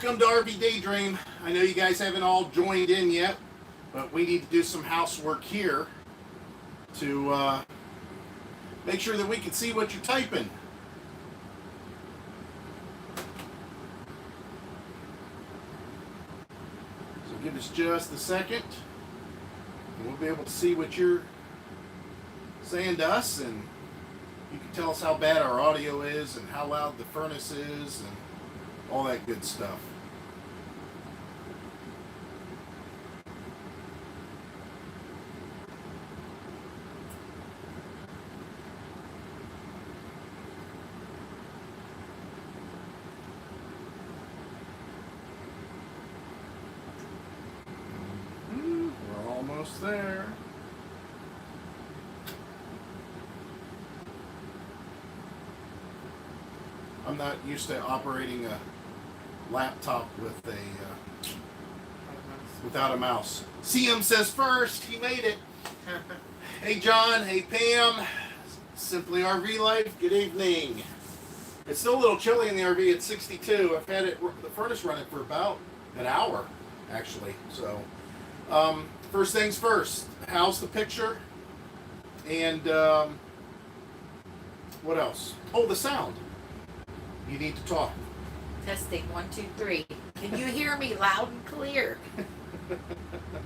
Welcome to Rvdaydream. I know you guys haven't all joined in yet, but we need to do some housework here to make sure that we can see what you're typing. So give us just a second, and we'll be able to see what you're saying to us, and you can tell us how bad our audio is and how loud the furnace is and all that good stuff. We're almost there. I'm not used to operating a laptop with without a mouse. CM says first, he made it. Hey John, hey Pam, Simply RV Life, good evening. It's still a little chilly in the RV at 62. I've had the furnace running for about an hour, actually. So, first things first, how's the picture? And what else? Oh, the sound. You need to talk. Testing 1, 2, 3. Can you hear me loud and clear?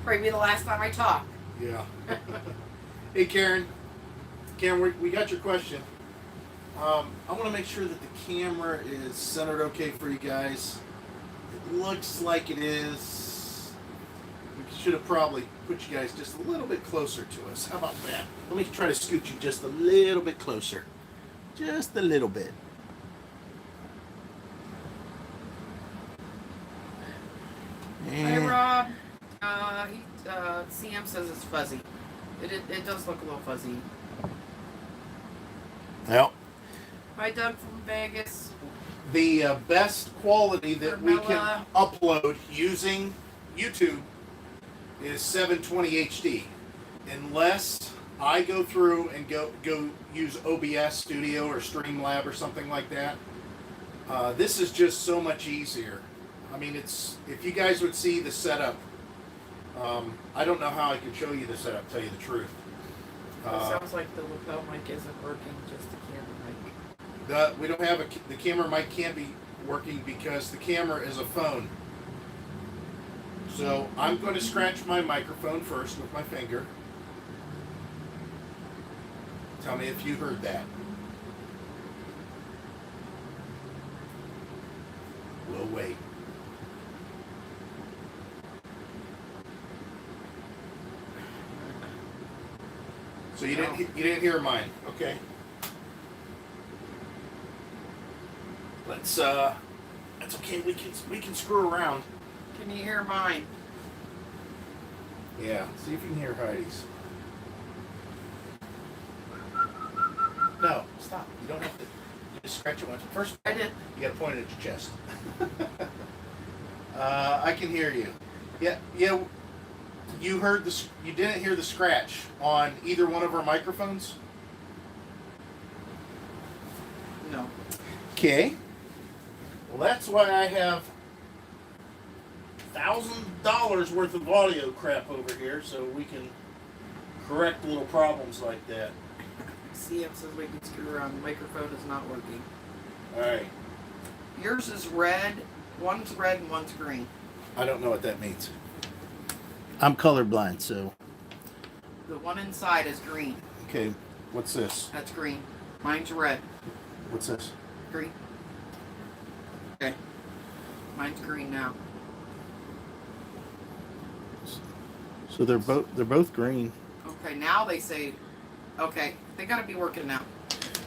Probably the last time I talk. Yeah. Hey Karen. Karen, we got your question. I want to make sure that the camera is centered okay for you guys. It looks like it is. We should have probably put you guys just a little bit closer to us. How about that? Let me try to scoot you just a little bit closer. Just a little bit. Hi Rob. CM says it's fuzzy. It does look a little fuzzy. Yep. Hi Doug from Vegas. The best quality that we can upload using YouTube is 720 HD. Unless I go through and go use OBS Studio or Streamlab or something like that. This is just so much easier. I mean, if you guys would see the setup, I don't know how I could show you the setup, tell you the truth. It sounds like the lapel mic isn't working, just the camera mic. We don't have the camera mic can't be working because the camera is a phone. So I'm going to scratch my microphone first with my finger. Tell me if you heard that. We'll wait. So you didn't hear mine, okay? That's okay. We can screw around. Can you hear mine? Yeah. See if you can hear Heidi's. No, stop. You don't have to. You just scratch it once. First, I did. You got to point it at your chest. I can hear you. Yeah. You heard this. You didn't hear the scratch on either one of our microphones. No. Okay. Well, that's why I have $1,000 worth of audio crap over here, so we can correct little problems like that. CM says we can screw around. The microphone is not working. All right. Yours is red. One's red and one's green. I don't know what that means. I'm colorblind, so. The one inside is green. Okay, what's this? That's green. Mine's red. What's this? Green. Okay. Mine's green now. So they're both green. Okay, now they say, okay, they gotta be working now.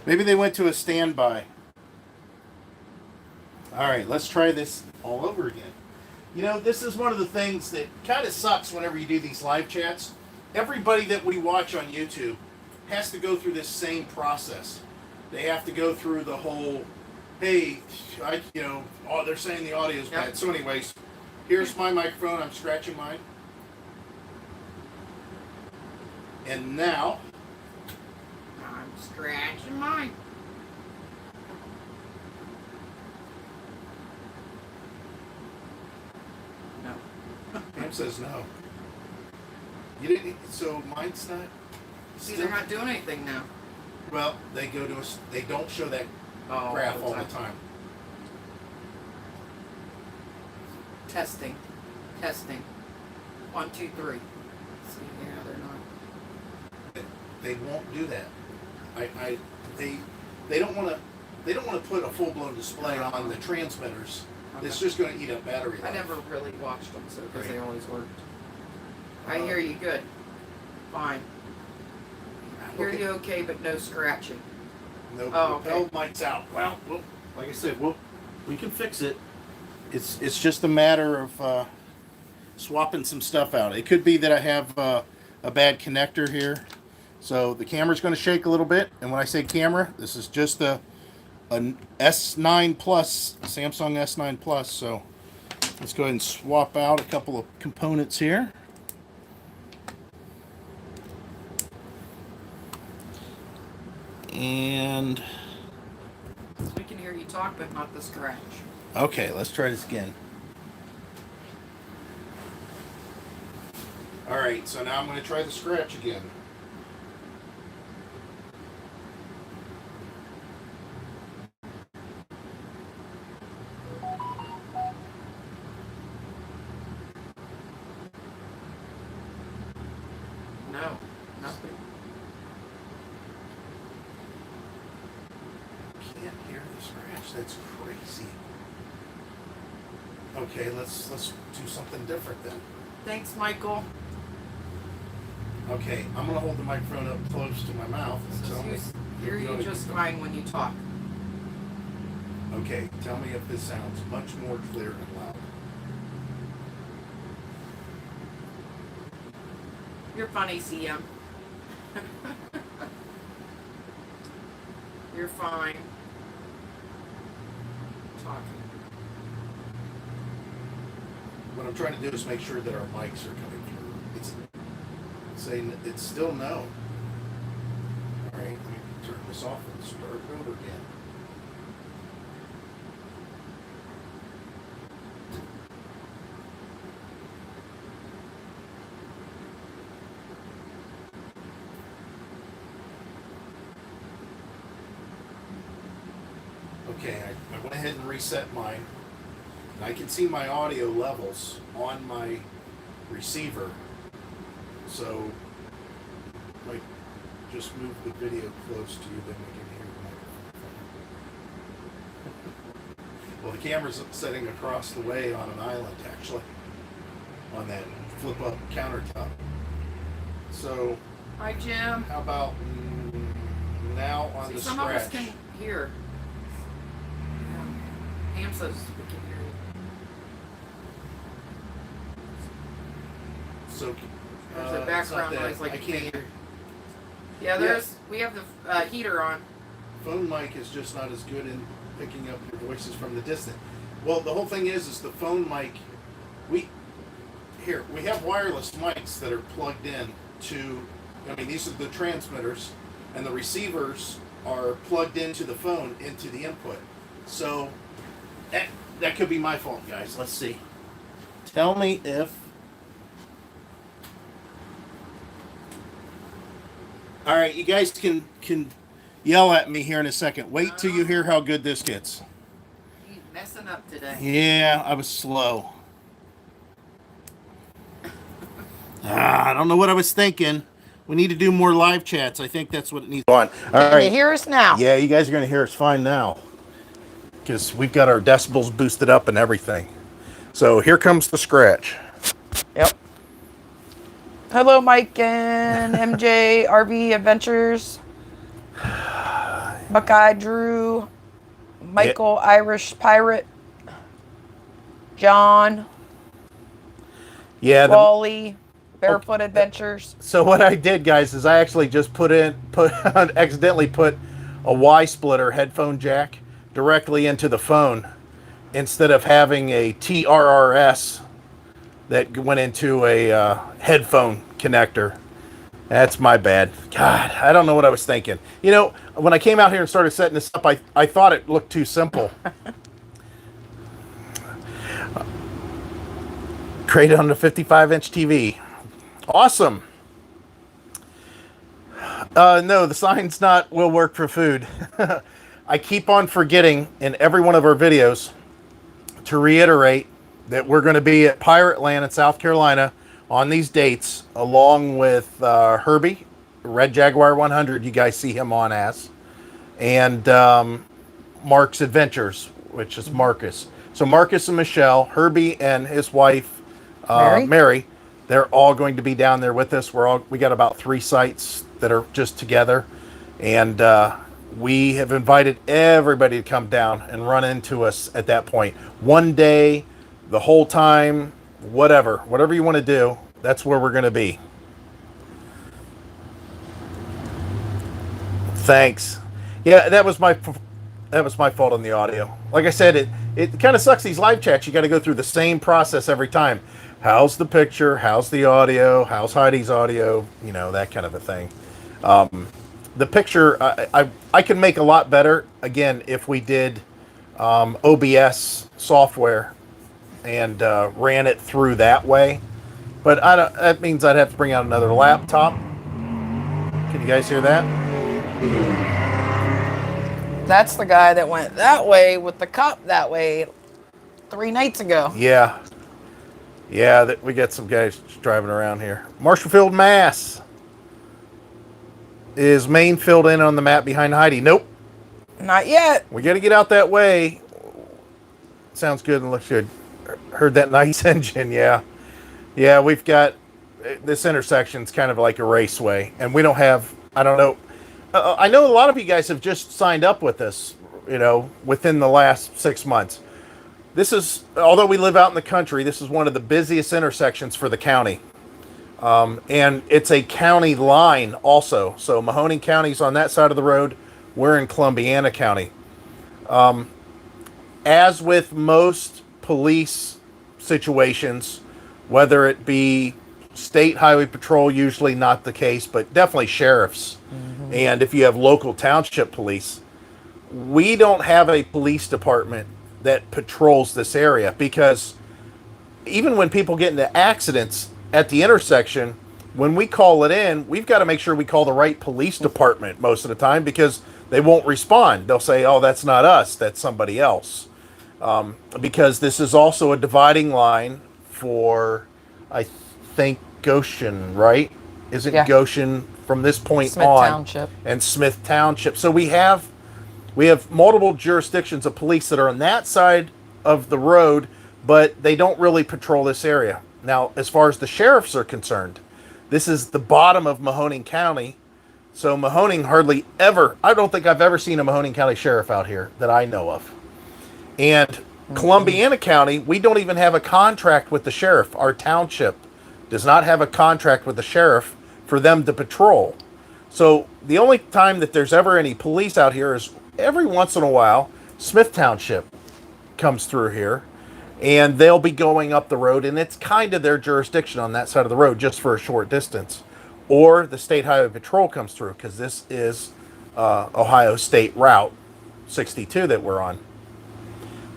Maybe they went to a standby. All right, let's try this all over again. You know, this is one of the things that kind of sucks whenever you do these live chats. Everybody that we watch on YouTube has to go through this same process. They have to go through the whole, hey, they're saying the audio's bad. So anyways, here's my microphone. I'm scratching mine. And now, I'm scratching mine. Sam says no. You didn't. So mine's not. See, they're not doing anything now. Well, they go to us. They don't show that graph all the time. Testing. 1, 2, 3. See, yeah, they're not. They won't do that. They don't want to. They don't want to put a full blown display on the transmitters. Okay. It's just going to eat up battery life. I never really watched them, so because Right. they always worked. I hear you good. Fine. Hear you okay, but no scratching. No okay. mic's out. Well, like I said, we can fix it. It's just a matter of swapping some stuff out. It could be that I have a bad connector here. So the camera's going to shake a little bit. And when I say camera, this is just a S9 Plus, Samsung S9 Plus. So let's go ahead and swap out a couple of components here. And we can hear you talk, but not the scratch. Okay, let's try this again. All right, so now I'm going to try the scratch again. No, nothing. Can't hear the scratch. That's crazy. Okay, let's do something different then. Thanks, Michael. Okay, I'm gonna hold the microphone up close to my mouth and tell me. Hear you just fine when you talk. Okay, tell me if this sounds much more clear and loud. You're funny, CM. You're fine. Talking. What I'm trying to do is make sure that our mics are coming through. It's saying it's still no. All right, let me turn this off and start it over again. Okay, I went ahead and reset mine. And I can see my audio levels on my receiver. So, like, just move the video close to you, then we can hear the microphone. Well, the camera's sitting across the way on an island, actually, on that flip-up countertop. So, hi, Jim. how about now on the some scratch? Of us can hear. Yeah. Pam says we can hear you. So, there's a background noise like I can't hear. Yeah, we have the heater on. Phone mic is just not as good in picking up your voices from the distance. Well, the whole thing is the phone mic. We have wireless mics that are plugged in to. I mean, these are the transmitters, and the receivers are plugged into the phone into the input. So that could be my fault, guys. Let's see. Tell me if. All right, you guys can yell at me here in a second. Wait till you hear how good this gets. He's messing up today. Yeah, I was slow. I don't know what I was thinking. We need to do more live chats. I think that's what it needs. On. All right. Can you hear us now? Yeah, you guys are going to hear us fine now. Because we've got our decibels boosted up and everything. So here comes the scratch. Yep. Hello, Mike and MJ, RV Adventures, Buckeye Drew, Michael, Irish Pirate, John, Wally, Barefoot Adventures. So what I did, guys, is I actually just accidentally put a Y splitter headphone jack directly into the phone instead of having a TRRS that went into a headphone connector. That's my bad. God, I don't know what I was thinking. You know, when I came out here and started setting this up, I thought it looked too simple. Great on the 55-inch TV. Awesome. No, the sign's not will work for food. I keep on forgetting in every one of our videos to reiterate that we're going to be at Pirate Land in South Carolina on these dates, along with Herbie, Red Jaguar 100. You guys see him on as, and Mark's Adventures, which is Marcus. So Marcus and Michelle, Herbie and his wife Mary, they're all going to be down there with us. We got about 3 sites that are just together, and we have invited everybody to come down and run into us at that point. One day, the whole time, whatever you want to do, that's where we're going to be. Thanks. Yeah, that was my fault on the audio. Like I said, it kind of sucks, these live chats. You got to go through the same process every time. How's the picture? How's the audio? How's Heidi's audio? You know, that kind of a thing. The picture, I can make a lot better, again, if we did OBS software and ran it through that way. But that means I'd have to bring out another laptop. Can you guys hear that? That's the guy that went that way with the cop that way 3 nights ago. Yeah. Yeah, we got some guys driving around here. Marshallfield, Mass. Is Maine filled in on the map behind Heidi? Nope. Not yet. We got to get out that way. Sounds good and looks good. Heard that nice engine, yeah. Yeah, we've got... This intersection's kind of like a raceway. And we don't have... I don't know... I know a lot of you guys have just signed up with us, you know, within the last 6 months. This is... Although we live out in the country, this is one of the busiest intersections for the county. And it's a county line also. So Mahoning County's on that side of the road. We're in Columbiana County. As with most police situations, whether it be state highway patrol, usually not the case, but definitely sheriffs. Mm-hmm. And if you have local township police, we don't have a police department that patrols this area, because even when people get into accidents at the intersection, when we call it in, we've got to make sure we call the right police department most of the time, because they won't respond. They'll say, oh, that's not us, that's somebody else. Because this is also a dividing line for, I think, Goshen, right? Is it Goshen from this point Smith on? Township. And Smith Township. So we have multiple jurisdictions of police that are on that side of the road, but they don't really patrol this area. Now, as far as the sheriffs are concerned, this is the bottom of Mahoning County. So Mahoning hardly ever, I don't think I've ever seen a Mahoning County sheriff out here that I know of. And Columbiana County, we don't even have a contract with the sheriff. Our township does not have a contract with the sheriff for them to patrol. So the only time that there's ever any police out here is every once in a while, Smith Township comes through here, and they'll be going up the road, and it's kind of their jurisdiction on that side of the road just for a short distance. Or the State Highway Patrol comes through, because this is Ohio State Route 62 that we're on.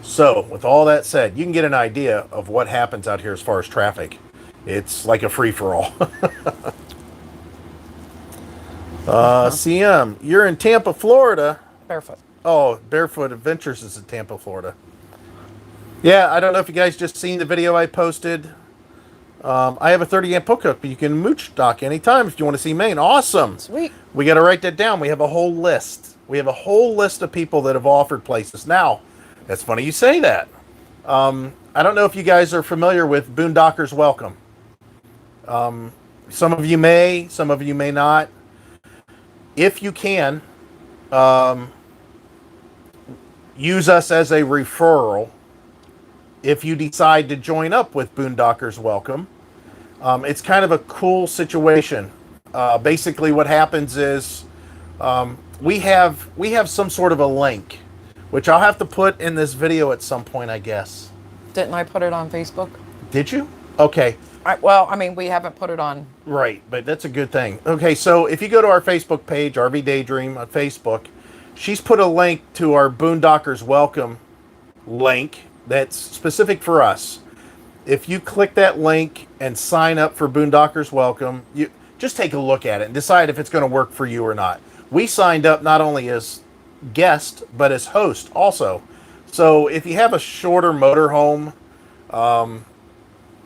So, with all that said, you can get an idea of what happens out here as far as traffic. It's like a free-for-all. CM, you're in Tampa, Florida. Barefoot. Oh, Barefoot Adventures is in Tampa, Florida. Yeah, I don't know if you guys just seen the video I posted. I have a 30-amp hookup, but you can mooch dock anytime if you want to see Maine. Awesome. Sweet. We got to write that down. We have a whole list. We have a whole list of people that have offered places. Now, that's funny you say that. I don't know if you guys are familiar with Boondockers Welcome. Some of you may, some of you may not. If you can, use us as a referral if you decide to join up with Boondockers Welcome. It's kind of a cool situation. Basically what happens is we have some sort of a link, which I'll have to put in this video at some point, I guess. Didn't I put it on Facebook? Did you? Okay. We haven't put it on. Right, but that's a good thing. Okay, so if you go to our Facebook page, Rvdaydream on Facebook, she's put a link to our Boondockers Welcome link that's specific for us. if you click that link and sign up for Boondockers Welcome, you just take a look at it and decide if it's going to work for you or not. We signed up not only as guest but as host also. So if you have a shorter motorhome,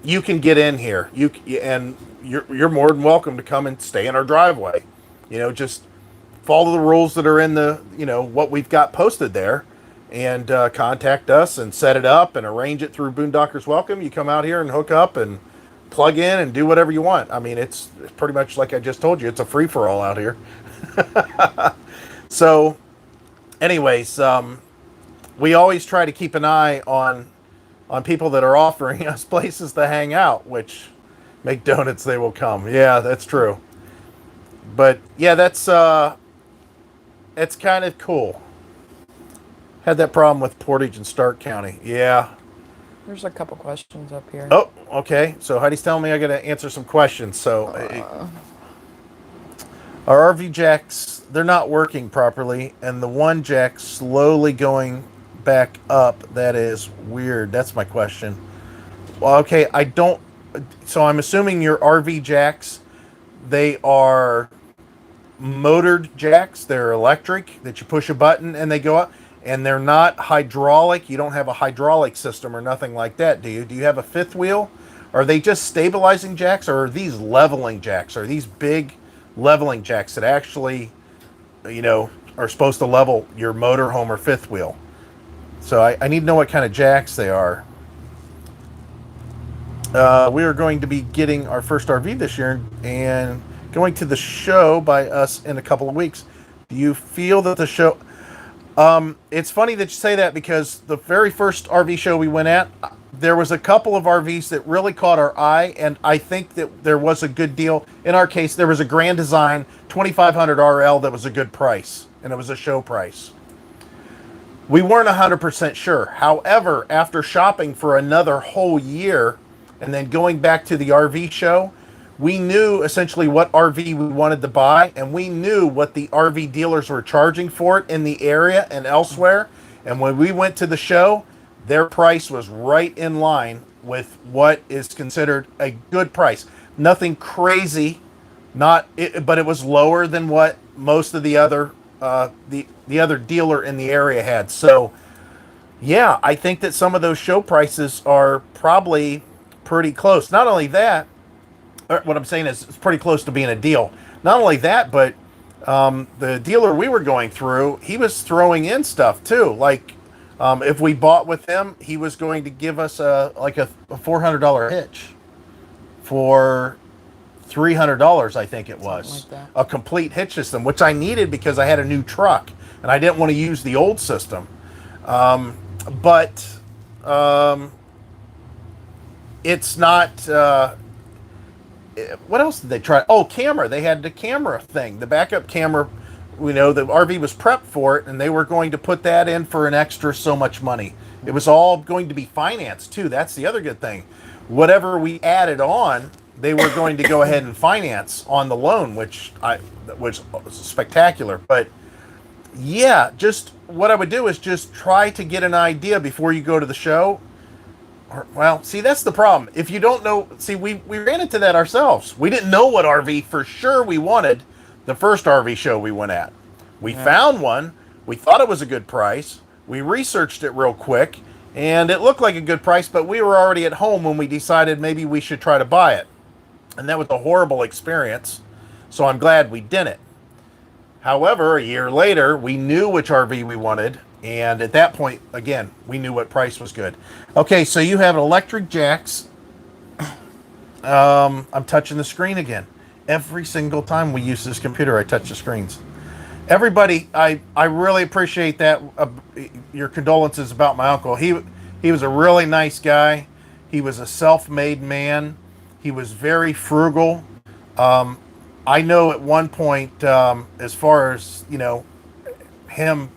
you can get in here. You're more than welcome to come and stay in our driveway. Just follow the rules that are in the what we've got posted there, and contact us and set it up and arrange it through Boondockers Welcome. You come out here and hook up and plug in and do whatever you want. I mean, it's pretty much like I just told you. It's a free for all out here. So, anyways, we always try to keep an eye on people that are offering us places to hang out, which make donuts, they will come. Yeah, that's true. But yeah, that's kind of cool. Had that problem with Portage and Stark County. Yeah. There's a couple questions up here. Oh, okay. So Heidi's telling me I got to answer some questions. So our RV jacks, they're not working properly, and the one jack slowly going back up. That is weird. That's my question. Well, okay, so I'm assuming your RV jacks, they are motored jacks. They're electric, that you push a button and they go up, and they're not hydraulic. You don't have a hydraulic system or nothing like that, do you? Do you have a fifth wheel? Are they just stabilizing jacks, or are these leveling jacks? Are these big leveling jacks that actually, are supposed to level your motorhome or fifth wheel? So I need to know what kind of jacks they are. We are going to be getting our first RV this year and going to the show by us in a couple of weeks. Do you feel that the show... it's funny that you say that, because the very first RV show we went at, there was a couple of RVs that really caught our eye, and I think that there was a good deal. In our case, there was a Grand Design 2500 RL that was a good price, and it was a show price. We weren't 100% sure. However, after shopping for another whole year and then going back to the RV show, we knew essentially what RV we wanted to buy, and we knew what the RV dealers were charging for it in the area and elsewhere. And when we went to the show, their price was right in line with what is considered a good price. Nothing crazy, but it was lower than what most of the other the other dealer in the area had. So yeah, I think that some of those show prices are probably pretty close. Not only that, what I'm saying is it's pretty close to being a deal. Not only that, but the dealer we were going through, he was throwing in stuff too. Like if we bought with him, he was going to give us a $400 hitch for $300, I think it was. Something like that. A complete hitch system, which I needed because I had a new truck and I didn't want to use the old system. But it's not... what else did they try? Oh, camera. They had the camera thing, the backup camera. The RV was prepped for it, and they were going to put that in for an extra so much money. It was all going to be financed too. That's the other good thing. Whatever we added on, they were going to go ahead and finance on the loan, which was spectacular. But yeah, just what I would do is just try to get an idea before you go to the show. Well, see, that's the problem. If you don't know, see, we ran into that ourselves. We didn't know what RV for sure we wanted the first RV show we went at. We found one. We thought it was a good price. We researched it real quick, and it looked like a good price, but we were already at home when we decided maybe we should try to buy it. And that was a horrible experience, so I'm glad we didn't. However, a year later, we knew which RV we wanted, and at that point, again, we knew what price was good. Okay, so you have electric jacks. I'm touching the screen again. Every single time we use this computer, I touch the screens. Everybody, I really appreciate that. Your condolences about my uncle. He was a really nice guy. He was a self-made man. He was very frugal. I know at one point, as far as, him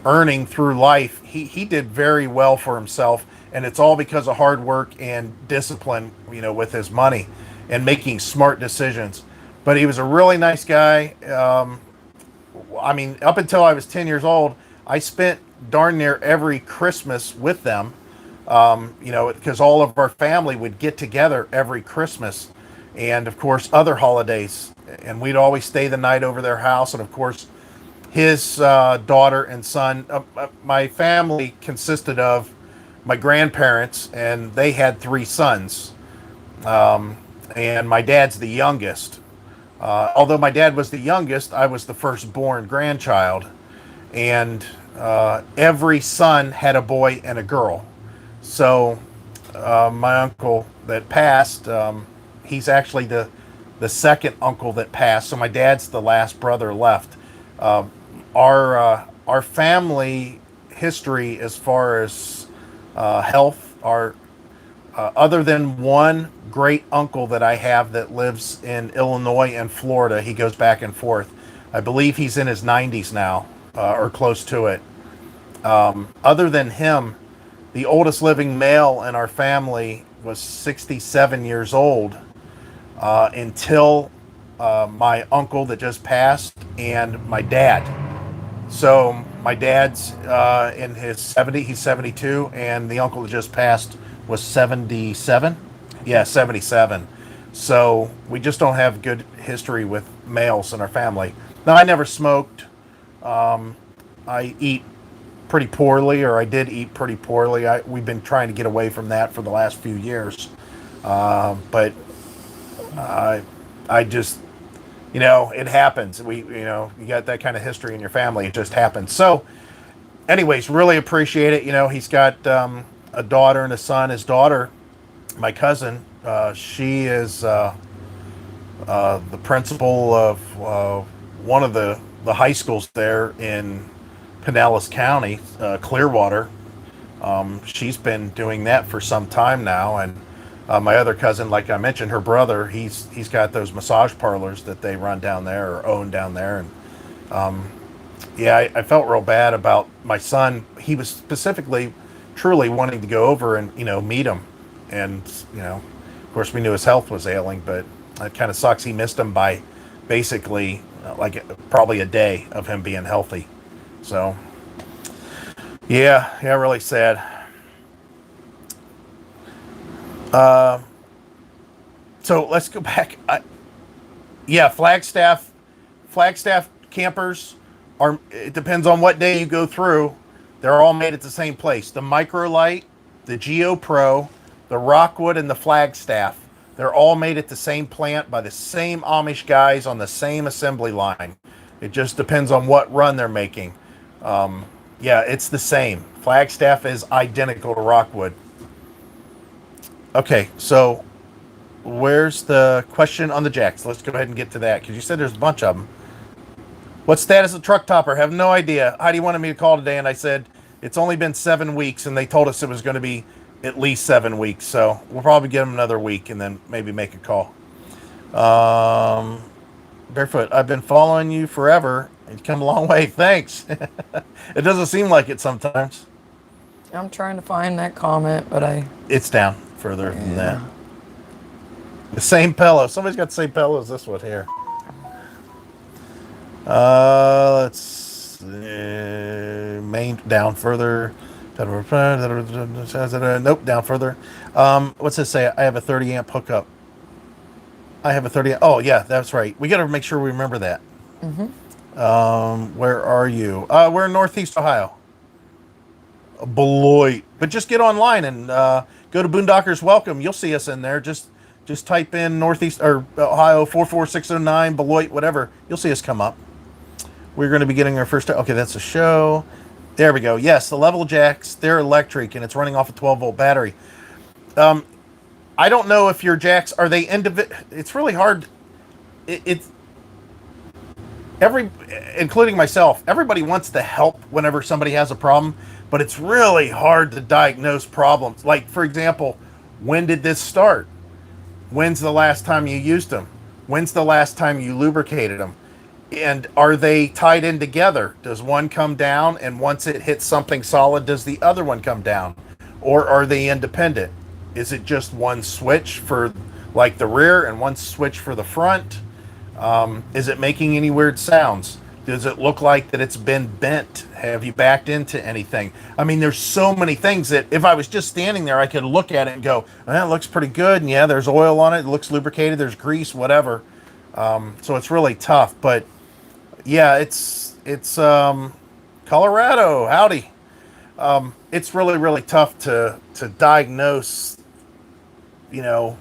earning through life, he did very well for himself, and it's all because of hard work and discipline, with his money and making smart decisions. But he was a really nice guy. I mean, up until I was 10 years old, I spent darn near every Christmas with them. Because all of our family would get together every Christmas and, of course, other holidays. And we'd always stay the night over their house. And, of course, his daughter and son, my family consisted of my grandparents, and they had 3 sons. And my dad's the youngest. Although my dad was the youngest, I was the firstborn grandchild. And every son had a boy and a girl. So my uncle that passed, he's actually the second uncle that passed. So my dad's the last brother left. Our family history as far as health, our other than one great uncle that I have that lives in Illinois and Florida, he goes back and forth. I believe he's in his 90s now, or close to it. Other than him, the oldest living male in our family was 67 years old until my uncle that just passed and my dad. So my dad's in his 70s, he's 72, and the uncle that just passed was 77. Yeah, 77. So we just don't have good history with males in our family. Now, I never smoked. I eat pretty poorly, or I did eat pretty poorly. We've been trying to get away from that for the last few years. But I just, it happens. You got that kind of history in your family. It just happens. So, anyways, really appreciate it. He's got a daughter and a son. His daughter, my cousin, she is the principal of one of the high schools there in Pinellas County, Clearwater. She's been doing that for some time now, and my other cousin, like I mentioned, her brother, he's got those massage parlors that they run down there or own down there, and yeah, I felt real bad about my son. He was specifically, truly wanting to go over and meet him, and of course we knew his health was ailing, but it kind of sucks. He missed him by basically like probably a day of him being healthy. So yeah, really sad. So let's go back. Yeah, Flagstaff campers are. It depends on what day you go through. They're all made at the same place. The Microlight, the Geo Pro, the Rockwood, and the Flagstaff. They're all made at the same plant by the same Amish guys on the same assembly line. It just depends on what run they're making. Yeah, it's the same. Flagstaff is identical to Rockwood. Okay, so where's the question on the jacks? Let's go ahead and get to that, because you said there's a bunch of them. What status of truck topper? Have no idea. Heidi wanted me to call today, and I said it's only been 7 weeks, and they told us it was going to be at least 7 weeks. So we'll probably give them another week and then maybe make a call. Barefoot, I've been following you forever. You've come a long way. Thanks. It doesn't seem like it sometimes. I'm trying to find that comment, but it's down further than that. The same pillow. Somebody's got the same pillow as this one here. Let's main down further. Nope, down further. What's this say? I have a 30 amp hookup. I have a 30. Oh yeah, that's right. We got to make sure we remember that. Where are you? We're in Northeast Ohio. Beloit. But just get online and go to Boondockers Welcome. You'll see us in there. Just type in Northeast or Ohio 44609 Beloit, whatever. You'll see us come up. We're going to be getting our first. Okay, that's a show. There we go. Yes, the level jacks, they're electric, and it's running off a 12-volt battery. I don't know if your jacks, are they individual? It's really hard. It's including myself, everybody wants to help whenever somebody has a problem, but it's really hard to diagnose problems. Like, for example, when did this start? When's the last time you used them? When's the last time you lubricated them? And are they tied in together? Does one come down, and once it hits something solid, does the other one come down? Or are they independent? Is it just one switch for like the rear and one switch for the front? Is it making any weird sounds? Does it look like that it's been bent? Have you backed into anything? I mean, there's so many things that if I was just standing there, I could look at it and go, well, that looks pretty good. And yeah, there's oil on it. It looks lubricated. There's grease, whatever. So it's really tough. But yeah, it's Colorado. Howdy. It's really, really tough to diagnose, you know,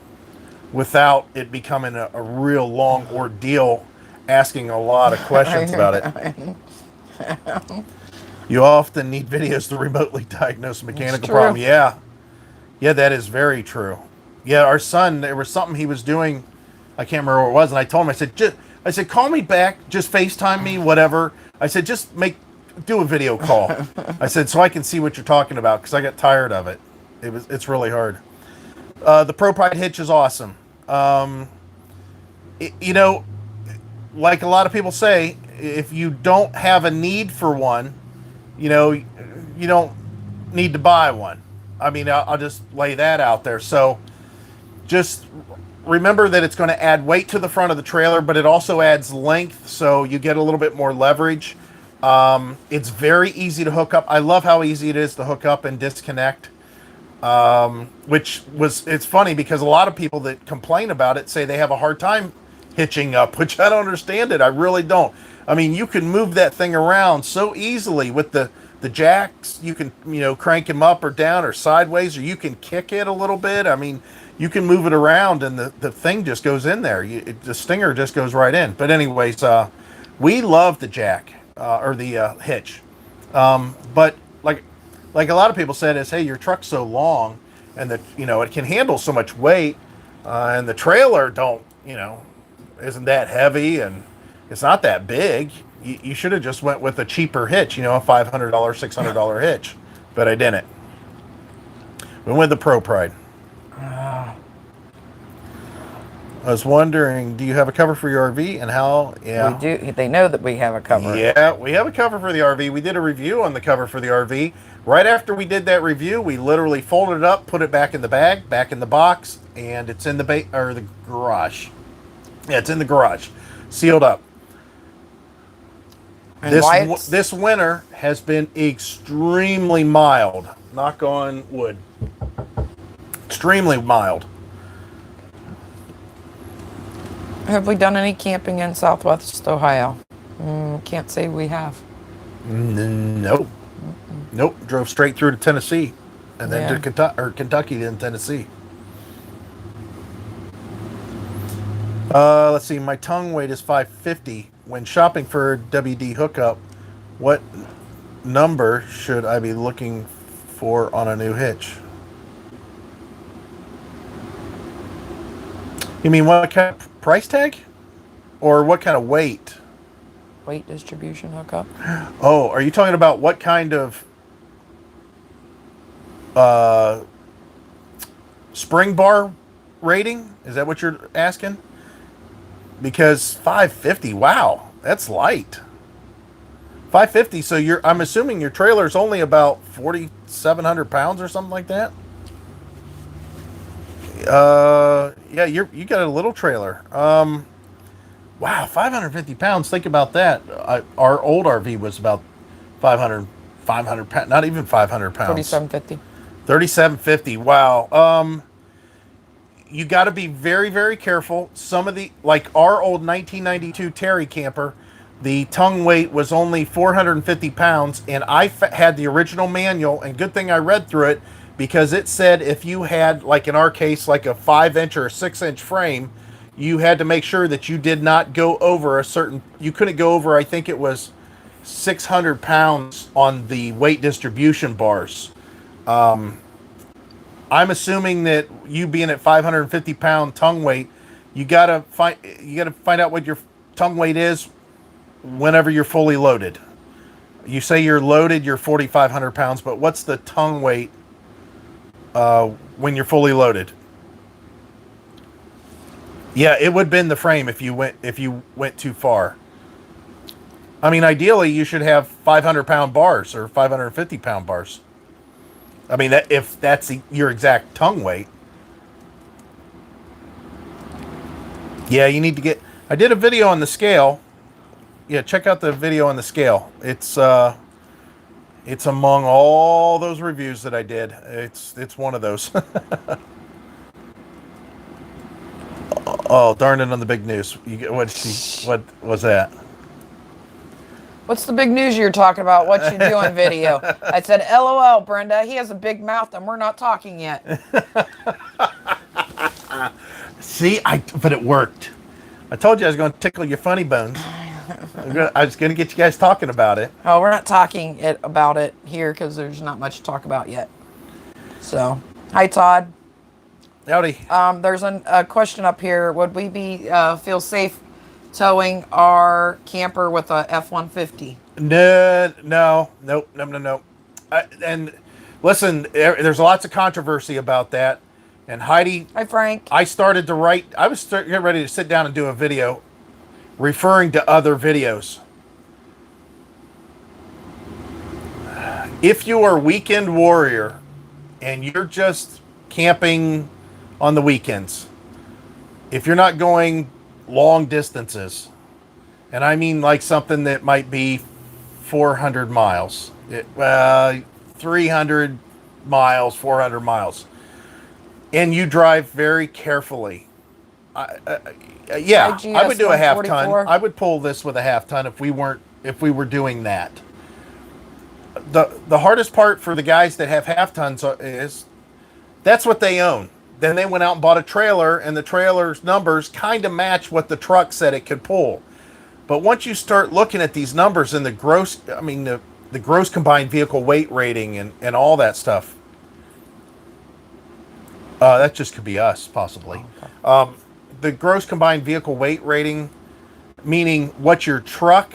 without it becoming a real long ordeal, asking a lot of questions about it. You often need videos to remotely diagnose a mechanical problem. Yeah. Yeah, that is very true. Yeah, our son, there was something he was doing, I can't remember what it was, and I told him, I said, call me back, just FaceTime me, whatever. I said, do a video call. I said, so I can see what you're talking about, because I got tired of it. It's really hard. The Pro Pride hitch is awesome. You know, like a lot of people say, if you don't have a need for one, you know, you don't need to buy one. I mean, I'll just lay that out there. So just remember that it's going to add weight to the front of the trailer, but it also adds length, so you get a little bit more leverage. It's very easy to hook up. I love how easy it is to hook up and disconnect. It's funny because a lot of people that complain about it say they have a hard time hitching up, which I don't understand it. I really don't. I mean, you can move that thing around so easily with the jacks. You can, you know, crank them up or down or sideways, or you can kick it a little bit. I mean, you can move it around and the thing just goes in there. The stinger just goes right in. But anyways, we love the jack or the hitch. But like a lot of people said is, hey, your truck's so long and that, you know, it can handle so much weight and the trailer isn't that heavy and it's not that big. You should have just went with a cheaper hitch, you know, a $500, $600 hitch, but I didn't. We went with the Pro Pride. I was wondering, do you have a cover for your RV and how? Yeah. We do. They know that we have a cover. Yeah, we have a cover for the RV. We did a review on the cover for the RV. Right after we did that review, we literally folded it up, put it back in the bag, back in the box, and it's in the garage. Yeah, it's in the garage, sealed up. And this winter has been extremely mild. Knock on wood. Extremely mild. Have we done any camping in Southwest Ohio? Can't say we have. Nope. Nope. Drove straight through to Tennessee, and then to Kentucky, then Tennessee. Let's see. My tongue weight is 550. When shopping for a WD hookup, what number should I be looking for on a new hitch? You mean what kind of price tag? Or what kind of weight? Weight distribution hookup. Oh, are you talking about what kind of spring bar rating? Is that what you're asking? Because 550, wow, that's light. 550, so I'm assuming your trailer is only about 4,700 pounds or something like that? Yeah, you got a little trailer. Wow, 550 pounds. Think about that. Our old RV was about 500 pounds, not even 500 pounds. 3750. 3750. Wow. You got to be very, very careful. Some of like our old 1992 Terry camper, the tongue weight was only 450 pounds, and I had the original manual, and good thing I read through it, because it said if you had, like in our case, like a 5-inch or a 6-inch frame, you had to make sure that you did not go over you couldn't go over, I think it was 600 pounds on the weight distribution bars. I'm assuming that you being at 550 pound tongue weight, you gotta find out what your tongue weight is whenever you're fully loaded. You say you're loaded, you're 4,500 pounds, but what's the tongue weight when you're fully loaded? Yeah, it would bend the frame if you went too far. I mean, ideally, you should have 500 pound bars or 550 pound bars. I mean, if that's your exact tongue weight. Yeah, you need to get... I did a video on the scale. Yeah, check out the video on the scale. It's among all those reviews that I did. It's one of those. Oh, darn it! On the big news, what was that? What's the big news you're talking about? What you doing video? I said, LOL, Brenda. He has a big mouth and we're not talking yet. See, but it worked. I told you I was going to tickle your funny bones. I was going to get you guys talking about it. Oh, we're not talking about it here because there's not much to talk about yet. So, hi, Todd. Howdy. There's a question up here. Would we feel safe towing our camper with a F-150? No. And listen, there's lots of controversy about that. And Heidi, Hi, Frank. I started to write. I was getting ready to sit down and do a video referring to other videos. If you are a weekend warrior and you're just camping on the weekends, if you're not going long distances, and I mean like something that might be 400 miles, 300 miles, 400 miles, and you drive very carefully, yeah, I would do a half ton. I would pull this with a half ton if we were doing that. The hardest part for the guys that have half tons is that's what they own. Then they went out and bought a trailer, and the trailer's numbers kind of match what the truck said it could pull. But once you start looking at these numbers and the gross combined vehicle weight rating and all that stuff, that just could be us, possibly. Okay. The gross combined vehicle weight rating, meaning what your truck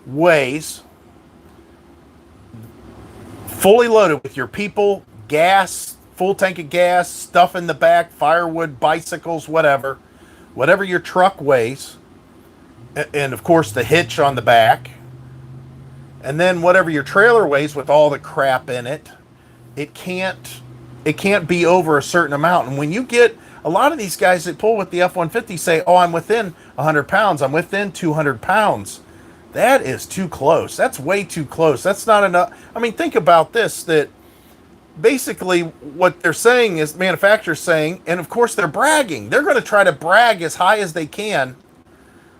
weighs, fully loaded with your people, gas, full tank of gas, stuff in the back, firewood, bicycles, whatever your truck weighs, and of course the hitch on the back, and then whatever your trailer weighs with all the crap in it, it can't be over a certain amount. And when you get a lot of these guys that pull with the F-150 say, oh, I'm within 100 pounds, I'm within 200 pounds. That is too close. That's way too close. That's not enough. I mean, think about this, that basically what they're saying is, manufacturers saying, and of course they're bragging. They're going to try to brag as high as they can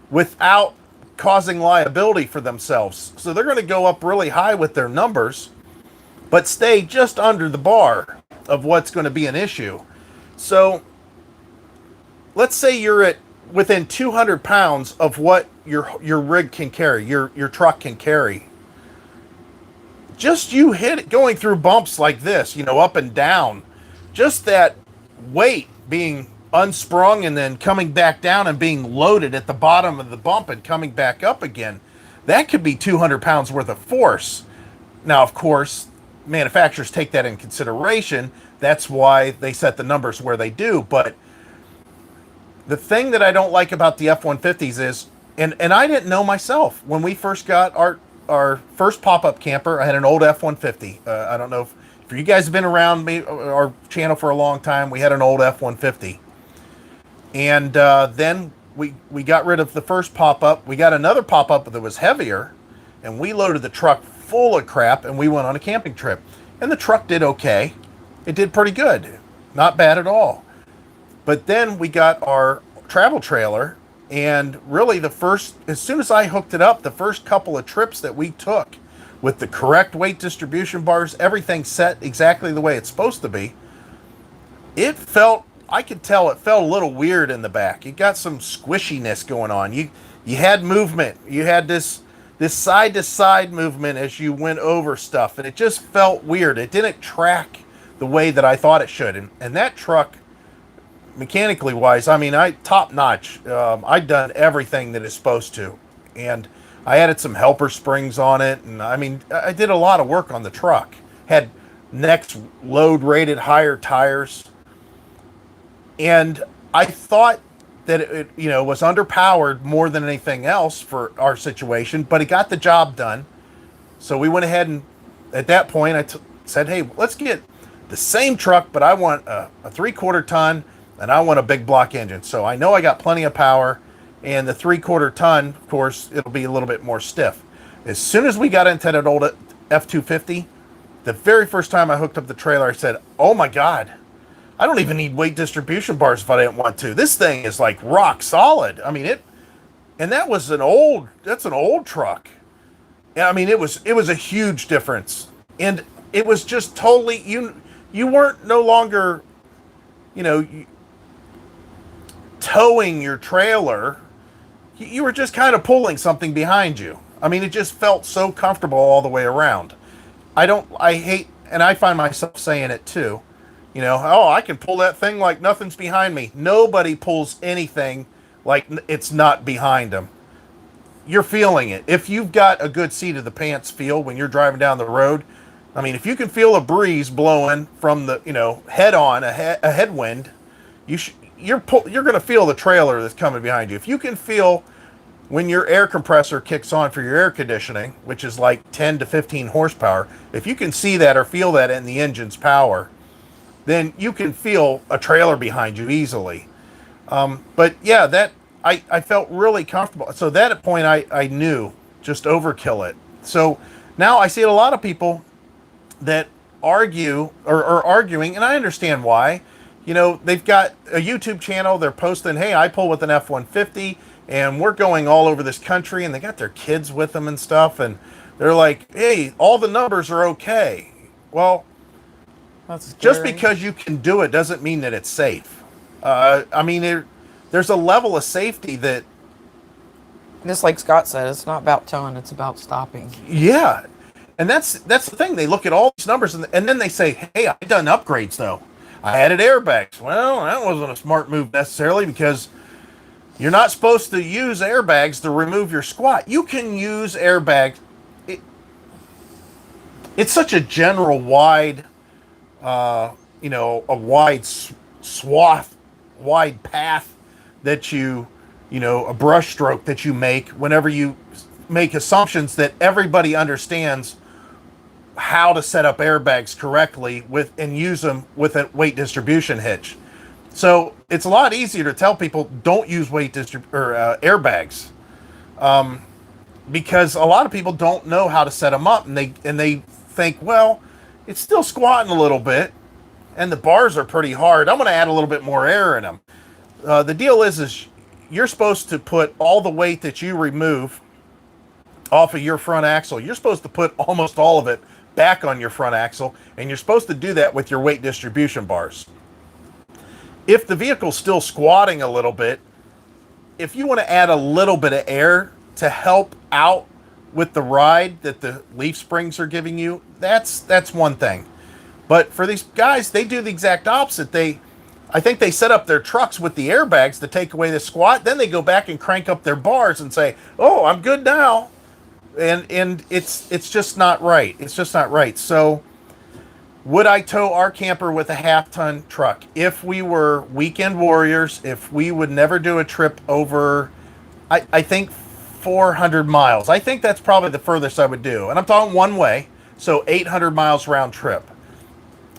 without causing liability for themselves. So they're going to go up really high with their numbers, but stay just under the bar of what's going to be an issue. So let's say you're at within 200 pounds of what your rig can carry, your truck can carry. Just you hit it going through bumps like this, up and down, just that weight being unsprung and then coming back down and being loaded at the bottom of the bump and coming back up again, that could be 200 pounds worth of force. Now, of course, manufacturers take that in consideration. That's why they set the numbers where they do. But the thing that I don't like about the F-150s is, and I didn't know myself, when we first got our first pop-up camper, I had an old F-150. I don't know if you guys have been around our channel for a long time. We had an old F-150. And then we got rid of the first pop-up. We got another pop-up that was heavier, and we loaded the truck full of crap, and we went on a camping trip. And the truck did okay. It did pretty good. Not bad at all. But then we got our travel trailer, and really as soon as I hooked it up, the first couple of trips that we took with the correct weight distribution bars, everything set exactly the way it's supposed to be, I could tell it felt a little weird in the back. It got some squishiness going on. You had movement. You had this side-to-side movement as you went over stuff, and it just felt weird. It didn't track the way that I thought it should. And that truck, mechanically wise, I mean, top notch. I'd done everything that it's supposed to, and I added some helper springs on it, and I mean, I did a lot of work on the truck. Had next load rated higher tires, and I thought that it was underpowered more than anything else for our situation, but it got the job done. So we went ahead and at that point I said, hey, let's get the same truck, but I want a 3/4 ton and I want a big block engine. So I know I got plenty of power, And the 3/4 ton, of course, it'll be a little bit more stiff. As soon as we got into that old F250, the very first time I hooked up the trailer, I said, oh my God, I don't even need weight distribution bars if I didn't want to. This thing is like rock solid. I mean, and that's an old truck. I mean, it was a huge difference. And it was just totally, you weren't no longer, towing your trailer. You were just kind of pulling something behind you. I mean, it just felt so comfortable all the way around. I hate, and I find myself saying it too, oh, I can pull that thing like nothing's behind me. Nobody pulls anything like it's not behind them. You're feeling it. If you've got a good seat of the pants feel when you're driving down the road, I mean, if you can feel a breeze blowing from the, head on, a headwind, you're going to feel the trailer that's coming behind you. If you can feel when your air compressor kicks on for your air conditioning, which is like 10 to 15 horsepower, if you can see that or feel that in the engine's power, then you can feel a trailer behind you easily. But yeah, I felt really comfortable. So that point I knew, just overkill it. So now I see a lot of people that argue or are arguing, and I understand why. They've got a YouTube channel, they're posting, hey, I pull with an F-150, and we're going all over this country, and they got their kids with them and stuff, and they're like, hey, all the numbers are okay. Well, That's scary. just because you can do it doesn't mean that it's safe. I mean, there's a level of safety that... Just like Scott said, it's not about towing, it's about stopping. Yeah, and that's the thing. They look at all these numbers, and then they say, hey, I've done upgrades, though. I added airbags. Well, that wasn't a smart move necessarily, because you're not supposed to use airbags to remove your squat. You can use airbags. It's such a general, wide, a wide swath, wide path that a brush stroke that you make whenever you make assumptions that everybody understands how to set up airbags correctly and use them with a weight distribution hitch. So it's a lot easier to tell people don't use airbags, because a lot of people don't know how to set them up, and they think, well, it's still squatting a little bit, and the bars are pretty hard. I'm going to add a little bit more air in them. The deal is you're supposed to put all the weight that you remove off of your front axle. You're supposed to put almost all of it back on your front axle, and you're supposed to do that with your weight distribution bars. If the vehicle's still squatting a little bit, if you want to add a little bit of air to help out with the ride that the leaf springs are giving you, that's one thing. But for these guys, they do the exact opposite. I think they set up their trucks with the airbags to take away the squat. Then they go back and crank up their bars and say, oh, I'm good now. And it's just not right. It's just not right. So would I tow our camper with a half-ton truck? If we were weekend warriors, if we would never do a trip over, I think 400 miles. I think that's probably the furthest I would do. And I'm talking one way, so 800 miles round trip.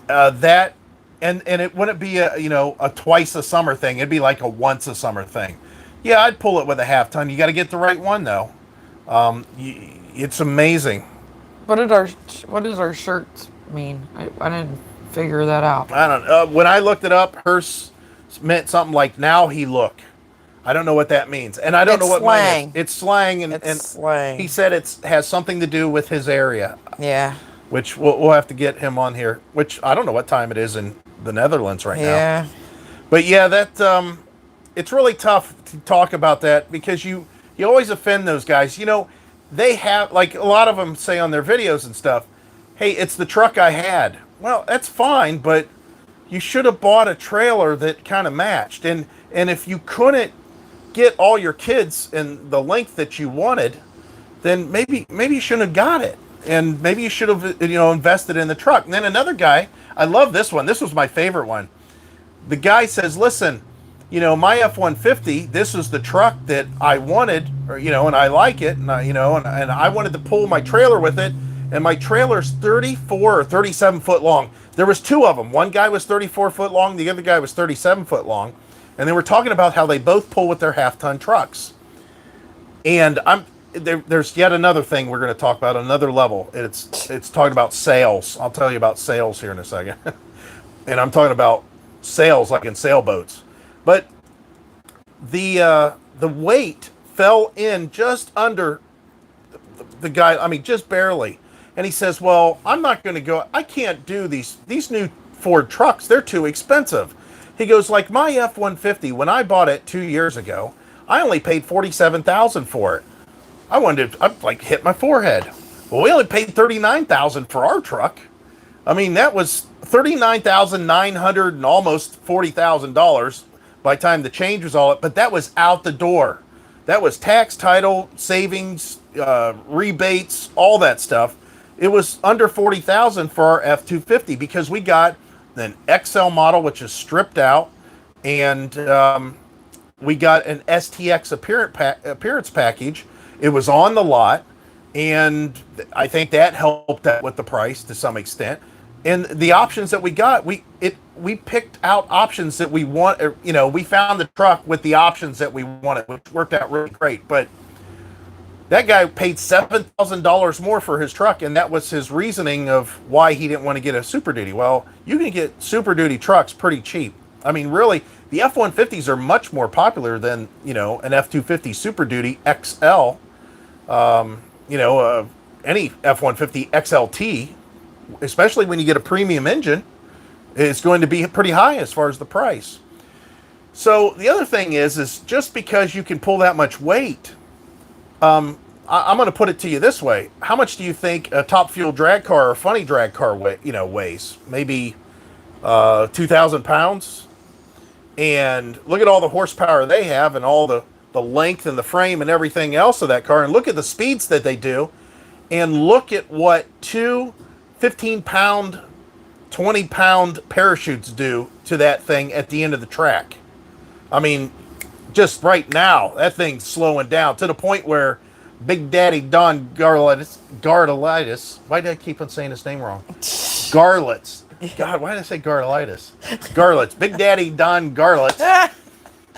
And it wouldn't be a twice a summer thing. It'd be like a once a summer thing. Yeah, I'd pull it with a half-ton. You got to get the right one, though. It's amazing. What does our shirts mean? I didn't figure that out. I don't know. When I looked it up, hers meant something like "now he look." I don't know what that means, and I don't know what slang. mine is. It's slang, and Slang. he said it has something to do with his area. Yeah. Which we'll have to get him on here. Which I don't know what time it is in the Netherlands right now. Yeah. But yeah, that it's really tough to talk about that, because you always offend those guys. They have, like a lot of them say on their videos and stuff, hey, it's the truck I had. Well, that's fine, but you should have bought a trailer that kind of matched. And if you couldn't get all your kids in the length that you wanted, then maybe you shouldn't have got it. And maybe you should have invested in the truck. And then another guy, I love this one. This was my favorite one. The guy says, listen, my F-150, this is the truck that I wanted, and I like it, and I wanted to pull my trailer with it, and my trailer's 34 or 37 foot long. There was two of them. One guy was 34 foot long, the other guy was 37 foot long, and they were talking about how they both pull with their half-ton trucks. And there's yet another thing we're going to talk about, another level. It's talking about sales. I'll tell you about sales here in a second. And I'm talking about sales like in sailboats. But the weight fell in just under the guy, I mean, just barely. And he says, well, I'm not going to go, I can't do these new Ford trucks. They're too expensive. He goes, like my F-150, when I bought it 2 years ago, I only paid $47,000 for it. I'd like hit my forehead. Well, we only paid $39,000 for our truck. I mean, that was $39,900 and almost $40,000 by the time the change was all up. But that was out the door. That was tax, title, savings, rebates, all that stuff. It was under $40,000 for our F-250 because we got an XL model, which is stripped out, and we got an STX appearance package. It was on the lot, and I think that helped out with the price to some extent. And the options that we got, we picked out options that we want. You know, we found the truck with the options that we wanted, which worked out really great. But that guy paid $7,000 more for his truck, and that was his reasoning of why he didn't want to get a Super Duty. Well, you can get Super Duty trucks pretty cheap. I mean, really, the F-150s are much more popular than, you know, an F-250 Super Duty XL. Any F-150 XLT, especially when you get a premium engine, is going to be pretty high as far as the price. So the other thing is just because you can pull that much weight, I'm going to put it to you this way. How much do you think a Top Fuel drag car or funny drag car weighs? Maybe 2,000 pounds? And look at all the horsepower they have and all the length and the frame and everything else of that car, and look at the speeds that they do, and look at what two 15-pound, 20-pound parachutes do to that thing at the end of the track. I mean, just right now, that thing's slowing down to the point where Big Daddy Don Garlitis, why did I keep on saying his name wrong? Garlitz. God, why did I say Garlitis? Garlitz. Big Daddy Don Garlitz.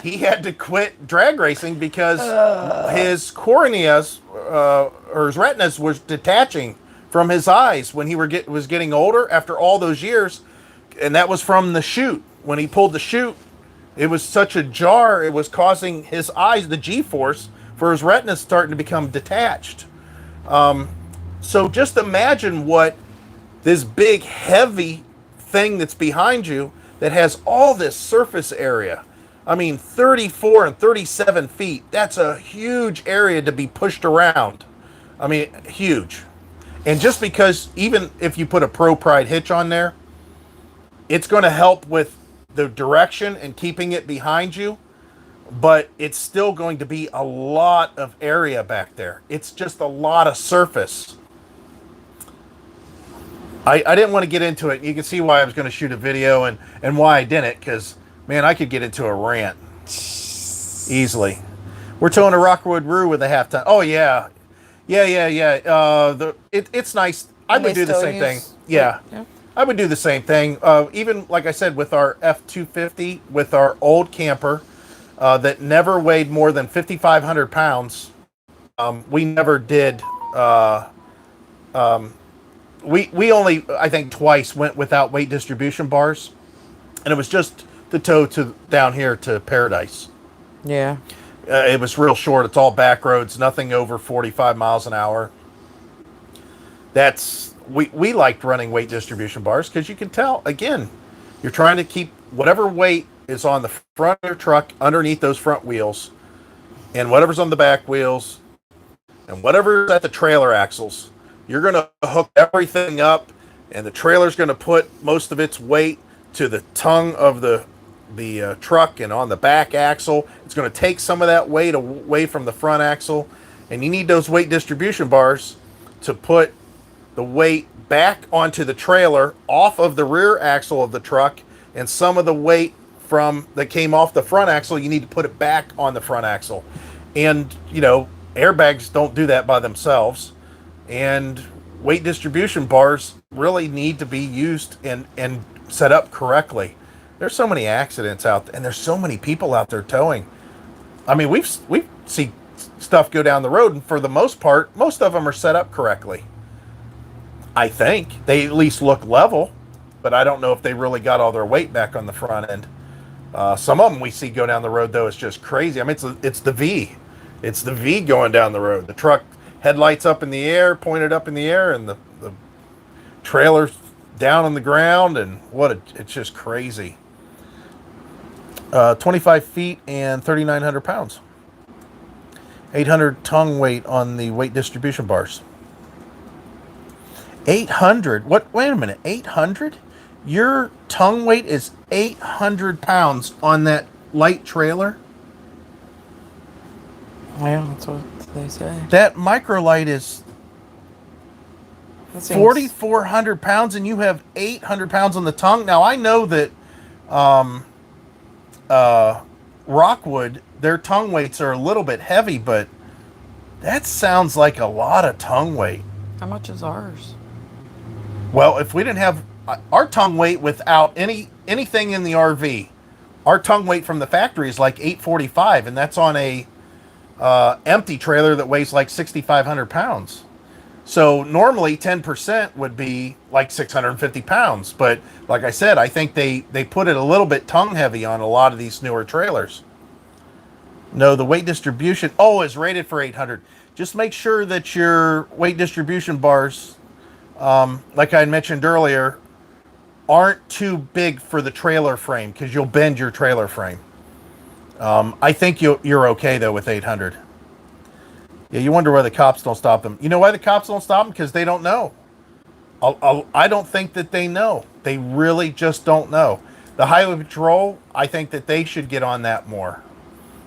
He had to quit drag racing because his corneas, or his retinas, was detaching from his eyes when he was getting older after all those years. And that was from the chute. When he pulled the chute, it was such a jar, it was causing his eyes, the G-force, for his retinas starting to become detached. So just imagine what this big, heavy thing that's behind you that has all this surface area. I mean, 34 and 37 feet. That's a huge area to be pushed around. I mean, huge. And just because, even if you put a Pro Pride hitch on there, it's going to help with the direction and keeping it behind you, but it's still going to be a lot of area back there. It's just a lot of surface. I didn't want to get into it. You can see why I was going to shoot a video and why I didn't, because, man, I could get into a rant easily. We're towing a Rockwood Roo with a half-ton. Oh, yeah. Yeah. It's nice. I would do the same thing. Yeah. I would do the same thing. Even, like I said, with our F-250, with our old camper that never weighed more than 5,500 pounds, we never did... We only, I think, twice went without weight distribution bars, and it was just the tow to down here to Paradise. Yeah. It was real short. It's all back roads, nothing over 45 miles an hour. We liked running weight distribution bars because you can tell, again, you're trying to keep whatever weight is on the front of your truck underneath those front wheels, and whatever's on the back wheels, and whatever's at the trailer axles. You're going to hook everything up, and the trailer's going to put most of its weight to the tongue of the truck and on the back axle. It's going to take some of that weight away from the front axle, and you need those weight distribution bars to put the weight back onto the trailer off of the rear axle of the truck, and some of the weight that came off the front axle, you need to put it back on the front axle. And, airbags don't do that by themselves. And weight distribution bars really need to be used and set up correctly. There's so many accidents out there, and there's so many people out there towing. I mean, we see stuff go down the road, and for the most part, most of them are set up correctly. I think they at least look level, but I don't know if they really got all their weight back on the front end. Some of them we see go down the road though, it's just crazy. I mean, it's the V, it's the V going down the road. The truck headlights up in the air, pointed up in the air, and the trailer's down on the ground, and it's just crazy. 25 feet and 3,900 pounds. 800 tongue weight on the weight distribution bars. 800? What? Wait a minute. 800? Your tongue weight is 800 pounds on that light trailer? Yeah, that's what they say. That microlight is That seems- 4,400 pounds, and you have 800 pounds on the tongue. Now, I know that Rockwood, their tongue weights are a little bit heavy, but that sounds like a lot of tongue weight. How much is ours? Well, if we didn't have our tongue weight without anything in the RV, our tongue weight from the factory is like 845, and that's on a empty trailer that weighs like 6,500 pounds. So normally 10% would be like 650 pounds. But like I said, I think they put it a little bit tongue heavy on a lot of these newer trailers. No, the weight distribution, is rated for 800. Just make sure that your weight distribution bars, like I mentioned earlier, aren't too big for the trailer frame, because you'll bend your trailer frame. I think you're okay though with 800. Yeah, you wonder why the cops don't stop them. You know why the cops don't stop them? Because they don't know. I don't think that they know. They really just don't know. The Highway Patrol, I think that they should get on that more.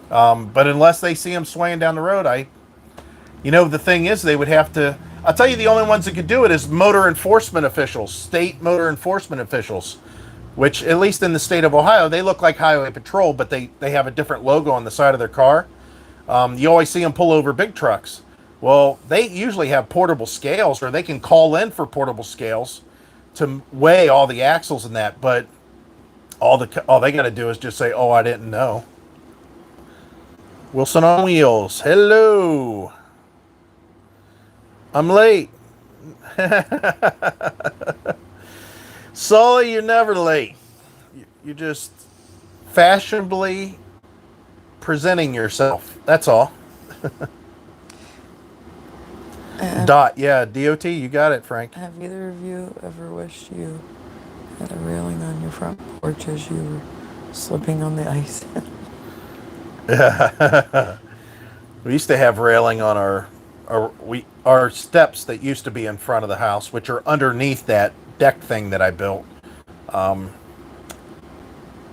But unless they see them swaying down the road, the thing is, they would have to. I'll tell you, the only ones that could do it is motor enforcement officials, state motor enforcement officials, which at least in the state of Ohio, they look like Highway Patrol, but they have a different logo on the side of their car. You always see them pull over big trucks. Well, they usually have portable scales, or they can call in for portable scales to weigh all the axles and that. But all they got to do is just say, "Oh, I didn't know." Wilson on Wheels. Hello. I'm late. Sully, you're never late. You're just fashionably presenting yourself. That's all. DOT, yeah, DOT, you got it, Frank. Have either of you ever wished you had a railing on your front porch as you were slipping on the ice? We used to have railing on our steps that used to be in front of the house, which are underneath that deck thing that I built.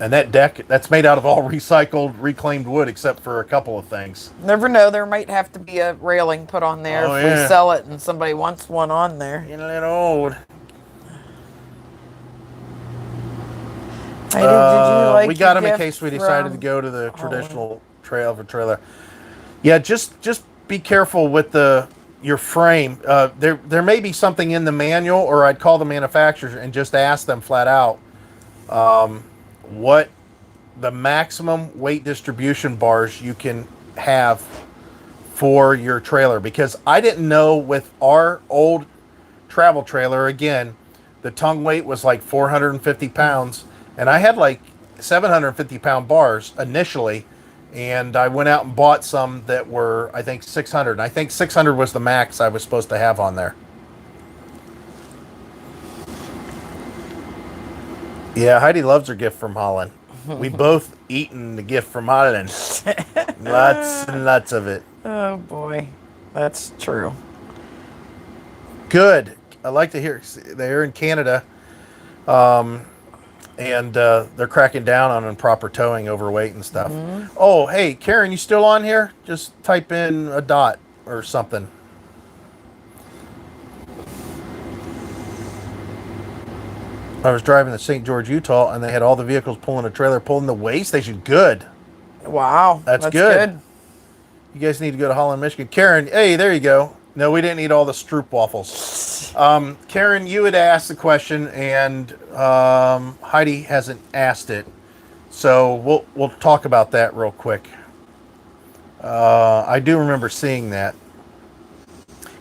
And that deck, that's made out of all recycled, reclaimed wood, except for a couple of things. Never know, there might have to be a railing put on there if we sell it and somebody wants one on there. Getting a little old. Heidi, did you like we got your them in gift case we decided to from go to the Holland? traditional trailer. Yeah, just be careful with your frame. There may be something in the manual, or I'd call the manufacturer and just ask them flat out what the maximum weight distribution bars you can have for your trailer. Because I didn't know with our old travel trailer, again, the tongue weight was like 450 pounds, and I had like 750 pound bars initially, and I went out and bought some that were, I think, 600. And I think 600 was the max I was supposed to have on there. Yeah, Heidi loves her gift from Holland. We both eaten the gift from Holland. Lots and lots of it. Oh boy, that's true. Good. I like to hear they're in Canada, and they're cracking down on improper towing, overweight and stuff. Mm-hmm. Oh, hey, Karen, you still on here? Just type in a dot or something. I was driving to St. George, Utah, and they had all the vehicles pulling a trailer, pulling the weigh station. Good. Wow, That's good. You guys need to go to Holland, Michigan. Karen, hey, there you go. No, we didn't eat all the Stroop waffles. Karen, you had asked the question, and Heidi hasn't asked it. So we'll talk about that real quick. I do remember seeing that.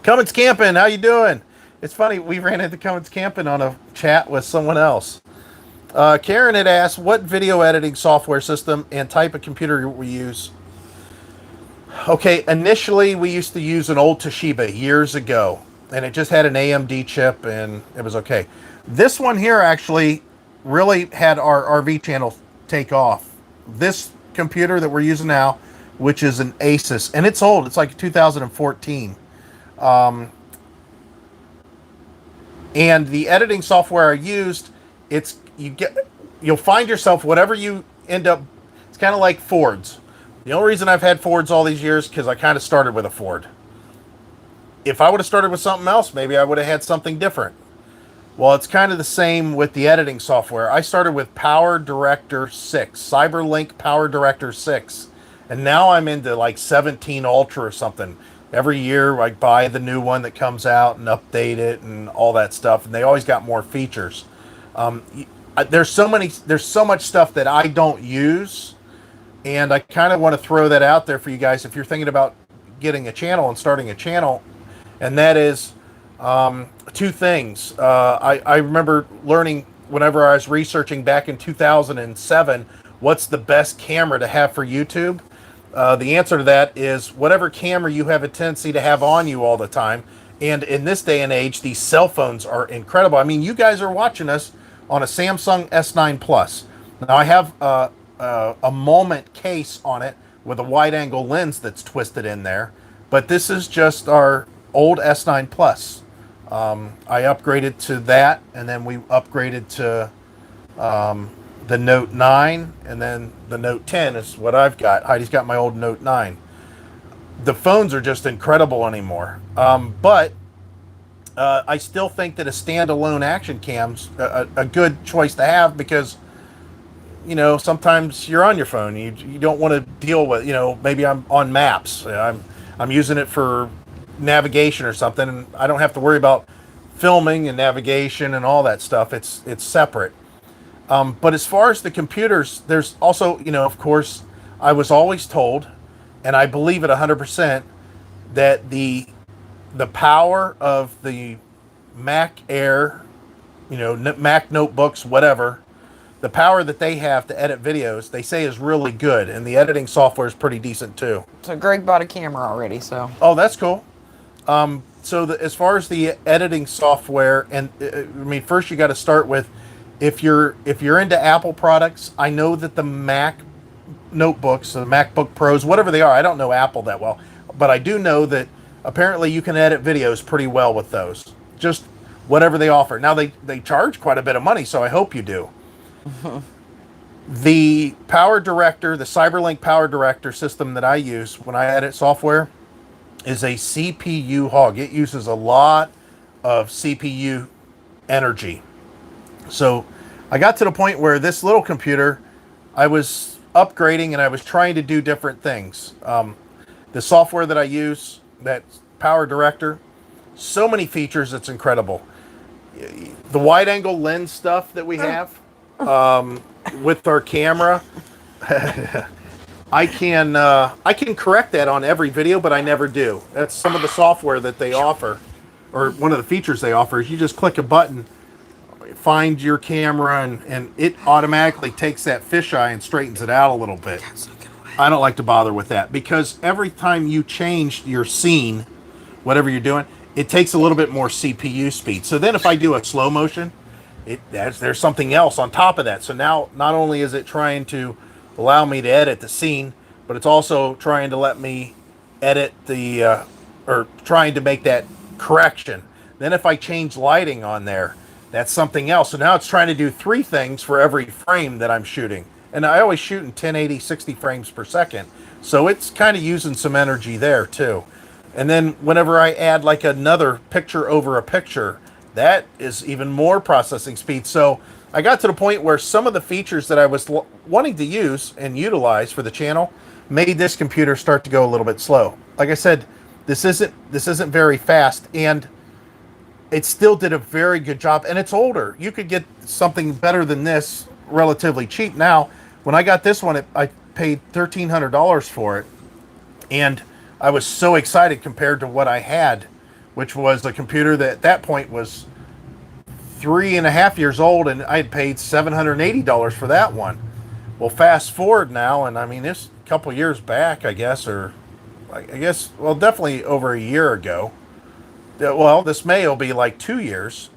Cummins Camping, how you doing? It's funny, we ran into Cummins Camping on a chat with someone else. Karen had asked what video editing software system and type of computer we use. Okay, initially we used to use an old Toshiba years ago, and it just had an AMD chip, and it was okay. This one here actually really had our RV channel take off. This computer that we're using now, which is an Asus, and it's old. It's like 2014. And the editing software I used, you'll find yourself whatever you end up. It's kind of like Fords. The only reason I've had Fords all these years because I kind of started with a Ford. If I would have started with something else, maybe I would have had something different. Well, it's kind of the same with the editing software. I started with Power Director 6, CyberLink Power Director 6, and now I'm into like 17 Ultra or something. Every year I buy the new one that comes out and update it and all that stuff, and they always got more features. There's so much stuff that I don't use, and I kind of want to throw that out there for you guys if you're thinking about getting a channel and starting a channel, and that is two things. I remember learning whenever I was researching back in 2007, what's the best camera to have for YouTube? The answer to that is whatever camera you have a tendency to have on you all the time. And in this day and age, these cell phones are incredible. I mean, you guys are watching us on a Samsung S9 Plus. Now, I have a Moment case on it with a wide-angle lens that's twisted in there. But this is just our old S9 Plus. I upgraded to that, and then we upgraded to the Note 9, and then the Note 10 is what I've got. Heidi's got my old Note 9. The phones are just incredible anymore. But I still think that a standalone action cam's a good choice to have because, you know, sometimes you're on your phone. You don't want to deal with, you know, maybe I'm on maps. I'm using it for navigation or something, and I don't have to worry about filming and navigation and all that stuff. It's separate. But as far as the computers, there's also, you know, of course, I was always told, and I believe it 100%, that the power of the Mac Air, you know, Mac notebooks, whatever, the power that they have to edit videos, they say is really good, and the editing software is pretty decent too. So Greg bought a camera already, so. Oh, that's cool. As far as the editing software, and I mean, first you got to start with, if you're into Apple products, I know that the Mac notebooks, the MacBook Pros, whatever they are, I don't know Apple that well, but I do know that apparently you can edit videos pretty well with those. Just whatever they offer. Now they charge quite a bit of money, so I hope you do. The Power Director, the CyberLink Power Director system that I use when I edit software is a CPU hog. It uses a lot of CPU energy. So I got to the point where this little computer, I was upgrading and I was trying to do different things. The software that I use, that Power Director, so many features, it's incredible. The wide angle lens stuff that we have with our camera, I can correct that on every video, but I never do. That's some of the software that they offer, or one of the features they offer is you just click a button, find your camera, and it automatically takes that fisheye and straightens it out a little bit. I don't like to bother with that because every time you change your scene, whatever you're doing, it takes a little bit more CPU speed. So then if I do a slow motion, there's something else on top of that. So now not only is it trying to allow me to edit the scene, but it's also trying to let me edit or trying to make that correction. Then if I change lighting on there, that's something else. So now it's trying to do three things for every frame that I'm shooting. And I always shoot in 1080, 60 frames per second. So it's kind of using some energy there too. And then whenever I add like another picture over a picture, that is even more processing speed. So I got to the point where some of the features that I was wanting to use and utilize for the channel made this computer start to go a little bit slow. Like I said, this isn't very fast, and it still did a very good job, and it's older. You could get something better than this relatively cheap now. When I got this one, I paid $1,300 for it, And I was so excited compared to what I had, which was a computer that at that point was 3.5 years old, and I had paid $780 for that one. Well, fast forward now, and I mean, this a couple years back, I guess, well, definitely over a year ago. Well, this May will be like 2 years.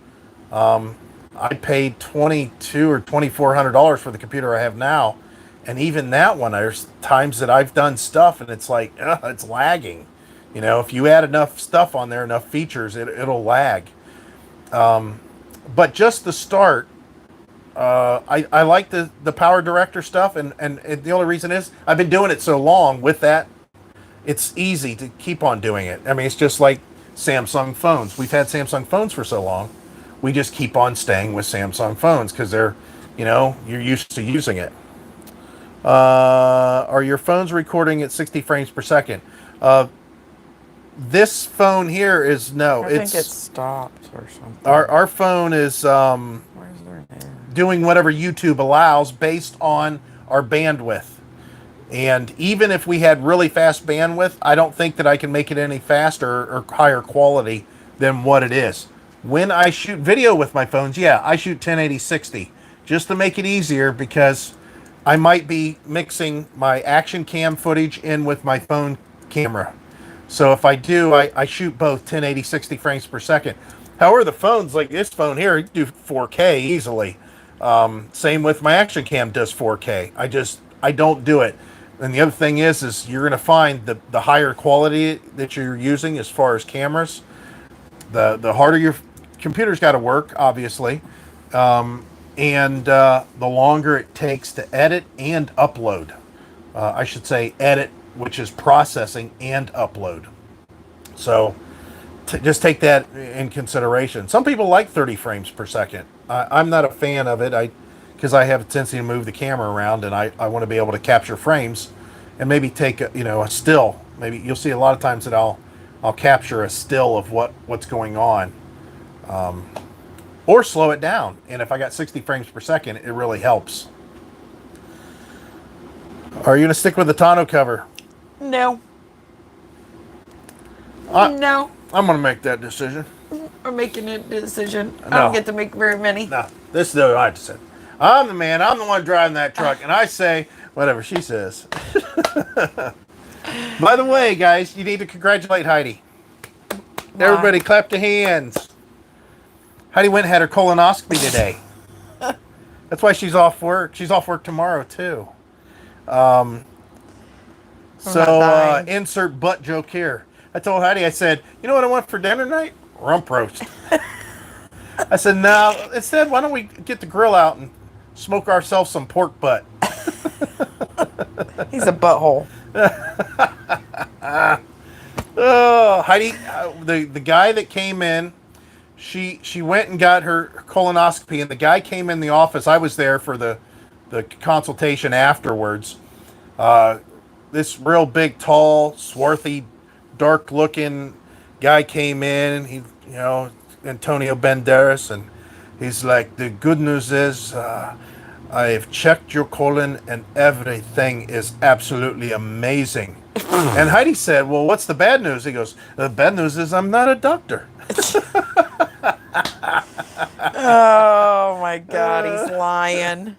I paid $2,200 or $2,400 for the computer I have now, and even that one, there's times that I've done stuff and it's like it's lagging. You know, if you add enough stuff on there, enough features, it'll lag. But just the start, I like the Power Director stuff, and the only reason is I've been doing it so long with that, it's easy to keep on doing it. I mean, it's just like Samsung phones. We've had Samsung phones for so long. We just keep on staying with Samsung phones because they're, you're used to using it. Are your phones recording at 60 frames per second? This phone here is no. I think it stopped or something. Our phone is Where's their name? doing whatever YouTube allows based on our bandwidth. And even if we had really fast bandwidth, I don't think that I can make it any faster or higher quality than what it is. When I shoot video with my phones, I shoot 1080-60 just to make it easier, because I might be mixing my action cam footage in with my phone camera. So if I do, I shoot both 1080-60 frames per second. However, the phones, like this phone here, you can do 4K easily. Same with my action cam does 4K. I don't do it. And the other thing is you're going to find the higher quality that you're using as far as cameras, the harder your computer's got to work, obviously, and the longer it takes to edit and upload. I should say edit, which is processing, and upload. So just take that in consideration. Some people like 30 frames per second. I'm not a fan of it. Because I have a tendency to move the camera around, and I want to be able to capture frames and maybe take a still. Maybe you'll see a lot of times that I'll capture a still of what's going on, or slow it down. And if I got 60 frames per second, it really helps. Are you going to stick with the tonneau cover? No. No. I'm going to make that decision. I'm making a decision. I No. don't get to make very many. No, this is what I said. I'm the man. I'm the one driving that truck, and I say whatever she says. By the way, guys, you need to congratulate Heidi. Why? Everybody, clap your hands. Heidi went and had her colonoscopy today. That's why she's off work. She's off work tomorrow too. not dying. Insert butt joke here. I told Heidi, I said, you know what I want for dinner tonight? Rump roast. I said, no, instead, why don't we get the grill out and smoke ourselves some pork butt? He's a butthole. Oh, Heidi, the guy that came in, she went and got her colonoscopy, and the guy came in the office. I was there for the consultation afterwards. This real big, tall, swarthy, dark-looking guy came in. He, Antonio Banderas, and he's like, the good news is I've checked your colon and everything is absolutely amazing. And Heidi said, well, what's the bad news? He goes, the bad news is I'm not a doctor. Oh my God, he's lying.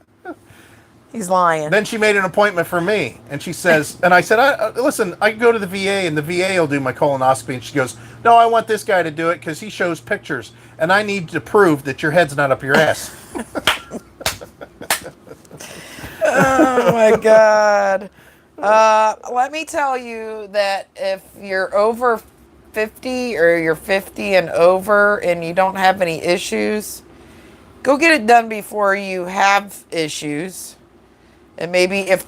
He's lying. Then she made an appointment for me, and she says, and I said, listen, I can go to the VA, and the VA will do my colonoscopy. And she goes, no, I want this guy to do it because he shows pictures, and I need to prove that your head's not up your ass. Oh my God. Let me tell you that if you're over 50 or you're 50 and over and you don't have any issues, go get it done before you have issues. And maybe if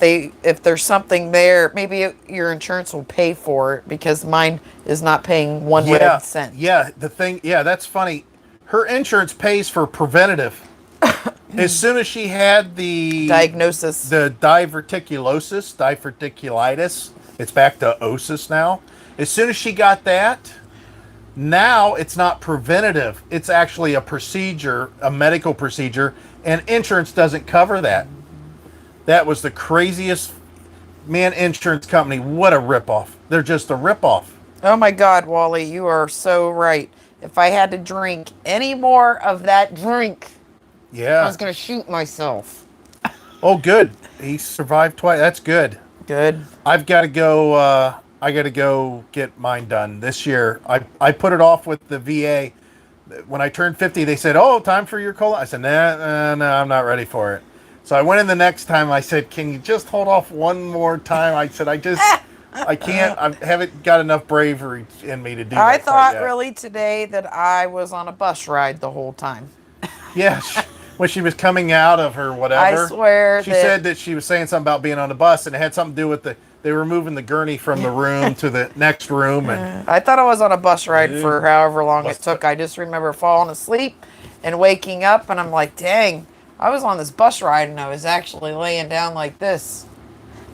there's something there, maybe your insurance will pay for it, because mine is not paying one red cent. Yeah, that's funny. Her insurance pays for preventative. As soon as she had the Diagnosis. the diverticulitis, it's back to osis now. As soon as she got that, now it's not preventative. It's actually a procedure, a medical procedure, and insurance doesn't cover that. That was the craziest, man, insurance company. What a ripoff. They're just a ripoff. Oh my God, Wally, you are so right. If I had to drink any more of that drink, I Yeah. was going to shoot myself. Oh, good. He survived twice. That's good. Good. I've got to go. I got to go get mine done this year. I put it off with the VA. When I turned 50, they said, "Oh, time for your colon." I said, "Nah, I'm not ready for it." So I went in the next time. I said, "Can you just hold off one more time?" I said, I can't. I haven't got enough bravery in me to do that. I quite thought yet." really today that I was on a bus ride the whole time. Yeah, when she was coming out of her whatever. I swear she that- said that she was saying something about being on a bus, and it had something to do with they were moving the gurney from the room to the next room, and I thought I was on a bus ride for however long it took. I just remember falling asleep and waking up, and I'm like, dang, I was on this bus ride, and I was actually laying down like this.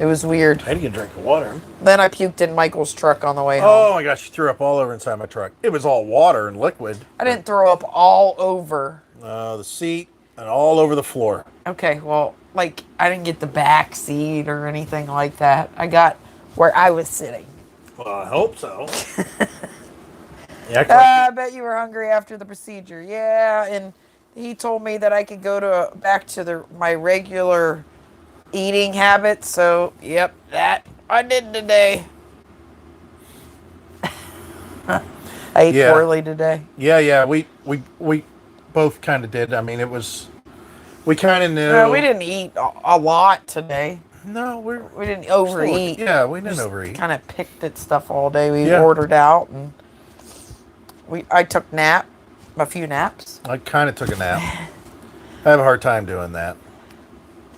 It was weird. I had to get a drink of water. Then I puked in Michael's truck on the way home. Oh my gosh, she threw up all over inside my truck. It was all water and liquid. I didn't throw up all over. The seat and all over the floor. Okay, well, like, I didn't get the back seat or anything like that. I got where I was sitting. Well, I hope so. Yeah, I bet you were hungry after the procedure. Yeah, and he told me that I could go back to my regular eating habits. So, yep, that I did today. I ate poorly today. yeah. We both kind of did. I mean, we kind of knew. No, we didn't eat a lot today. No, We didn't overeat. Yeah, we didn't overeat. Kind of picked at stuff all day. We Yeah. ordered out, and I took a few naps. I kind of took a nap. I have a hard time doing that.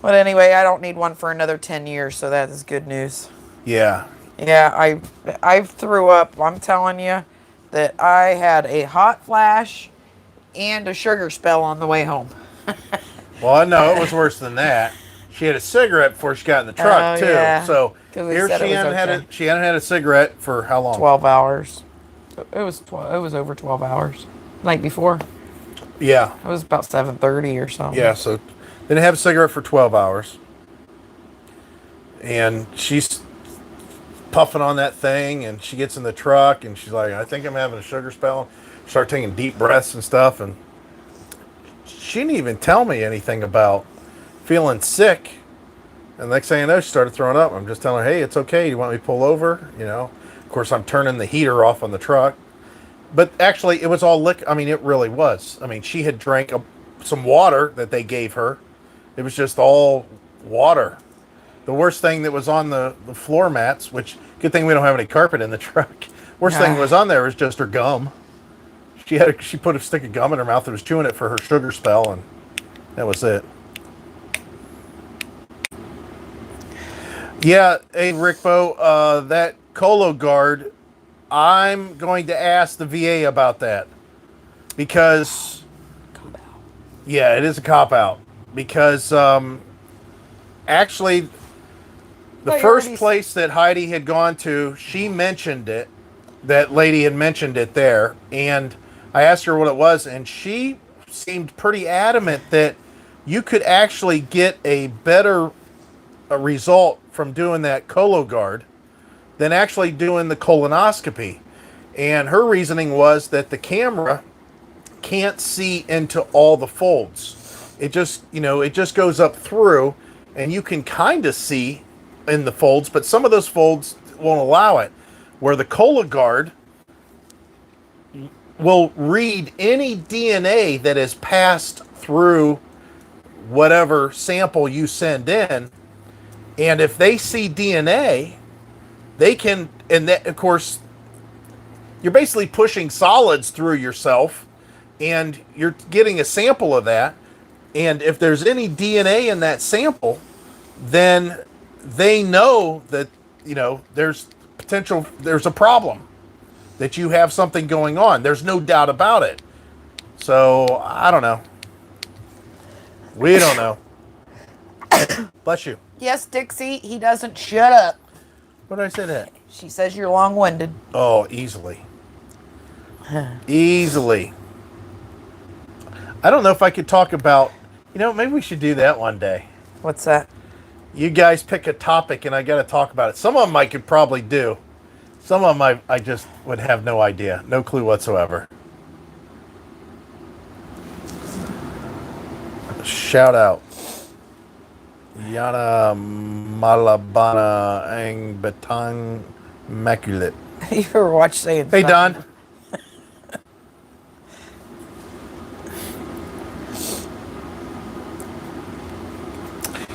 But anyway, I don't need one for another 10 years, so that is good news. Yeah. Yeah, I threw up. I'm telling you that I had a hot flash and a sugar spell on the way home. Well, I know it was worse than that. She had a cigarette before she got in the truck too. Yeah. So 'Cause we here said she it was hadn't okay. she hadn't had a cigarette for how long? 12 hours. It was over 12 hours. Night before. Yeah. It was about 7:30 or something. Yeah. So didn't have a cigarette for 12 hours, and she's puffing on that thing, and she gets in the truck, and she's like, "I think I'm having a sugar spell." Start taking deep breaths and stuff, and she didn't even tell me anything about feeling sick. And next thing I know, she started throwing up. I'm just telling her, "Hey, it's okay. Do you want me to pull over?" You know. Of course, I'm turning the heater off on the truck. But actually, it was all liquor. I mean, it really was. I mean, she had drank some water that they gave her. It was just all water. The worst thing that was on the floor mats, which, good thing we don't have any carpet in the truck. Worst thing that was on there was just her gum. She put a stick of gum in her mouth and was chewing it for her sugar spell, and that was it. Yeah, hey, Rickbo, that Colo Guard, I'm going to ask the VA about that. Because, yeah, it is a cop-out. Because, actually, the first place that Heidi had gone to, she mentioned it. That lady had mentioned it there. And I asked her what it was, and she seemed pretty adamant that you could actually get a better result from doing that Cologuard than actually doing the colonoscopy. And her reasoning was that the camera can't see into all the folds. It just, it just goes up through, and you can kind of see in the folds, but some of those folds won't allow it. Where the Cologuard will read any DNA that is passed through whatever sample you send in, and if they see DNA, they can, and that, of course, you're basically pushing solids through yourself, and you're getting a sample of that, and if there's any DNA in that sample, then they know that, there's a problem, that you have something going on. There's no doubt about it. So, I don't know. We don't know. Bless you. Yes, Dixie, he doesn't shut up. What did I say that? She says you're long-winded. Oh, easily. Easily. I don't know if I could talk about, maybe we should do that one day. What's that? You guys pick a topic and I got to talk about it. Some of them I could probably do. Some of them I just would have no idea, no clue whatsoever. Shout out. Yana Malabana Ang Batang MacLeod. You ever watch saying Hey, something? Don.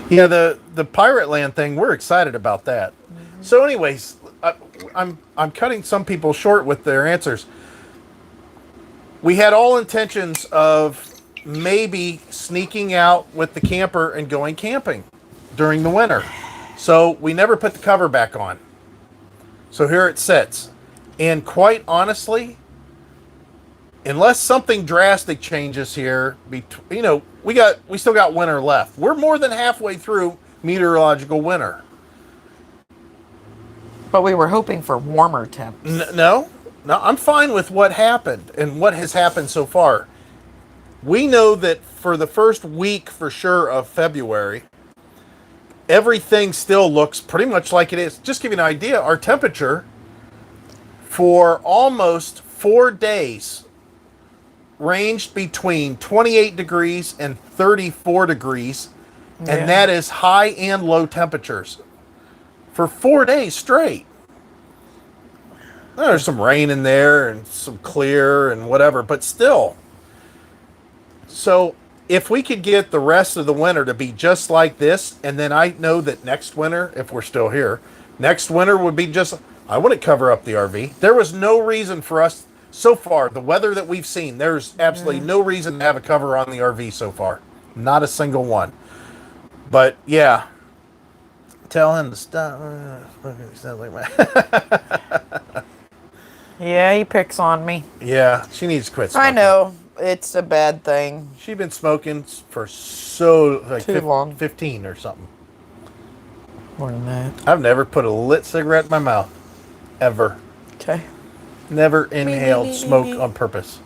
Yeah, the Pirate Land thing, we're excited about that. So anyways, I'm cutting some people short with their answers. We had all intentions of maybe sneaking out with the camper and going camping during the winter. So we never put the cover back on. So here it sits. And quite honestly, unless something drastic changes here, we still got winter left. We're more than halfway through meteorological winter. But we were hoping for warmer temps. No, I'm fine with what happened and what has happened so far. We know that for the first week for sure of February, everything still looks pretty much like it is. Just to give you an idea, our temperature for almost 4 days ranged between 28 degrees and 34 degrees, and that is high and low temperatures for 4 days straight. There's some rain in there and some clear and whatever, but still. So if we could get the rest of the winter to be just like this, and then I know that next winter, if we're still here, next winter would be just, I wouldn't cover up the RV. There was no reason for us so far, the weather that we've seen, there's absolutely no reason to have a cover on the RV so far. Not a single one. But yeah, tell him to stop. Sounds like my Yeah, he picks on me. Yeah, she needs to quit smoking. I know. It's a bad thing. She's been smoking for so Too long. 15 or something. More than that. I've never put a lit cigarette in my mouth. Ever. Okay. Never inhaled smoke on purpose.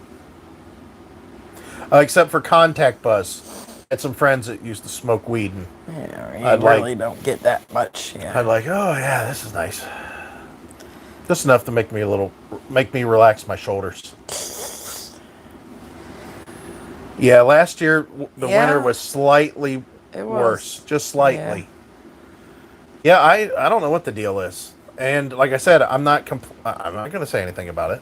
Except for contact buzz. I had some friends that used to smoke weed, and Yeah, you I'd really like- don't get that much. Yeah. I'd like, oh yeah, this is nice. Just enough to make me relax my shoulders. Yeah, last year the winter was slightly It was. worse, just slightly. Yeah, I don't know what the deal is, and like I said, I'm not going to say anything about it.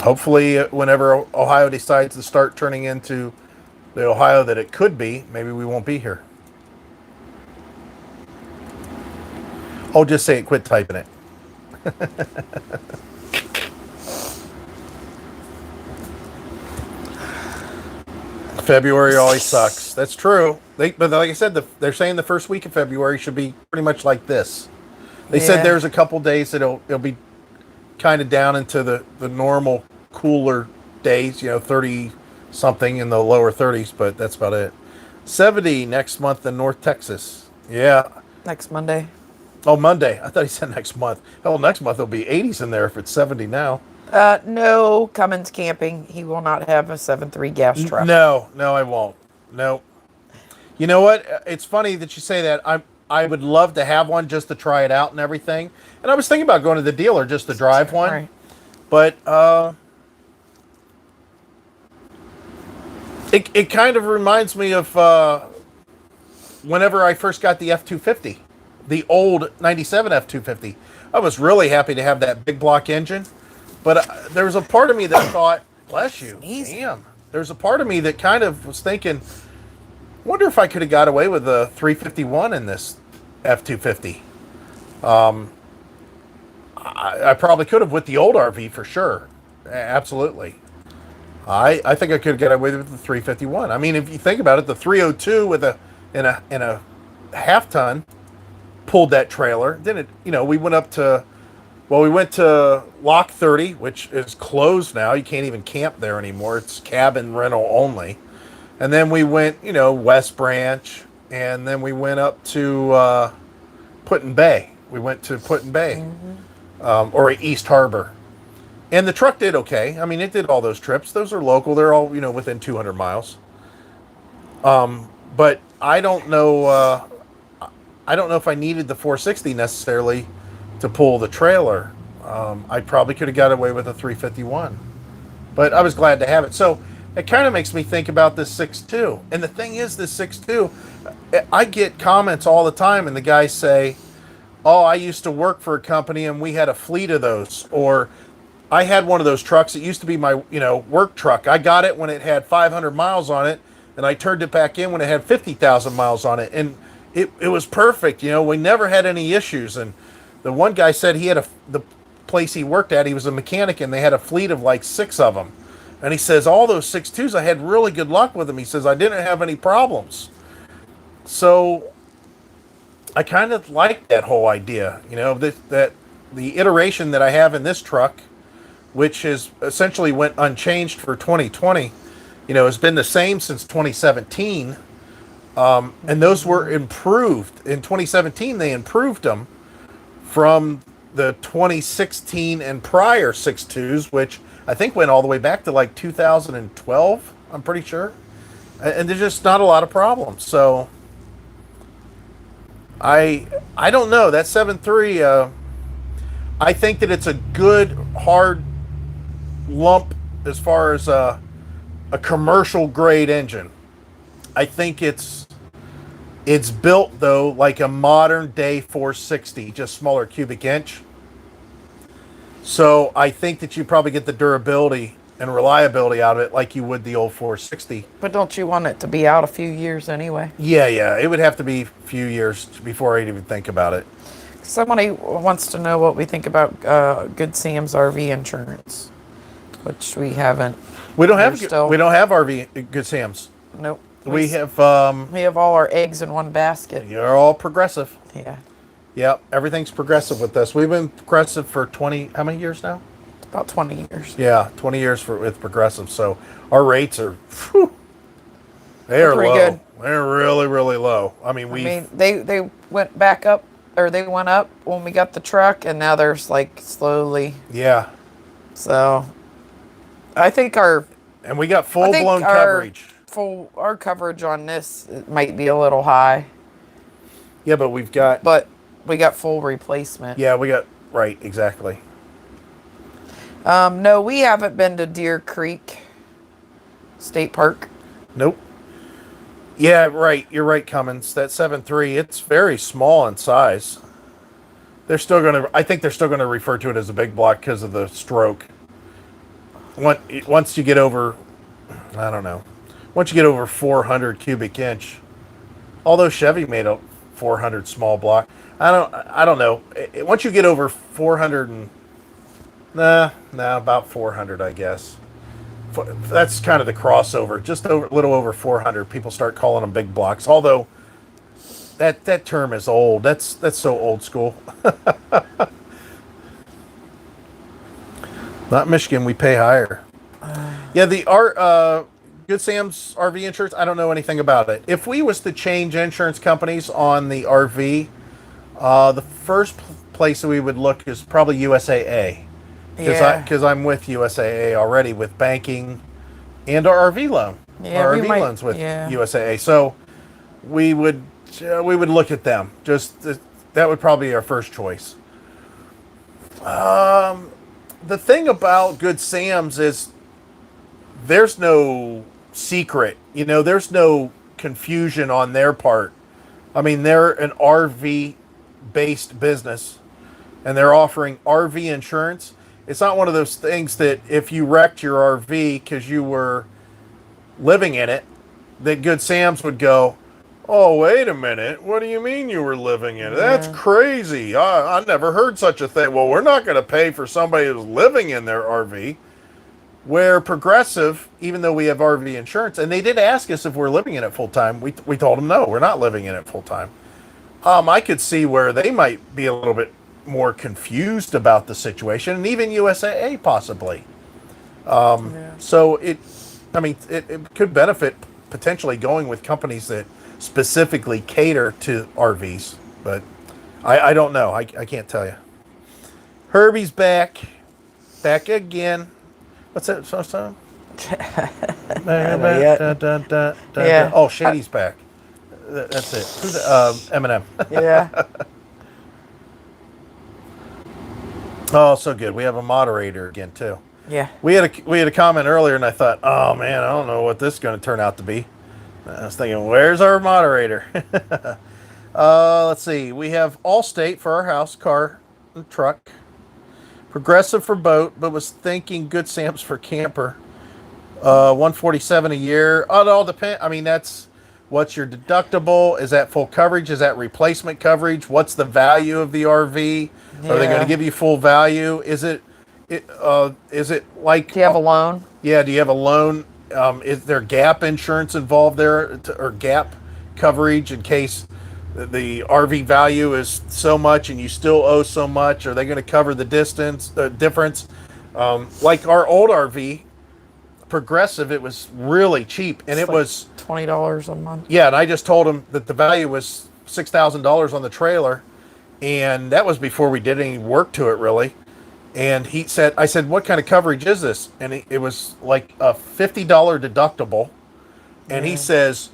Hopefully, whenever Ohio decides to start turning into the Ohio that it could be, maybe we won't be here. Oh, just say it. Quit typing it. February always sucks. That's true. But like I said, they're saying the first week of February should be pretty much like this. They said there's a couple days that it'll be kind of down into the normal cooler days, 30 something in the lower 30s, but that's about it. 70 next month in North Texas. Yeah. Next Monday. Oh, Monday. I thought he said next month. Hell, next month it'll be 80s in there if it's 70 now. No Cummins camping. He will not have a 7.3 gas truck. No, I won't. No. You know what? It's funny that you say that. I would love to have one just to try it out and everything. And I was thinking about going to the dealer just to drive one. Right. But it kind of reminds me of whenever I first got the F-250, the old 97 F-250. I was really happy to have that big block engine. But there was a part of me that thought, bless you, damn. There's a part of me that kind of was thinking, wonder if I could have got away with a 351 in this F-250. I probably could have with the old RV for sure. Absolutely. I think I could get away with the 351. I mean, if you think about it, the 302 in a half ton pulled that trailer. Then it, we went up to, we went to Lock 30, which is closed now. You can't even camp there anymore. It's cabin rental only. And then we went, West Branch, and then we went up to Put-in Bay. We went to Put-in Bay, or East Harbor. And the truck did okay. I mean, it did all those trips. Those are local. They're all, within 200 miles. But I don't know. I don't know if I needed the 460 necessarily to pull the trailer. I probably could have got away with a 351, but I was glad to have it. So it kind of makes me think about this 6.2. And the thing is, this 6.2, I get comments all the time, and the guys say, "Oh, I used to work for a company, and we had a fleet of those," or I had one of those trucks. It used to be my, work truck. I got it when it had 500 miles on it, and I turned it back in when it had 50,000 miles on it, and it was perfect. We never had any issues. And the one guy said he had the place he worked at, he was a mechanic, and they had a fleet of like 6 of them. And he says, all those 6.2s, I had really good luck with them. He says, I didn't have any problems. So I kind of like that whole idea, that the iteration that I have in this truck, which has essentially went unchanged for 2020, has been the same since 2017. And those were improved. In 2017, they improved them from the 2016 and prior 6.2s, which I think went all the way back to like 2012, I'm pretty sure. And there's just not a lot of problems. So I don't know. That 7.3, I think that it's a good, hard lump as far as a commercial grade engine. I think it's built, though, like a modern day 460, just smaller cubic inch. So I think that you probably get the durability and reliability out of it like you would the old 460. But don't you want it to be out a few years anyway? Yeah. It would have to be a few years before I'd even think about it. Somebody wants to know what we think about Good Sam's RV insurance, which we haven't. We don't have RV Good Sam's. Nope. We have all our eggs in one basket. You're all Progressive. Yeah. Yep, everything's Progressive with us. We've been Progressive for how many years now? About 20 years. Yeah, 20 years with Progressive. So our rates are, they're pretty low. good. They're really, really low. They went back up, or they went up when we got the truck, and now they're like slowly. Yeah. So I think and we got full blown coverage. Our coverage on this might be a little high. Yeah, but we got full replacement. Yeah, right, exactly. No, we haven't been to Deer Creek State Park. Nope. Yeah, right. You're right, Cummins. That 7.3, it's very small in size. I think they're still gonna refer to it as a big block because of the stroke. Once you get over, I don't know. Once you get over 400 cubic inch, although Chevy made a 400 small block, I don't know. Once you get over 400 about 400, I guess. That's kind of the crossover. Just a little over 400, people start calling them big blocks. Although that term is old. That's so old school. Not Michigan, we pay higher. Yeah, Good Sam's RV insurance, I don't know anything about it. If we was to change insurance companies on the RV, the first place that we would look is probably USAA. Because I'm with USAA already with banking and our RV loan. Yeah, our RV loans with USAA. So we would look at them. That would probably be our first choice. The thing about Good Sam's is there's no secret. There's no confusion on their part. I mean, they're an RV-based business, and they're offering RV insurance. It's not one of those things that if you wrecked your RV because you were living in it, that Good Sam's would go, oh, wait a minute. What do you mean you were living in it? That's crazy. I never heard such a thing. Well, we're not going to pay for somebody who's living in their RV. Where Progressive, even though we have RV insurance, and they did ask us if we're living in it full time, we told them no, we're not living in it full time. I could see where they might be a little bit more confused about the situation, and even USAA possibly. So it could benefit potentially going with companies that specifically cater to RVs, but I don't know. I can't tell you. Herbie's back again. What's that song? Yeah. Oh, Shady's back. That's it. Who's Eminem? Yeah. Oh, so good. We have a moderator again too. Yeah. We had a comment earlier, and I thought, oh man, I don't know what this is going to turn out to be. I was thinking, where's our moderator? Let's see. We have Allstate for our house, car, and truck. Progressive for boat, but was thinking Good Sam's for camper. 147 a year. Oh, it all depends. I mean, that's what's your deductible? Is that full coverage? Is that replacement coverage? What's the value of the RV? Are they going to give you full value? Is it like? Do you have a loan? Yeah. Do you have a loan? Is there gap insurance involved there, or gap coverage in case the RV value is so much and you still owe so much? Are they going to cover the difference? Like our old RV, Progressive, it was really cheap, and it was $20 a month. Yeah, and I just told him that the value was $6,000 on the trailer, and that was before we did any work to it really. And I said, what kind of coverage is this? And it was like a $50 deductible. And he says,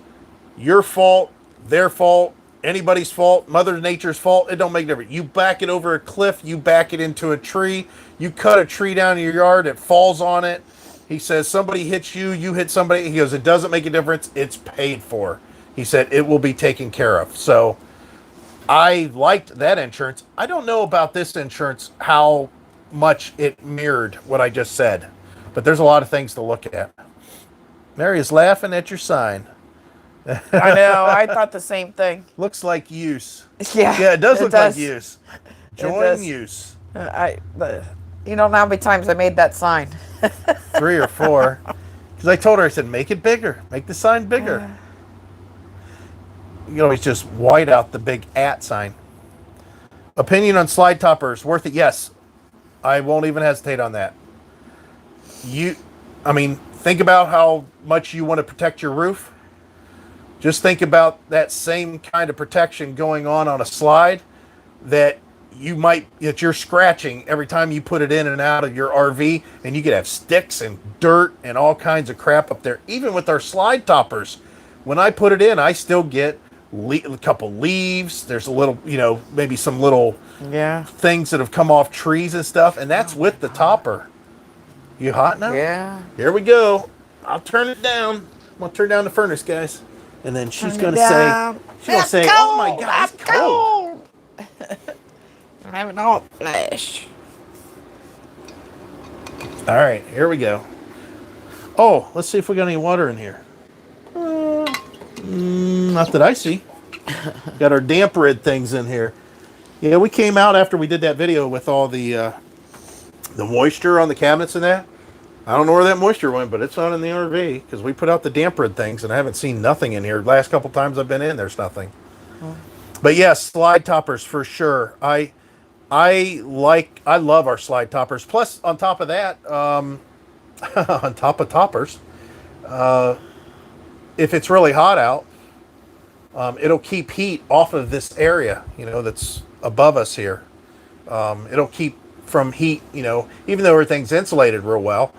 your fault, their fault, anybody's fault, Mother Nature's fault, it don't make a difference. You back it over a cliff, you back it into a tree, you cut a tree down in your yard, it falls on it. He says, somebody hits you, you hit somebody. He goes, it doesn't make a difference. It's paid for. He said, it will be taken care of. So I liked that insurance. I don't know about this insurance, how much it mirrored what I just said, but there's a lot of things to look at. Mary is laughing at your sign. I know. I thought the same thing. Looks like use. Yeah. Yeah, it does look like use. Join does. use. You don't know how many times I made that sign. 3 or 4. Because I told her, I said, make it bigger. Make the sign bigger. You can always just white out the big @ sign. Opinion on slide toppers. Worth it? Yes. I won't even hesitate on that. Think about how much you want to protect your roof. Just think about that same kind of protection going on a slide that you're scratching every time you put it in and out of your RV, and you could have sticks and dirt and all kinds of crap up there. Even with our slide toppers, when I put it in, I still get a couple leaves. There's a little, maybe some little things that have come off trees and stuff, and that's with the topper. You hot now? Yeah. Here we go. I'll turn it down. I'm gonna turn down the furnace, guys, and then she's gonna say, "Oh my God, it's cold." I'm having hot flash. All right, here we go. Oh, let's see if we got any water in here. Not that I see. Got our damp red things in here. Yeah, we came out after we did that video with all the moisture on the cabinets and that. I don't know where that moisture went, but it's not in the RV because we put out the damp red things, and I haven't seen nothing in here. Last couple times I've been in, there's nothing. But yes, slide toppers for sure. I love our slide toppers. Plus, on top of that, on top of toppers, if it's really hot out, it'll keep heat off of this area, that's above us here. It'll keep from heat, even though everything's insulated real well,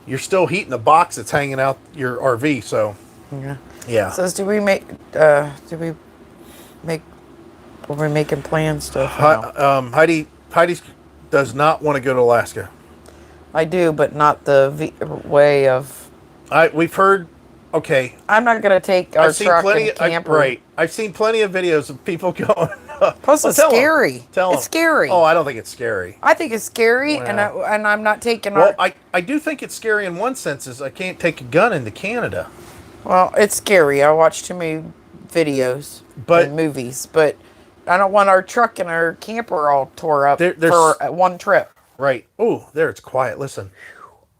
you're still heating the box that's hanging out your RV. So, yeah. Says, are we making plans to? Heidi does not want to go to Alaska. I do, but not the way of. We've heard. Okay. I'm not going to take our truck and camper. Right. I've seen plenty of videos of people going. Plus, it's scary. It's scary. Oh, I don't think it's scary. I think it's scary, and I'm not taking our. Well, I do think it's scary in one sense. Is I can't take a gun into Canada. Well, it's scary. I watch too many videos and movies, but I don't want our truck and our camper all tore up for one trip. Right. Oh, there it's quiet. Listen.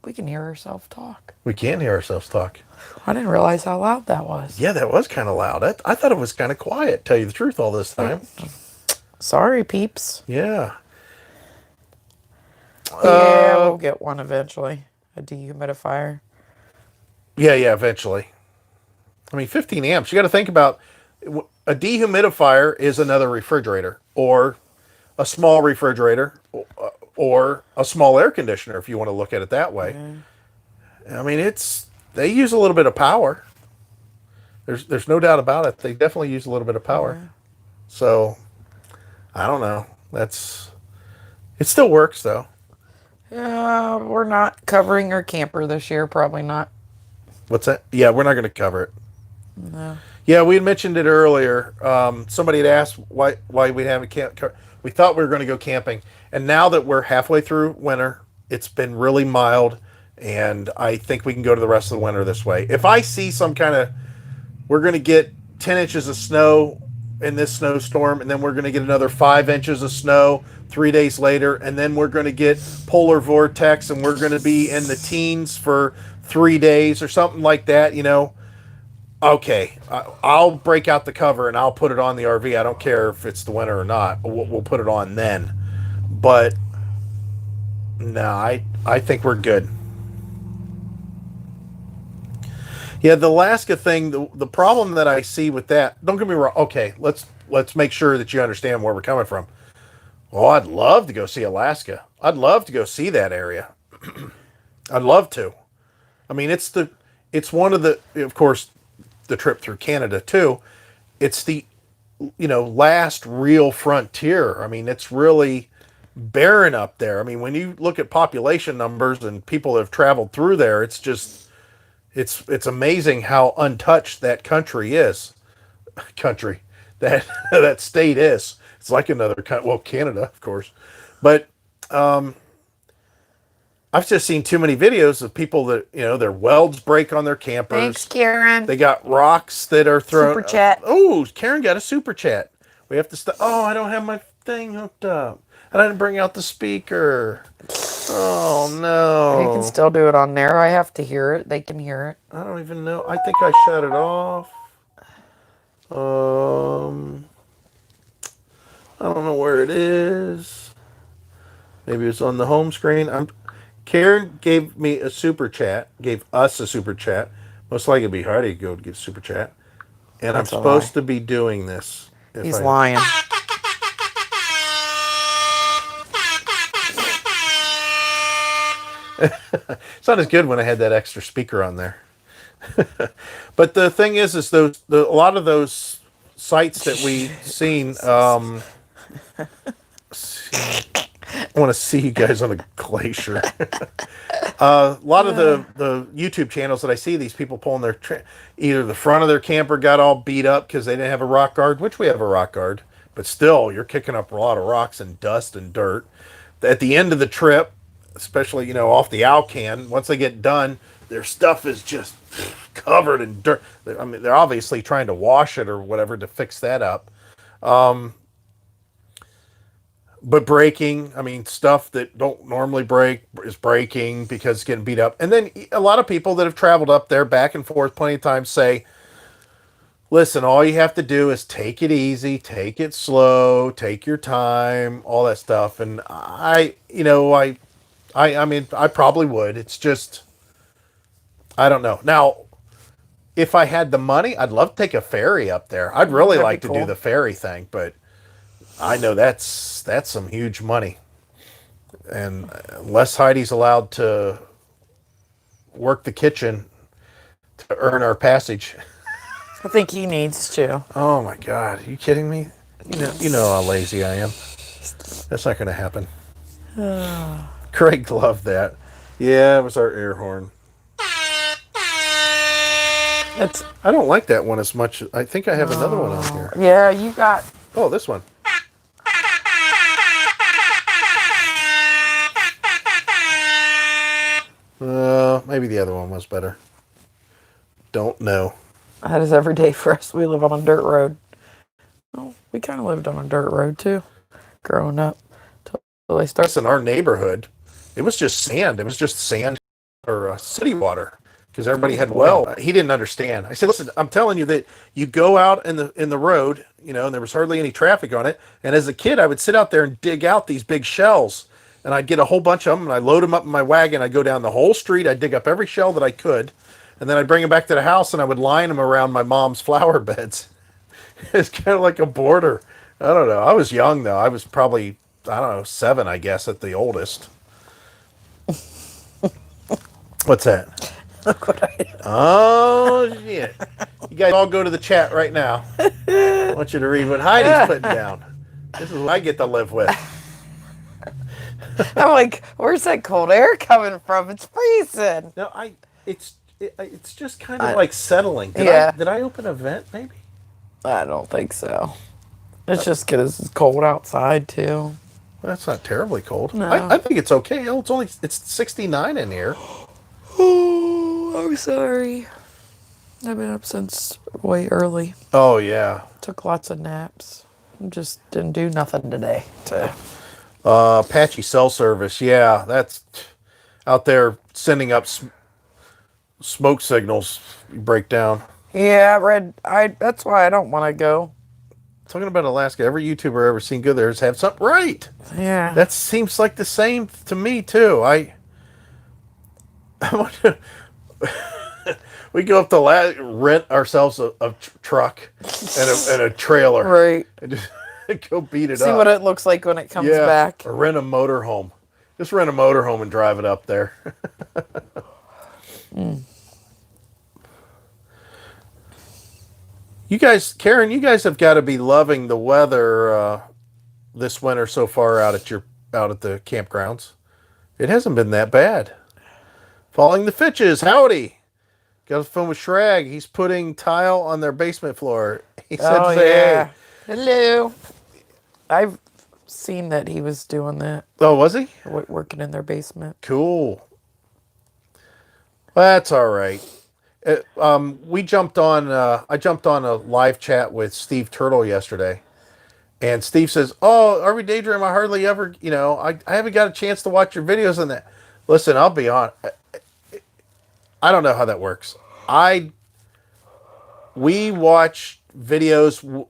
We can hear ourselves talk. We can hear ourselves talk. I didn't realize how loud that was. Yeah, that was kind of loud. I thought it was kind of quiet, tell you the truth, all this time. Sorry, peeps. Yeah. Yeah, we'll get one eventually. A dehumidifier. Yeah, eventually. I mean, 15 amps. You got to think about a dehumidifier is another refrigerator, or a small refrigerator, or a small air conditioner, if you want to look at it that way. I mean, they use a little bit of power. There's no doubt about it. They definitely use a little bit of power. Yeah. So I don't know. It still works though. Yeah, we're not covering our camper this year. Probably not. What's that? Yeah, we're not going to cover it. No. Yeah, we had mentioned it earlier. Somebody had asked why we haven't we thought we were going to go camping, and now that we're halfway through winter, it's been really mild, and I think we can go to the rest of the winter this way. If I see some kind of, we're going to get 10 inches of snow in this snowstorm, and then we're going to get another 5 inches of snow 3 days later, and then we're going to get polar vortex, and we're going to be in the teens for 3 days or something like that, Okay, I'll break out the cover and I'll put it on the RV. I don't care if it's the winter or not. We'll put it on then. But no, I think we're good. Yeah, the Alaska thing, the problem that I see with that, don't get me wrong. Okay, let's make sure that you understand where we're coming from. Well, I'd love to go see Alaska. I'd love to go see that area. I'd love to. I mean, it's one of the, of course, the trip through Canada too. It's the, last real frontier. I mean, it's really barren up there. I mean, when you look at population numbers and people that have traveled through there, it's just, it's amazing how untouched that country is. Country, that state is. It's like another country. Well, Canada, of course, but I've just seen too many videos of people that, their welds break on their campers. Thanks, Karen. They got rocks that are thrown. Super chat. Oh, Karen got a super chat. We have to stop. Oh, I don't have my thing hooked up. I didn't bring out the speaker. Oh, no. You can still do it on there. I have to hear it. They can hear it. I don't even know. I think I shut it off. I don't know where it is. Maybe it's on the home screen. Karen gave me a super chat, gave us a super chat. Most likely it'd be Hardy to go give super chat. And That's I'm a supposed lie. to be doing this. He's lying. It's not as good when I had that extra speaker on there. But the thing is a lot of those sites that we've seen, I want to see you guys on a glacier. A lot of the YouTube channels that I see, these people pulling their either the front of their camper got all beat up because they didn't have a rock guard, which we have a rock guard, but still you're kicking up a lot of rocks and dust and dirt. At the end of the trip, especially off the Alcan, once they get done, their stuff is just covered in dirt. I mean, they're obviously trying to wash it or whatever to fix that up. But breaking, I mean, stuff that don't normally break is breaking because it's getting beat up. And then a lot of people that have traveled up there back and forth plenty of times say, listen, all you have to do is take it easy, take it slow, take your time, all that stuff. And I mean, I probably would. It's just, I don't know. Now, if I had the money, I'd love to take a ferry up there. I'd really like to do the ferry thing, but I know that's some huge money. And unless Heidi's allowed to work the kitchen to earn our passage. I think he needs to. Oh my God. Are you kidding me? You know how lazy I am. That's not going to happen. Craig loved that. Yeah, it was our air horn. I don't like that one as much. I think I have another one on here. Yeah, you got... Oh, this one. Maybe the other one was better. Don't know. That is every day for us. We live on a dirt road. Well, we kind of lived on a dirt road too, growing up. Till they started. In our neighborhood, it was just sand. It was just sand or city water because everybody had well. He didn't understand. I said, "Listen, I'm telling you that you go out in the road, and there was hardly any traffic on it. And as a kid, I would sit out there and dig out these big shells." And I'd get a whole bunch of them, and I'd load them up in my wagon. I'd go down the whole street. I'd dig up every shell that I could. And then I'd bring them back to the house, and I would line them around my mom's flower beds. It's kind of like a border. I don't know. I was young, though. I was probably, 7, I guess, at the oldest. What's that? Look what I did. Oh, shit. You guys all go to the chat right now. I want you to read what Heidi's putting down. This is what I get to live with. I'm like, where's that cold air coming from? It's freezing. No, it's just kind of like settling. Did I open a vent maybe? I don't think so. It's just because it's cold outside too. Well, that's not terribly cold. No. I think it's okay. Oh, it's 69 in here. Oh, I'm sorry. I've been up since way early. Oh yeah. Took lots of naps. Just didn't do nothing today. Apache cell service. Yeah, that's out there sending up smoke signals. You break down. Yeah, that's why I don't want to go. Talking about Alaska, every YouTuber I've ever seen go there has have something right. Yeah. That seems like the same to me too. I want to. We go up to rent ourselves a truck and a trailer, Right. and just go beat it See up. what it looks like when it comes back. Or rent a motorhome. Just rent a motorhome and drive it up there. You guys, Karen, you guys have got to be loving the weather this winter so far out at the campgrounds. It hasn't been that bad. Falling the Fitches, howdy. Got a phone with Shrag. He's putting tile on their basement floor. He said to say, hey. Hello. I've seen that he was doing that. Oh, was he? Working in their basement. Cool. That's all right. I jumped on a live chat with Steve Turtle yesterday, and Steve says, "Oh, Rvdaydream, I hardly ever, I haven't got a chance to watch your videos on that." Listen, I'll be honest. I don't know how that works. We watch videos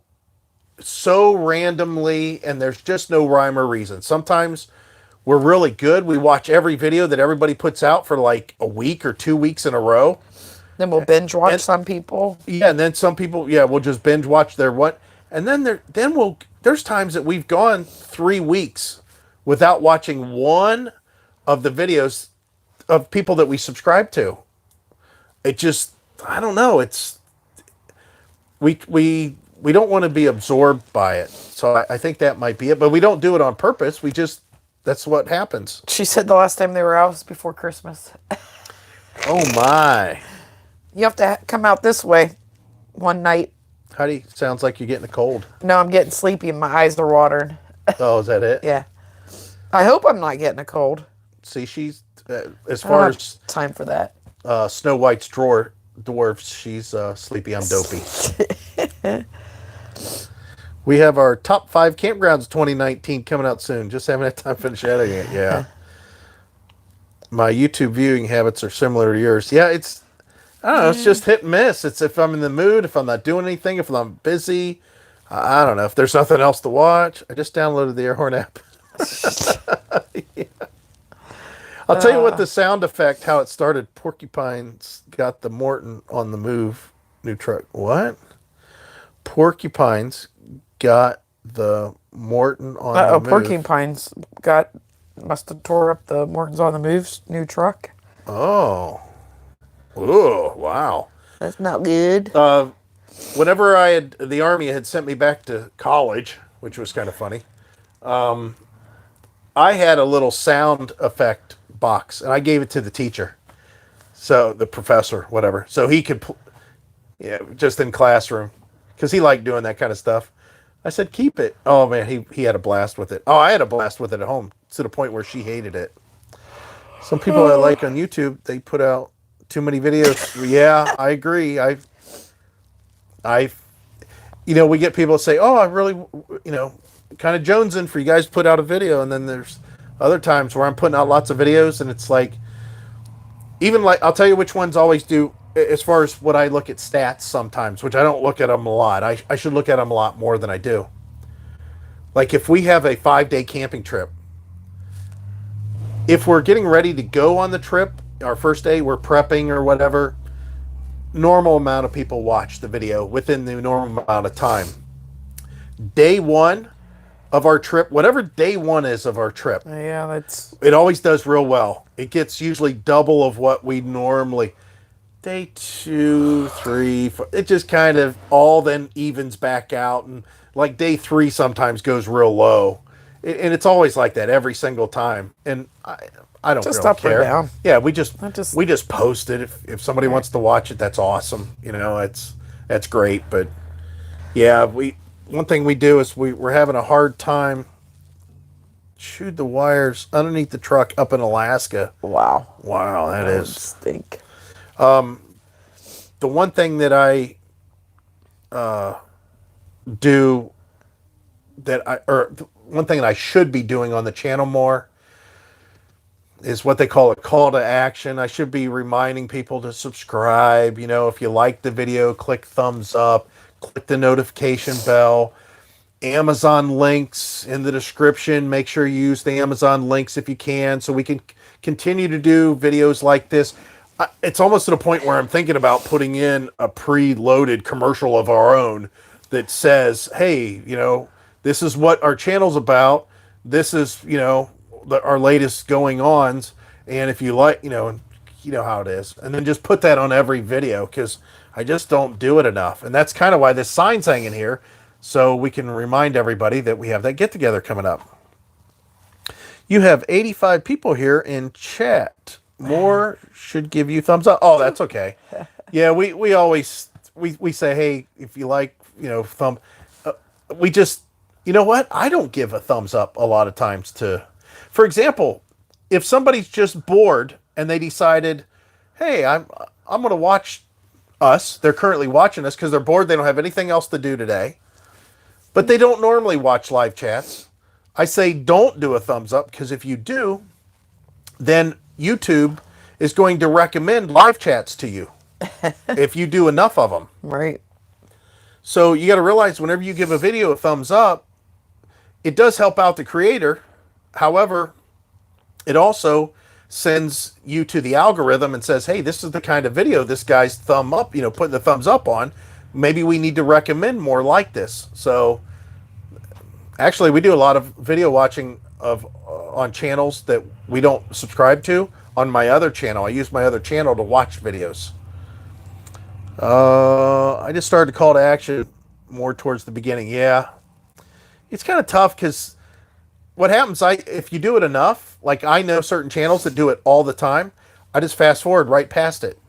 so randomly, and there's just no rhyme or reason. Sometimes we're really good. We watch every video that everybody puts out for like a week or 2 weeks in a row. Then we'll binge watch some people. Yeah, and then some people, we'll just binge watch their what. And then there's times that we've gone 3 weeks without watching one of the videos of people that we subscribe to. It just, I don't know. It's we don't want to be absorbed by it. So I think that might be it. But we don't do it on purpose. That's what happens. She said the last time they were out was before Christmas. Oh my. You have to come out this way one night. Sounds like you're getting a cold. No, I'm getting sleepy and my eyes are watering. Oh, is that it? Yeah. I hope I'm not getting a cold. See, she's, as far as time for that. Snow White's dwarfs, she's sleepy, I'm dopey. We have our top 5 campgrounds 2019 coming out soon. Just haven't had time to finish editing it. Yeah. My YouTube viewing habits are similar to yours. Yeah, I don't know. It's just hit and miss. It's if I'm in the mood, if I'm not doing anything, if I'm busy. I don't know. If there's nothing else to watch, I just downloaded the Airhorn app. Yeah. I'll tell you what the sound effect, how it started. Porcupines got the Morton on the move. New truck. What? Porcupines got the Morton on the move. Porcupines must have tore up the Morton's on the Move's new truck. Oh. Oh, wow. That's not good. Whenever the Army had sent me back to college, which was kind of funny, I had a little sound effect box, and I gave it to the teacher. So, the professor, whatever. So he could, just in classroom, because he liked doing that kind of stuff. I said, keep it. Oh, man, he had a blast with it. Oh, I had a blast with it at home, to the point where she hated it. Some people I like on YouTube, they put out too many videos. Yeah, I agree. We get people say, "Oh, I really, kind of jonesing for you guys to put out a video," and then there's other times where I'm putting out lots of videos, and it's like, even like I'll tell you which ones always do as far as what I look at stats sometimes, which I don't look at them a lot. I should look at them a lot more than I do. Like if we have a 5-day camping trip, if we're getting ready to go on the trip. Our first day, we're prepping or whatever, normal amount of people watch the video within the normal amount of time. Day 1 of our trip, whatever day 1 is of our trip, Yeah, it always does real well. It gets usually double of what we normally. day 2, 3, 4, it just kind of all then evens back out, and like day 3 sometimes goes real low, and it's always like that every single time. And I don't Just really up or care. down. Yeah, I just we just post it. If somebody wants to watch it, that's awesome. You know, that's great. But yeah, one thing we do is we're having a hard time chewed the wires underneath the truck up in Alaska. wow. Wow, that That would is. stink. The one thing that I do one thing that I should be doing on the channel more is what they call a call to action. I should be reminding people to subscribe. You know, if you like the video, click thumbs up, click the notification bell. Amazon links in the description. Make sure you use the Amazon links if you can, so we can continue to do videos like this. It's almost to the point where I'm thinking about putting in a pre-loaded commercial of our own that says, hey, you know, this is what our channel's about. This is, you know, our latest going-ons. And if you like, you know how it is. And then just put that on every video, because I just don't do it enough. And that's kind of why this sign's hanging here, so we can remind everybody that we have that get-together coming up. You have 85 people here in chat. More should give you thumbs up. Oh, that's okay. Yeah, we always say, hey, if you like, you know, we just, you know what? I don't give a thumbs up a lot of times to, for example, if somebody's just bored and they decided, hey, I'm going to watch us. They're currently watching us because they're bored. They don't have anything else to do today, but they don't normally watch live chats. I say don't do a thumbs up, because if you do, then YouTube is going to recommend live chats to you if you do enough of them. Right. So you got to realize, whenever you give a video a thumbs up, it does help out the creator. However, it also sends you to the algorithm and says, hey, this is the kind of video this guy's thumb up, you know, putting the thumbs up on. Maybe we need to recommend more like this. So actually, we do a lot of video watching on channels that we don't subscribe to on my other channel. I use my other channel to watch videos. I just started to call to action more towards the beginning. Yeah, it's kind of tough, because what happens, if you do it enough, like I know certain channels that do it all the time, I just fast forward right past it.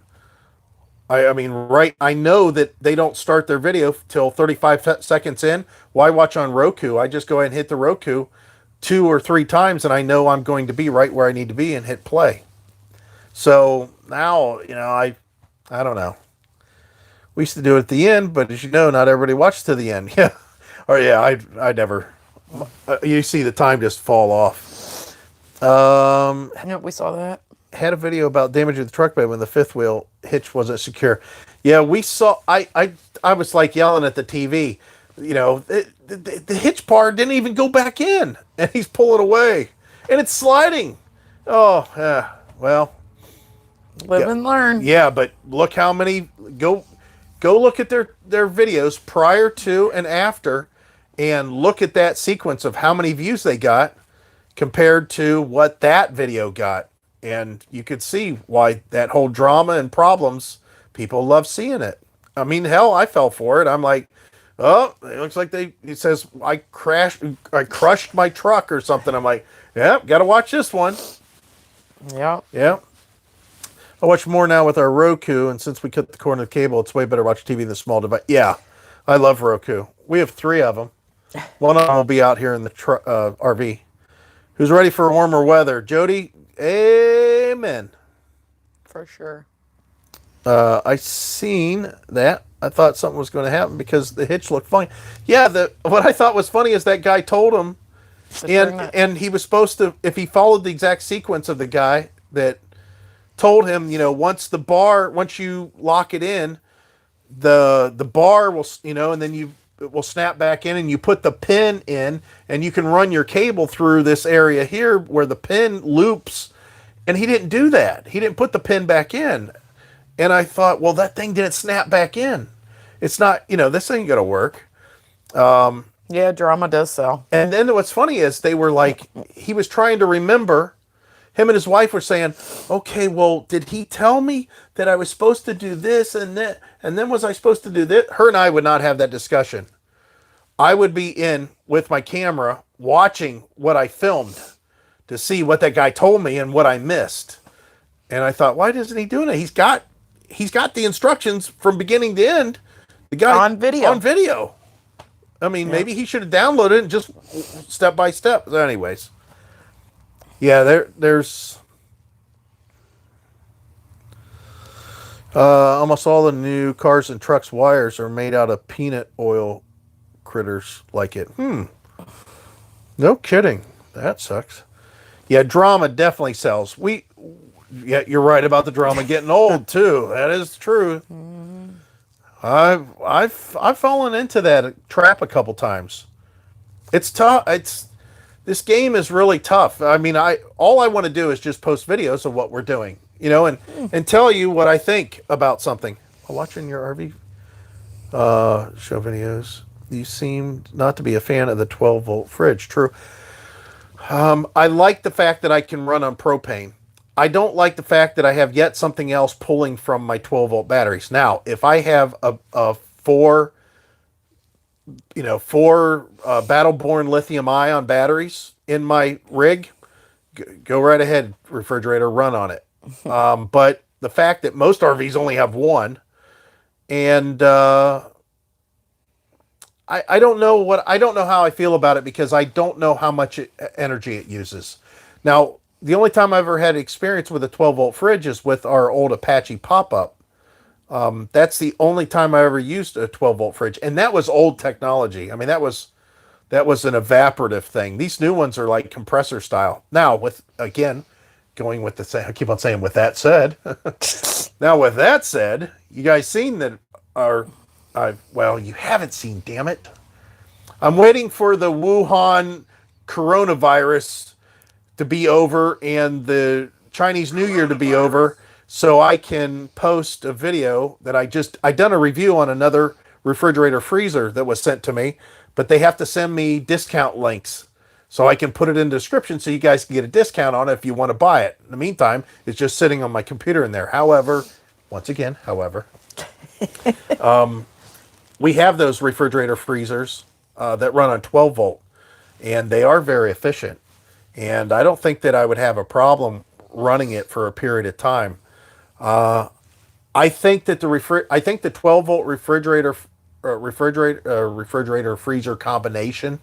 I know that they don't start their video till 35 seconds in. Why watch on Roku? I just go ahead and hit the Roku 2 or 3 times, and I know I'm going to be right where I need to be, and hit play. So now, you know, I don't know. We used to do it at the end, but as you know, not everybody watches to the end. Yeah. Or yeah, I never. You see the time just fall off. Yep, we saw that. Had a video about damaging the truck bed when the fifth wheel hitch wasn't secure. Yeah, we saw. I was like yelling at the TV. You know, the hitch bar didn't even go back in, and he's pulling away, and it's sliding. Oh, yeah. Well, Live and learn. yeah, but look how many go look at their videos prior to and after, and look at that sequence of how many views they got compared to what that video got. And you could see why that whole drama and problems, people love seeing it. I mean, hell, I fell for it. I'm like, oh, it looks like it says I crushed my truck or something. I'm like, yeah, got to watch this one. Yep. Yeah. I watch more now with our Roku, and since we cut the cord of the cable, it's way better to watch TV in the small device. Yeah, I love Roku. We have 3 of them. One of them will be out here in the RV. Who's ready for warmer weather? Jody, amen. For sure. I seen that. I thought something was going to happen because the hitch looked funny. Yeah, what I thought was funny is that guy told him, and he was supposed to, if he followed the exact sequence of the guy that told him, you know, once you lock it in, the bar will, you know, and then it will snap back in, and you put the pin in, and you can run your cable through this area here where the pin loops. And he didn't do that. He didn't put the pin back in. And I thought, well, that thing didn't snap back in. It's not, you know, this ain't going to work. Yeah, drama does sell. And then what's funny is they were like, he was trying to remember him and his wife were saying, okay, well, did he tell me that I was supposed to do this and that? And then was I supposed to do this? Her and I would not have that discussion. I would be in with my camera watching what I filmed to see what that guy told me and what I missed. And I thought, why doesn't he do it? He's got the instructions from beginning to end. The guy On video. On video. I mean, maybe he should have downloaded it just step by step. Anyways. Yeah, there's almost all the new cars and trucks wires are made out of peanut oil critters like it. No kidding. That sucks. Yeah, drama definitely sells. Yeah, you're right about the drama getting old too. That is true. I've fallen into that trap a couple times. It's tough. This game is really tough. I mean, all I want to do is just post videos of what we're doing, and tell you what I think about something. Watching your RV show videos, you seem not to be a fan of the 12-volt fridge. True. I like the fact that I can run on propane. I don't like the fact that I have yet something else pulling from my 12-volt batteries. Now, if I have a four Battleborn lithium-ion batteries in my rig, go right ahead, refrigerator, run on it. But the fact that most RVs only have one, and I don't know how I feel about it because I don't know how much energy it uses. Now, the only time I've ever had experience with a 12-volt fridge is with our old Apache pop-up. That's the only time I ever used a 12-volt fridge, and that was old technology. I mean, that was an evaporative thing. These new ones are like compressor style. Now, I keep on saying, with that said. Now, with that said, you guys seen that you haven't seen, damn it. I'm waiting for the Wuhan coronavirus to be over and the Chinese New Year to be over so I can post a video that I done a review on another refrigerator freezer that was sent to me, but they have to send me discount links so I can put it in the description so you guys can get a discount on it if you want to buy it. In the meantime, it's just sitting on my computer in there. However, we have those refrigerator freezers that run on 12-volt, and they are very efficient. And I don't think that I would have a problem running it for a period of time. I think that the 12-volt refrigerator freezer combination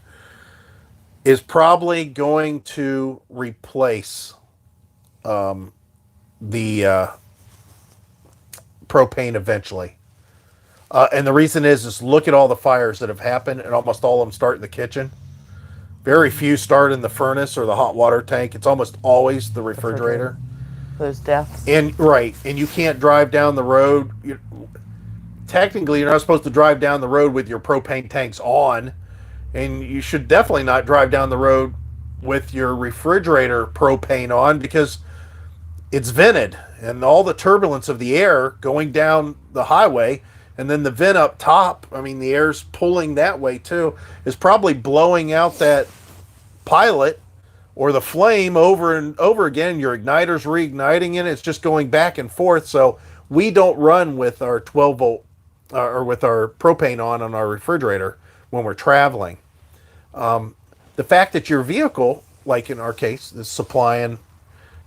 is probably going to replace the propane eventually. And the reason is look at all the fires that have happened, and almost all of them start in the kitchen. Very few start in the furnace or the hot water tank. It's almost always the refrigerator. Those deaths. And you can't drive down the road. Technically, you're not supposed to drive down the road with your propane tanks on, and you should definitely not drive down the road with your refrigerator propane on because it's vented, and all the turbulence of the air going down the highway, and then the vent up top, I mean, the air's pulling that way too, is probably blowing out that pilot or the flame over and over again. Your igniter's reigniting it. It's just going back and forth. So we don't run with our 12-volt or with our propane on our refrigerator when we're traveling. The fact that your vehicle, like in our case, is supplying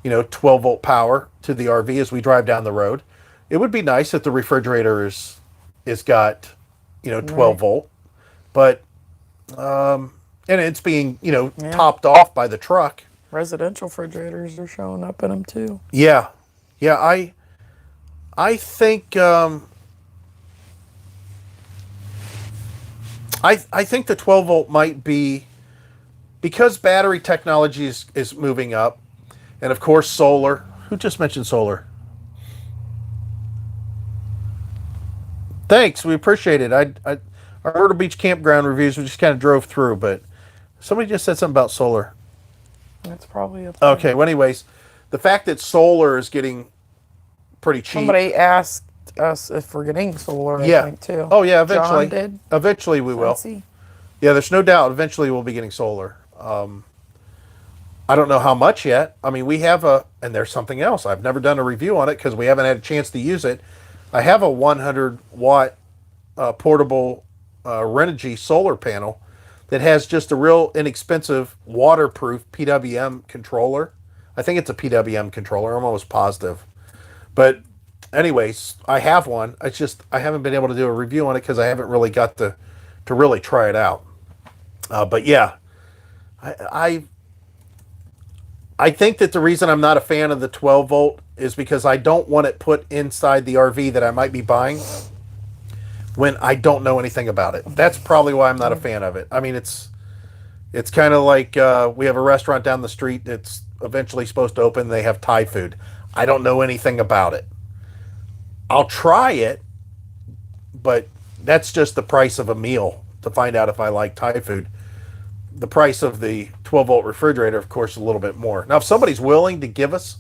12-volt power to the RV as we drive down the road, it would be nice if the refrigerator is got 12-volt, but and it's being topped off by the truck. Residential refrigerators are showing up in them too. Yeah. I think I think the 12-volt might be, because battery technology is moving up, and of course solar. Who just mentioned solar? Thanks, we appreciate it. Our Myrtle Beach campground reviews, we just kind of drove through, but somebody just said something about solar. That's probably a Okay, well, anyways, the fact that solar is getting pretty cheap. Somebody asked us if we're getting solar, I think, too. Oh, yeah, eventually. John did. Eventually we will. Fancy. Yeah, there's no doubt. Eventually we'll be getting solar. I don't know how much yet. I mean, we have and there's something else. I've never done a review on it because we haven't had a chance to use it. I have a 100-watt portable Renogy solar panel that has just a real inexpensive waterproof PWM controller. I think it's a PWM controller. I'm almost positive. But anyways, I have one. It's just I haven't been able to do a review on it because I haven't really got to really try it out. But yeah, I think that the reason I'm not a fan of the 12 volt is because I don't want it put inside the RV that I might be buying when I don't know anything about it. That's probably why I'm not a fan of it. I mean, it's kind of like we have a restaurant down the street that's eventually supposed to open. They have Thai food. I don't know anything about it. I'll try it, but that's just the price of a meal to find out if I like Thai food. The price of the 12-volt refrigerator, of course, is a little bit more. Now, if somebody's willing to give us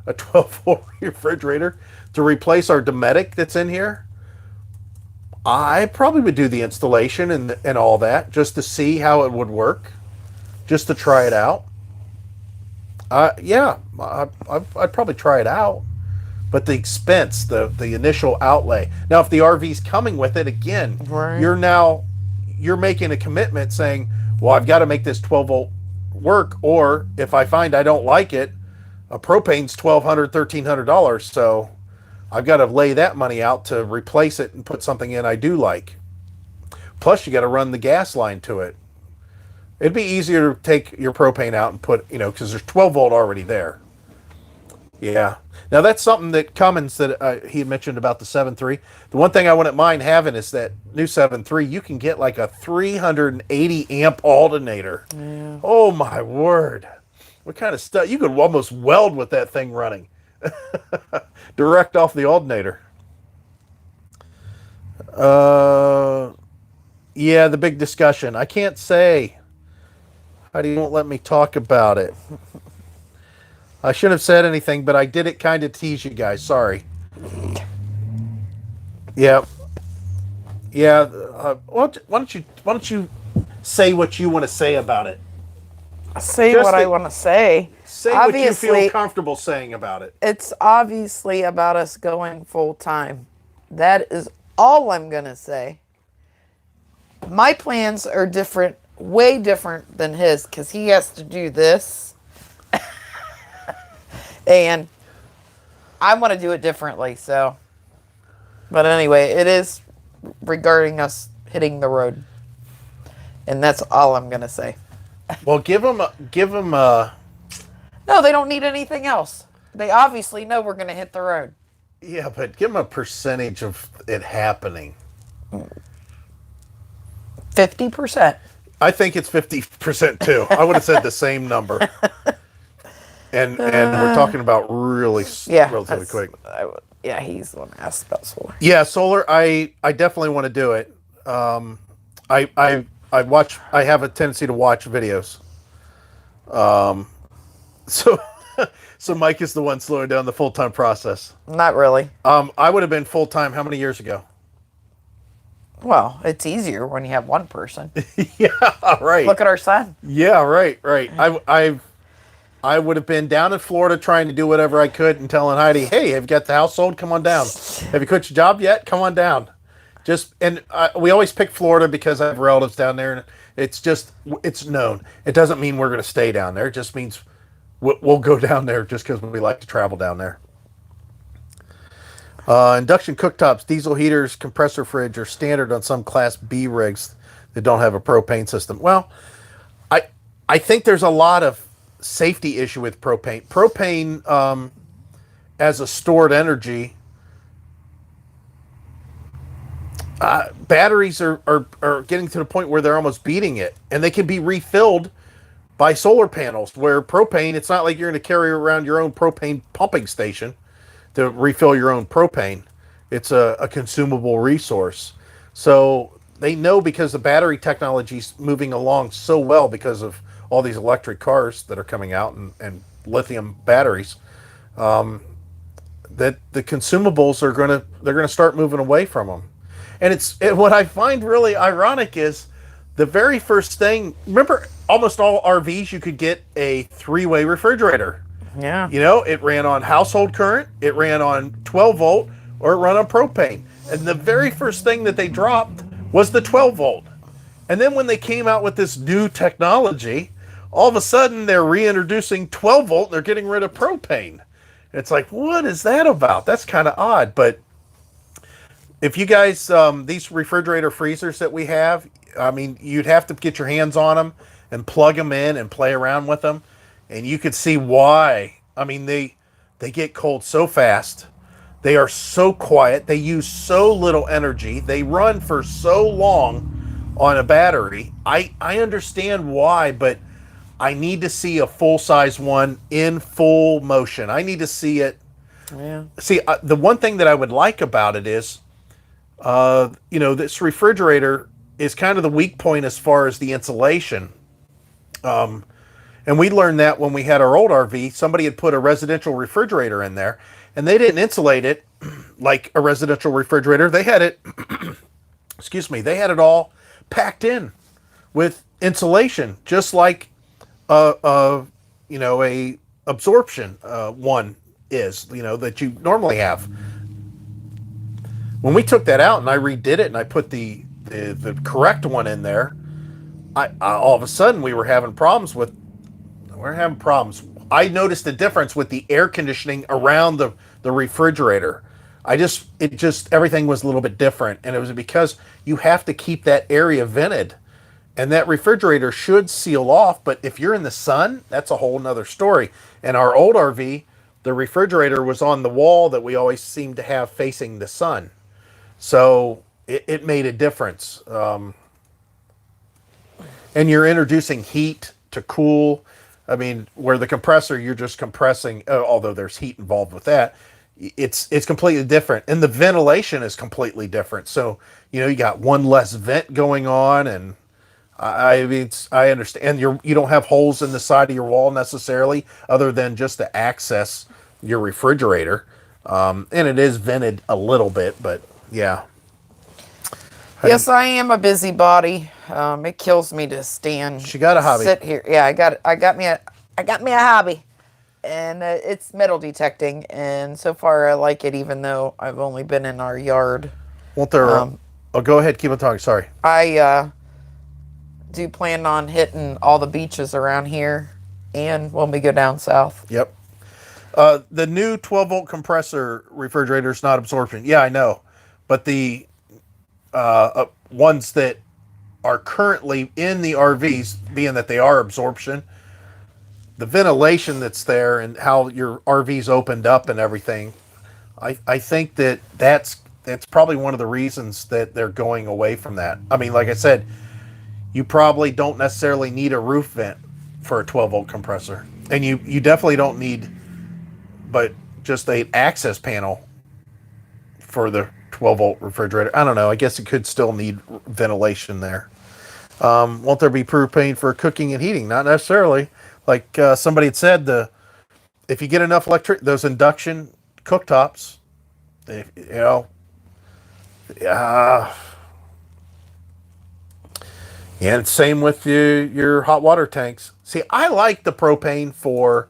a 12-volt refrigerator to replace our Dometic that's in here, I probably would do the installation and all that just to see how it would work, just to try it out. Yeah, I'd probably try it out. But the expense, the initial outlay. Now, if the RV's coming with it, again, Right. you're making a commitment saying, well, I've got to make this 12-volt work, or if I find I don't like it, a propane's $1,200, $1,300, so I've got to lay that money out to replace it and put something in I do like. Plus, you got to run the gas line to it. It'd be easier to take your propane out and put, because there's 12 volt already there. Yeah. Now, that's something that Cummins, that he had mentioned about the 7.3. The one thing I wouldn't mind having is that new 7.3, you can get like a 380 amp alternator. Yeah. Oh, my word. What kind of stuff? You could almost weld with that thing running. Direct off the alternator. Yeah, the big discussion. I can't say. Heidi won't let me talk about it. I shouldn't have said anything, but I did it kind of tease you guys. Sorry. Yeah. Yeah. Why don't you say what you want to say about it? Say Just what I to- want to say. Say what you feel comfortable saying about it. It's obviously about us going full time. That is all I'm going to say. My plans are different, way different than his, because he has to do this. And I want to do it differently, so. But anyway, it is regarding us hitting the road. And that's all I'm going to say. Well, give them No, they don't need anything else. They obviously know we're going to hit the road. yeah, but give them a percentage of it happening. 50%. I think it's 50% too. I would have said the same number. And we're talking about relatively quick. Yeah, he's the one that asked about solar. Yeah, solar. I definitely want to do it. I have a tendency to watch videos. So Mike is the one slowing down the full-time process. Not really. I would have been full-time how many years ago? Well, it's easier when you have one person. Yeah, right. Look at our son. Yeah, right. I would have been down in Florida trying to do whatever I could and telling Heidi, hey, have you got the house sold? Come on down. Have you quit your job yet? Come on down. We always pick Florida because I have relatives down there, and it's known. It doesn't mean we're going to stay down there. It just means we'll go down there just because we like to travel down there. Induction cooktops, diesel heaters, compressor fridge are standard on some Class B rigs that don't have a propane system. Well, I think there's a lot of safety issue with propane. Propane as a stored energy, batteries are getting to the point where they're almost beating it, and they can be refilled by solar panels. Where propane, it's not like you're going to carry around your own propane pumping station to refill your own propane. It's a consumable resource. So they know, because the battery technology's moving along so well because of all these electric cars that are coming out and lithium batteries, that the consumables they're gonna start moving away from them. And what I find really ironic is the very first thing, remember, almost all RVs you could get a 3-way refrigerator. Yeah. You know, it ran on household current, it ran on 12 volt, or it ran on propane. And the very first thing that they dropped was the 12 volt. And then when they came out with this new technology, all of a sudden they're reintroducing 12 volt and they're getting rid of propane. It's like, what is that about? That's kind of odd. But if you guys, these refrigerator freezers that we have, I mean, you'd have to get your hands on them and plug them in and play around with them. And you could see why. I mean, they get cold so fast. They are so quiet. They use so little energy. They run for so long on a battery. I understand why, but I need to see a full-size one in full motion. I need to see it. Yeah. See, the one thing that I would like about it is, you know, this refrigerator is kind of the weak point as far as the insulation. And we learned that when we had our old RV. Somebody had put a residential refrigerator in there, and they didn't insulate it like a residential refrigerator. They had it, excuse me, they had it all packed in with insulation, just like you know, a absorption one is, you know, that you normally have. When we took that out and I redid it and I put the correct one in there, I all of a sudden we were having problems. I noticed a difference with the air conditioning around the refrigerator. Everything was a little bit different, and it was because you have to keep that area vented, and that refrigerator should seal off. But if you're in the sun, that's a whole nother story. And our old RV, the refrigerator was on the wall that we always seemed to have facing the sun, so it made a difference. And you're introducing heat to cool. I mean, where the compressor, you're just compressing, although there's heat involved with that, it's completely different. And the ventilation is completely different. So, you know, you got one less vent going on, and I mean, I understand you don't have holes in the side of your wall necessarily, other than just to access your refrigerator. And it is vented a little bit, but yeah. Yes, I am a busybody. It kills me to stand. She got a hobby. Sit here. Yeah, I got me a hobby, and it's metal detecting. And so far, I like it, even though I've only been in our yard. Won't there? Go ahead. Keep on talking. Sorry. I do plan on hitting all the beaches around here, and when we go down south. Yep. The new 12 volt compressor refrigerator is not absorption. Yeah, I know, but the ones that are currently in the RVs, being that they are absorption, the ventilation that's there and how your RV's opened up and everything, I think that's probably one of the reasons that they're going away from that. I mean, like I said, you probably don't necessarily need a roof vent for a 12 volt compressor, and you definitely don't need, but just an access panel for the 12 volt refrigerator. I don't know. I guess it could still need ventilation there. Won't there be propane for cooking and heating? Not necessarily. Like somebody had said, if you get enough those induction cooktops, you know, and same with your hot water tanks. See, I like the propane for,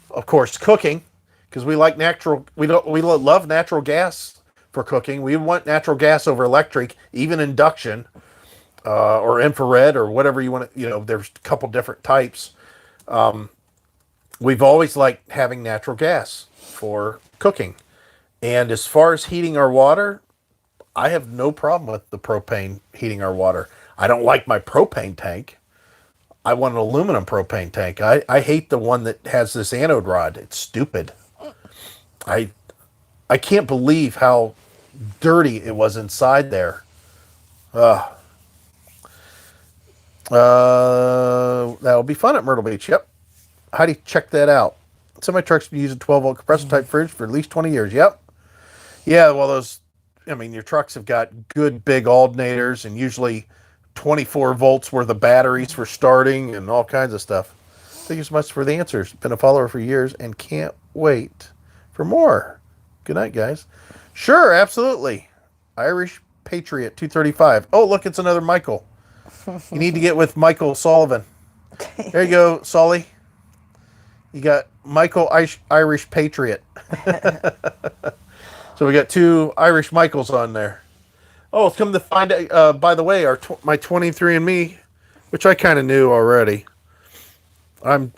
of course, cooking, because we like natural. We love natural gas for cooking. We want natural gas over electric, even induction, or infrared, or whatever you want to, you know, there's a couple different types. We've always liked having natural gas for cooking. And as far as heating our water, I have no problem with the propane heating our water. I don't like my propane tank. I want an aluminum propane tank. I hate the one that has this anode rod. It's stupid. I can't believe how dirty it was inside there. That'll be fun at Myrtle Beach. Yep. How do you check that out? Some of my trucks been using 12 volt compressor type fridge for at least 20 years. Yep. Yeah, well, your trucks have got good big alternators and usually 24 volts worth of batteries for starting and all kinds of stuff. Thank you so much for the answers. Been a follower for years and can't wait for more. Good night, guys. Sure, absolutely. Irish Patriot 235. Oh, look, it's another Michael. You need to get with Michael Sullivan. There you go, Sully. You got Michael Irish Patriot. So we got 2 Irish Michaels on there. Oh, it's come to find out, by the way, my 23andMe, which I kind of knew already. I've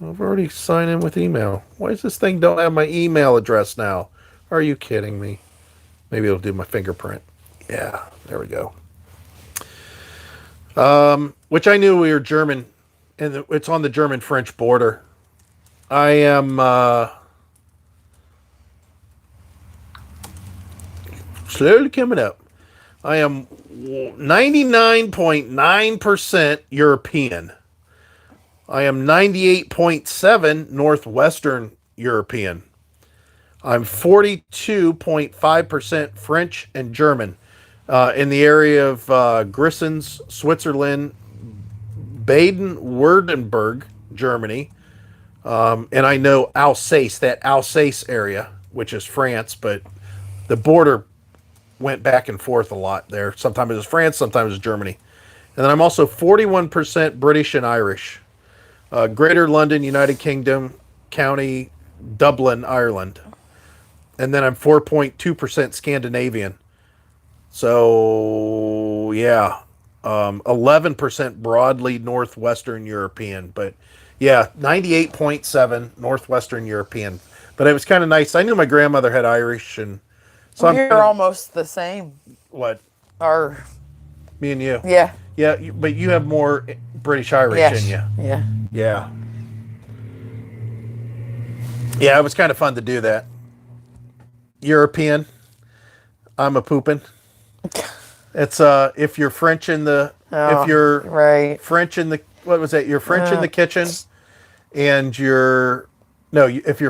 already signed in with email. Why does this thing don't have my email address now? Are you kidding me? Maybe it'll do my fingerprint. Yeah, there we go. Which I knew we were German, and it's on the German-French border. I am slowly coming up. I am 99.9% European. I am 98.7 Northwestern European. I'm 42.5% French and German. In the area of Grissens, Switzerland, Baden-Württemberg, Germany. And I know Alsace, that Alsace area, which is France, but the border went back and forth a lot there. Sometimes it was France, sometimes it was Germany. And then I'm also 41% British and Irish. Greater London, United Kingdom, County Dublin, Ireland. And then I'm 4.2% Scandinavian. So, yeah. 11% broadly Northwestern European. But, yeah, 98.7 Northwestern European. But it was kind of nice. I knew my grandmother had Irish. And so We're almost the same. What? Me and you? Yeah. Yeah, but you have more British Irish in you. Yeah. Yeah. Yeah, it was kind of fun to do that. European. I'm a poopin'. It's if you're French in the if you're French in the what was that? You're French in the kitchen, and if you're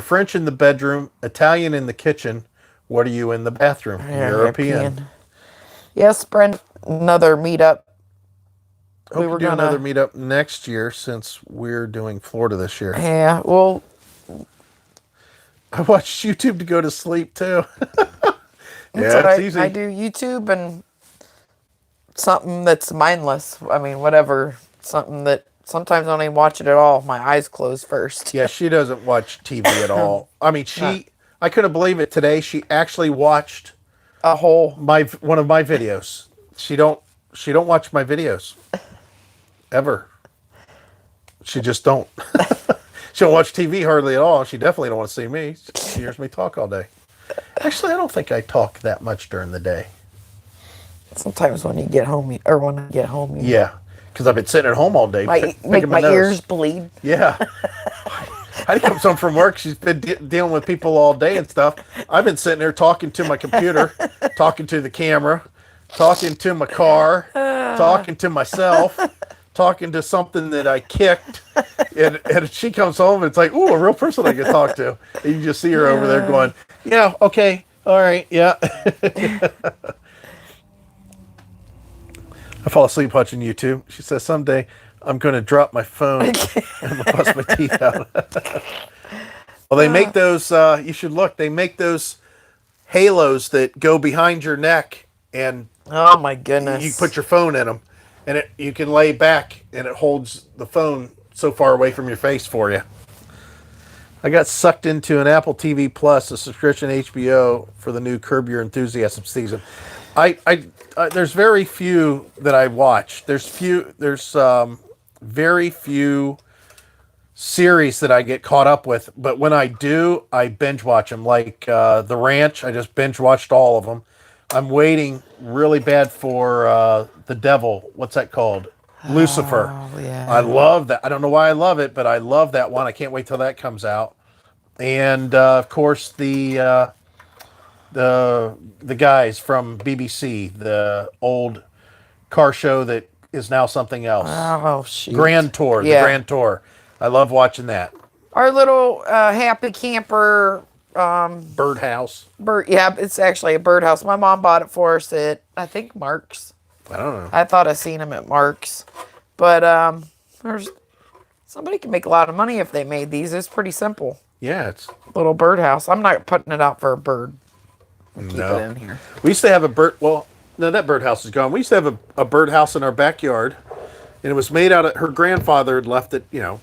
French in the bedroom, Italian in the kitchen, what are you in the bathroom? European. Yes, Brent. Another meetup. Hope we do another meetup next year since we're doing Florida this year. Yeah, well, I watched YouTube to go to sleep too. It's easy. I do YouTube and something that's mindless. I mean, whatever. Something that sometimes I don't even watch it at all. My eyes close first. Yeah, she doesn't watch TV at all. I mean, I couldn't believe it today. She actually watched one of my videos. She don't watch my videos ever. She just don't. She don't watch TV hardly at all. She definitely don't want to see me. She hears me talk all day. Actually, I don't think I talk that much during the day. Sometimes when you get home, when I get home. Yeah, because I've been sitting at home all day. Make my ears bleed. Yeah. Heidi comes home from work. She's been dealing with people all day and stuff. I've been sitting there talking to my computer, talking to the camera, talking to my car, talking to myself, talking to something that I kicked. And she comes home and it's like, ooh, a real person I can talk to. And you just see her over there going, yeah, okay, all right, yeah. I fall asleep watching YouTube. She says, someday I'm going to drop my phone and I'm going to bust my teeth out. Well, they make those, you should look, they make those halos that go behind your neck and oh my goodness, you put your phone in them and you can lay back and it holds the phone so far away from your face for you. I got sucked into an Apple TV Plus, a subscription HBO for the new Curb Your Enthusiasm season. There's very few that I watch. There's very few series that I get caught up with. But when I do, I binge watch them. Like The Ranch, I just binge watched all of them. I'm waiting really bad for The Devil. What's that called? Lucifer. Oh, yeah. I love that. I don't know why I love it, but I love that one. I can't wait till that comes out. And of course the guys from BBC, the old car show that is now something else. Oh, shoot. Grand Tour, the Grand Tour. I love watching that. Our little happy camper birdhouse. Yeah, it's actually a birdhouse. My mom bought it for us at, I think, Mark's. I don't know. I thought I seen them at Mark's. But somebody can make a lot of money if they made these. It's pretty simple. Yeah, it's little birdhouse. I'm not putting it out for a bird. We'll keep No. it in here. We used to have a bird. Well, no, that birdhouse is gone. We used to have a birdhouse in our backyard, and it was made out of. Her grandfather had left it. You know,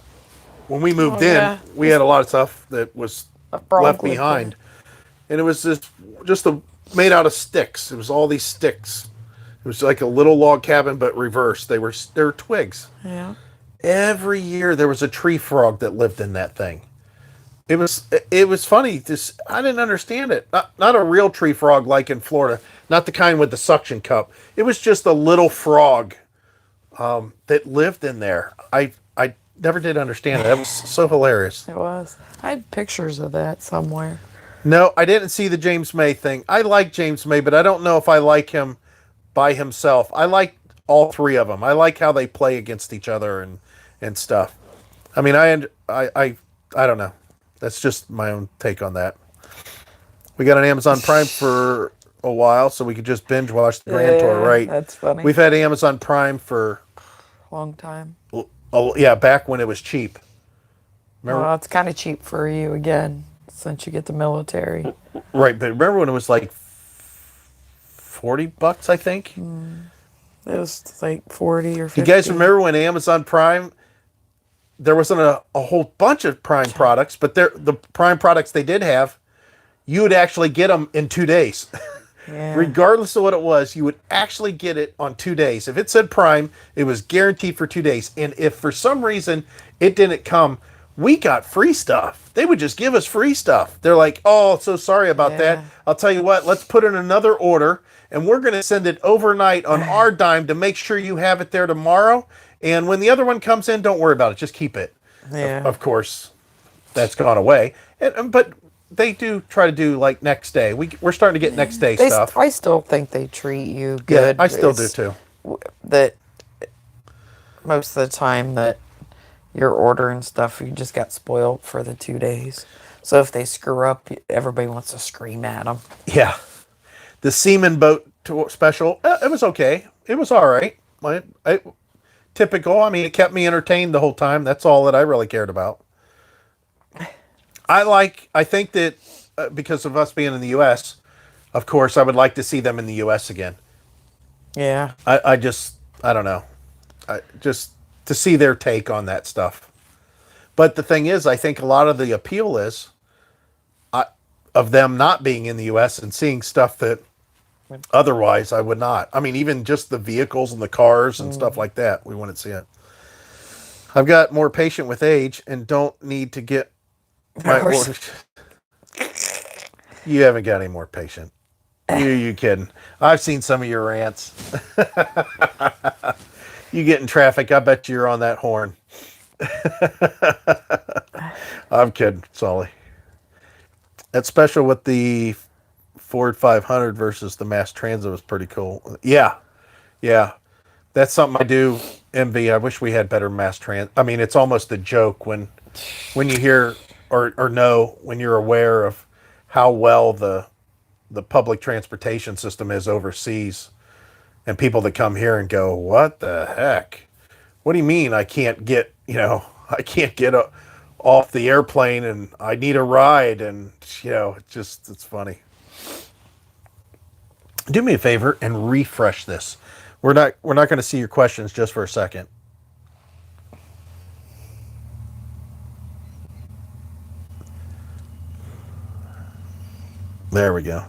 when we moved yeah. in, we had a lot of stuff that was A frog left lived behind, and it was just made out of sticks. It was all these sticks. It was like a little log cabin, but reversed. They were twigs. Yeah. Every year there was a tree frog that lived in that thing. It was funny. This I didn't understand it. Not a real tree frog like in Florida. Not the kind with the suction cup. It was just a little frog that lived in there. I never did understand it. That was so hilarious. It was. I had pictures of that somewhere. No, I didn't see the James May thing. I like James May, but I don't know if I like him by himself. I like all three of them. I like how they play against each other and stuff. I mean, I don't know. That's just my own take on that. We got an Amazon Prime for a while, so we could just binge watch the Grand Tour, right? That's funny. We've had Amazon Prime for Long time. yeah, back when it was cheap. Remember? Well, it's kind of cheap for you again, since you get the military. Right, but remember when it was like $40, I think? It was like 40 or 50. You guys remember when Amazon Prime, there wasn't a whole bunch of Prime products, but the Prime products they did have, you would actually get them in 2 days. Yeah. Regardless of what it was, you would actually get it on 2 days. If it said Prime, it was guaranteed for 2 days. And if for some reason it didn't come, we got free stuff. They would just give us free stuff. They're like, oh, so sorry about that. I'll tell you what, let's put in another order, and we're going to send it overnight on our dime to make sure you have it there tomorrow. And when the other one comes in, don't worry about it. Just keep it. Yeah. Of course, that's gone away. But they do try to do like next day. We're starting to get next day stuff. I still think they treat you good. Yeah, I still do too. That most of the time that you're ordering stuff, you just got spoiled for the 2 days. So if they screw up, everybody wants to scream at them. Yeah. The Seaman Boat special, it was okay. It was all right. Typical. I mean, it kept me entertained the whole time. That's all that I really cared about. I think that because of us being in the U.S., of course, I would like to see them in the U.S. again. Yeah. I don't know. Just to see their take on that stuff. But the thing is, I think a lot of the appeal is of them not being in the U.S. and seeing stuff that otherwise I would not. I mean, even just the vehicles and the cars and stuff like that, we wouldn't see it. I've got more patient with age and don't need to get my orders. You haven't got any more patient. You kidding. I've seen some of your rants. You get in traffic, I bet you're on that horn. I'm kidding, Sully. That special with the Ford 500 versus the Mass Transit was pretty cool. Yeah. That's something I do envy. I wish we had better mass transit. I mean, it's almost a joke when you hear or know, when you're aware of how well the public transportation system is overseas, and people that come here and go, what the heck? What do you mean I can't get off the airplane and I need a ride? And, it's funny. Do me a favor and refresh this. We're not going to see your questions just for a second. There we go.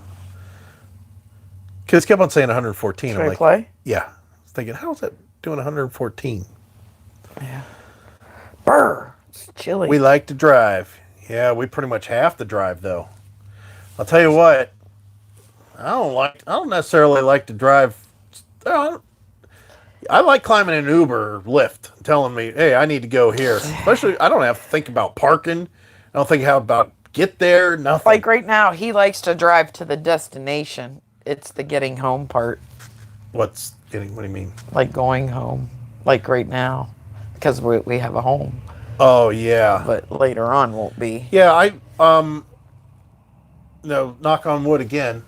Kids kept on saying 114. Should I'm I like, play? yeah. I was thinking, how's that doing 114? Yeah. Brr. It's chilly. We like to drive. Yeah, we pretty much have to drive though. I'll tell you what. I don't necessarily like to drive. I like climbing an Uber or Lyft, telling me, hey, I need to go here. Especially, I don't have to think about parking. I don't think about get there, nothing. Like right now, he likes to drive to the destination. It's the getting home part. What do you mean? Like going home. Like right now. Because we have a home. Oh, yeah. But later on won't be. Yeah, knock on wood again.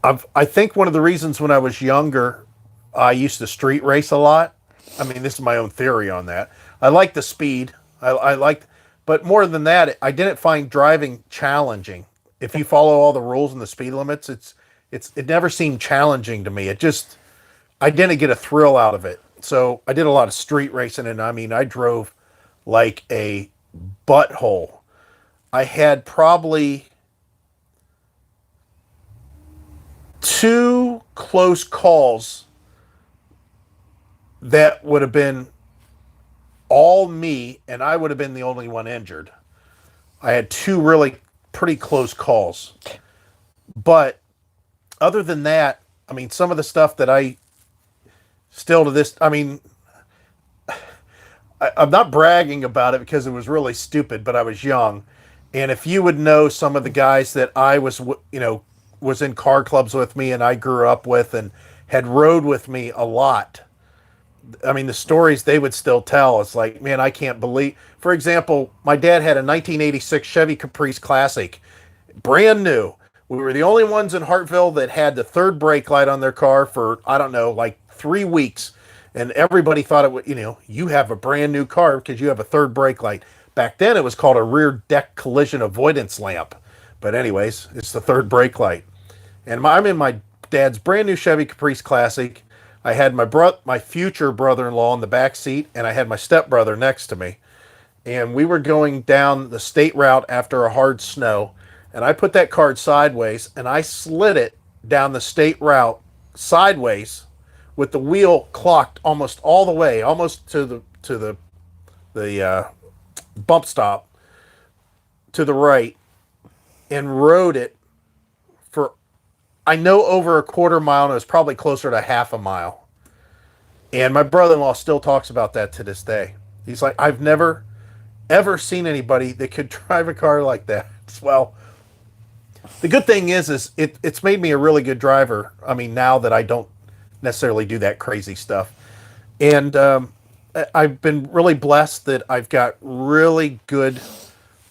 I think one of the reasons when I was younger, I used to street race a lot. I mean, this is my own theory on that. I like the speed. I liked, but more than that, I didn't find driving challenging. if you follow all the rules and the speed limits, it never seemed challenging to me. I didn't get a thrill out of it. So I did a lot of street racing, and I mean, I drove like a butthole. I had probably 2 close calls that would have been all me, and I would have been the only one injured. I had 2 really pretty close calls. But other than that, I mean, some of the stuff that I still to this, I mean, I'm not bragging about it because it was really stupid, but I was young. And if you would know some of the guys that I was, was in car clubs with me and I grew up with and had rode with me a lot. I mean, the stories they would still tell. It's like, man, I can't believe. For example, my dad had a 1986 Chevy Caprice Classic, brand new. We were the only ones in Hartville that had the third brake light on their car for, I don't know, like 3 weeks. And everybody thought it would, you have a brand new car because you have a third brake light. Back then it was called a rear deck collision avoidance lamp. But anyways, it's the third brake light. And I'm in my dad's brand new Chevy Caprice Classic. I had my future brother-in-law in the back seat, and I had my stepbrother next to me. And we were going down the state route after a hard snow. And I put that car sideways, and I slid it down the state route sideways with the wheel clocked almost all the way, almost to the bump stop to the right, and rode it for, I know, over a quarter mile, and it was probably closer to half a mile. And my brother-in-law still talks about that to this day. He's like, I've never, ever seen anybody that could drive a car like that. Well, the good thing is it's made me a really good driver. I mean, now that I don't necessarily do that crazy stuff. And I've been really blessed that I've got really good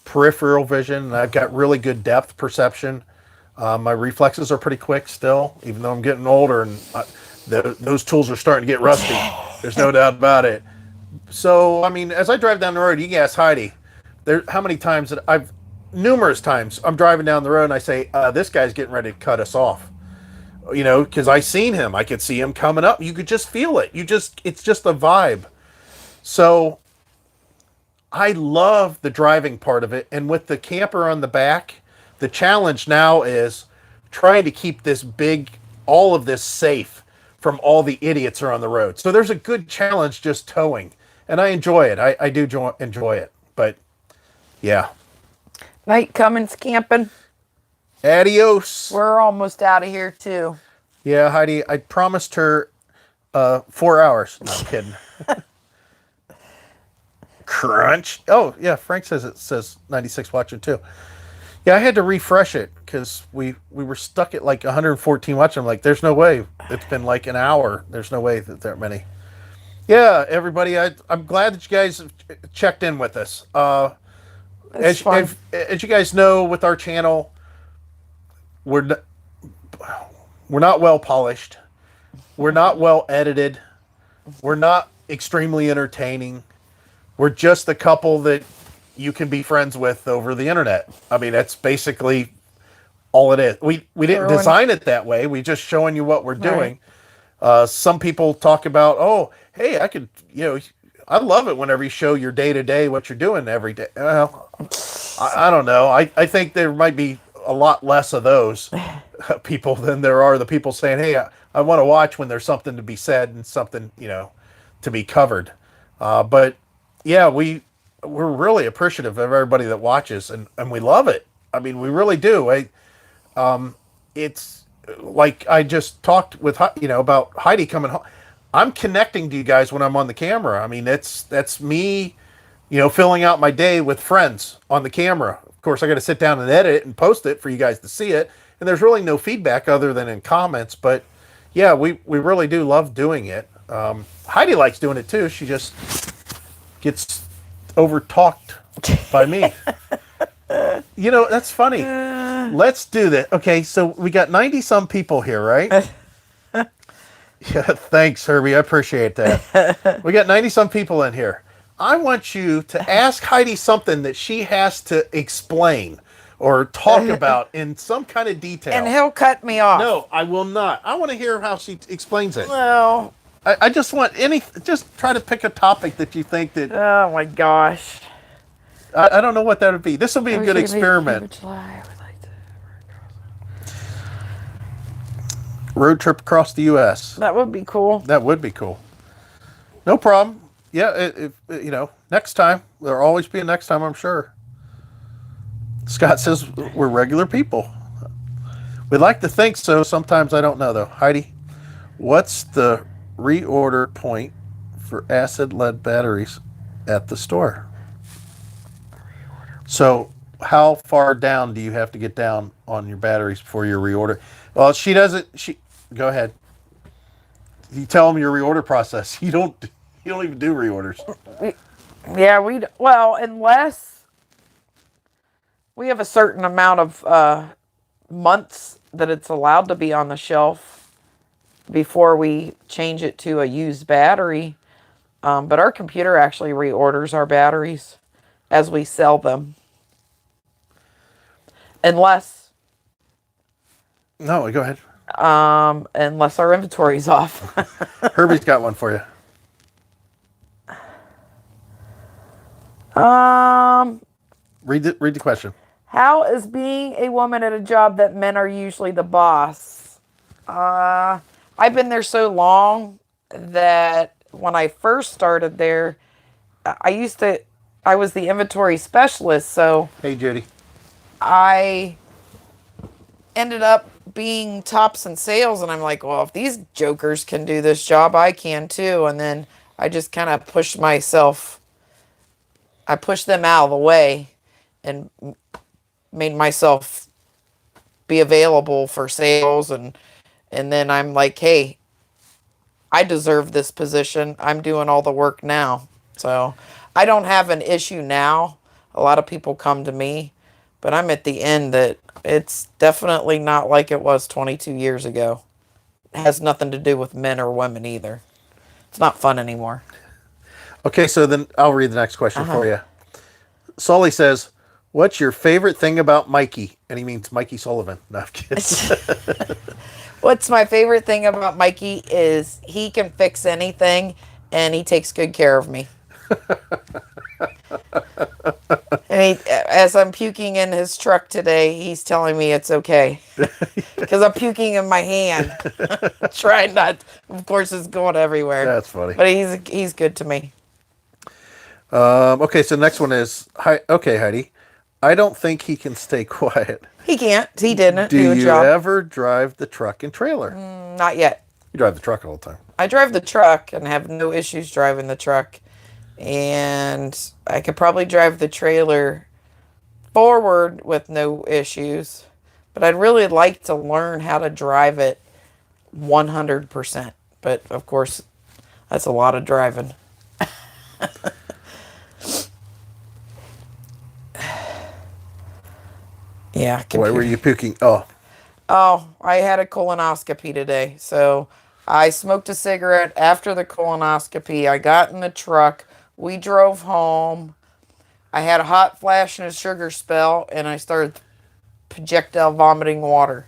peripheral vision, and I've got really good depth perception. My reflexes are pretty quick still, even though I'm getting older, and those tools are starting to get rusty. There's no doubt about it. So, I mean, as I drive down the road, you can ask Heidi, how many times that numerous times, I'm driving down the road and I say, this guy's getting ready to cut us off. Because I seen him. I could see him coming up. You could just feel it. It's just a vibe. So I love the driving part of it. And with the camper on the back, the challenge now is trying to keep all of this safe from all the idiots are on the road. So there's a good challenge just towing. And I enjoy it. I do enjoy it. But yeah. Night Cummins camping. Adios. We're almost out of here too. Yeah, Heidi, I promised her 4 hours. No, I'm kidding. Crunch. Oh, yeah, Frank says 96 watching too. Yeah, I had to refresh it because we were stuck at like 114 watching. I'm like, there's no way. It's been like an hour. There's no way that there are many. Yeah, everybody, I'm glad that you guys checked in with us. As you guys know, with our channel, we're not well polished. We're not well edited. We're not extremely entertaining. We're just a couple that you can be friends with over the internet. I mean, that's basically all it is. We didn't design it that way. We just showing you what we're doing. Some people talk about, oh, hey, I could, I love it whenever you show your day-to-day, what you're doing every day. Well, I don't know. I think there might be a lot less of those people than there are the people saying, hey, I want to watch when there's something to be said and something, to be covered. But yeah, we're really appreciative of everybody that watches, and we love it. I mean, we really do. It's like I just talked with, about Heidi coming home. I'm connecting to you guys when I'm on the camera. I mean, that's me, filling out my day with friends on the camera. Of course, I got to sit down and edit it and post it for you guys to see it. And there's really no feedback other than in comments. But yeah, we really do love doing it. Heidi likes doing it too. She just gets over talked by me. That's funny. Let's do that. Okay, so we got 90 some people here, right? Yeah, thanks, Herbie. I appreciate that. We got 90 some people in here. I want you to ask Heidi something that she has to explain. or talk about in some kind of detail. And he'll cut me off. No, I will not. I want to hear how she explains it. Well, I just want just try to pick a topic that you think that, oh my gosh. I don't know what that would be. This will be a good experiment. Road trip across the U.S. That would be cool. That would be cool. No problem. Yeah, next time. There'll always be a next time, I'm sure. Scott says we're regular people. We'd like to think so. Sometimes I don't know, though. Heidi, what's the reorder point for acid lead batteries at the store? So how far down do you have to get down on your batteries before you reorder? Well, she doesn't. Go ahead. You tell them your reorder process. You don't even do reorders. Yeah, unless we have a certain amount of months that it's allowed to be on the shelf before we change it to a used battery. But our computer actually reorders our batteries as we sell them. Unless... No, go ahead. Unless our inventory's off. Herbie's got one for you. Read the question. How is being a woman at a job that men are usually the boss? I've been there so long that when I first started there, I was the inventory specialist, so Hey, Judy. I ended up being tops in sales, and I'm like, well, if these jokers can do this job, I can too. And then I just kind of pushed them out of the way and made myself be available for sales. And then I'm like, hey, I deserve this position. I'm doing all the work now. So I don't have an issue now. A lot of people come to me, but I'm at the end that it's definitely not like it was 22 years ago. It has nothing to do with men or women either. It's not fun anymore. Okay, so then I'll read the next question for you. Sully says, what's your favorite thing about Mikey? And he means Mikey Sullivan. No, I'm kidding. What's my favorite thing about Mikey is he can fix anything and he takes good care of me. And as I'm puking in his truck today, he's telling me it's okay. Because I'm puking in my hand. Trying not, of course, it's going everywhere. That's funny. But he's good to me. Okay, so the next one is, okay, Heidi, I don't think he can stay quiet. He can't. He didn't Do do a you job. ever drive the truck and trailer? Not yet. You drive the truck all the time. I drive the truck and have no issues driving the truck. And I could probably drive the trailer forward with no issues. But I'd really like to learn how to drive it 100%. But, of course, that's a lot of driving. Yeah. Why were you puking? Oh, I had a colonoscopy today. So I smoked a cigarette after the colonoscopy. I got in the truck. We drove home. I had a hot flash and a sugar spell, and I started projectile vomiting water.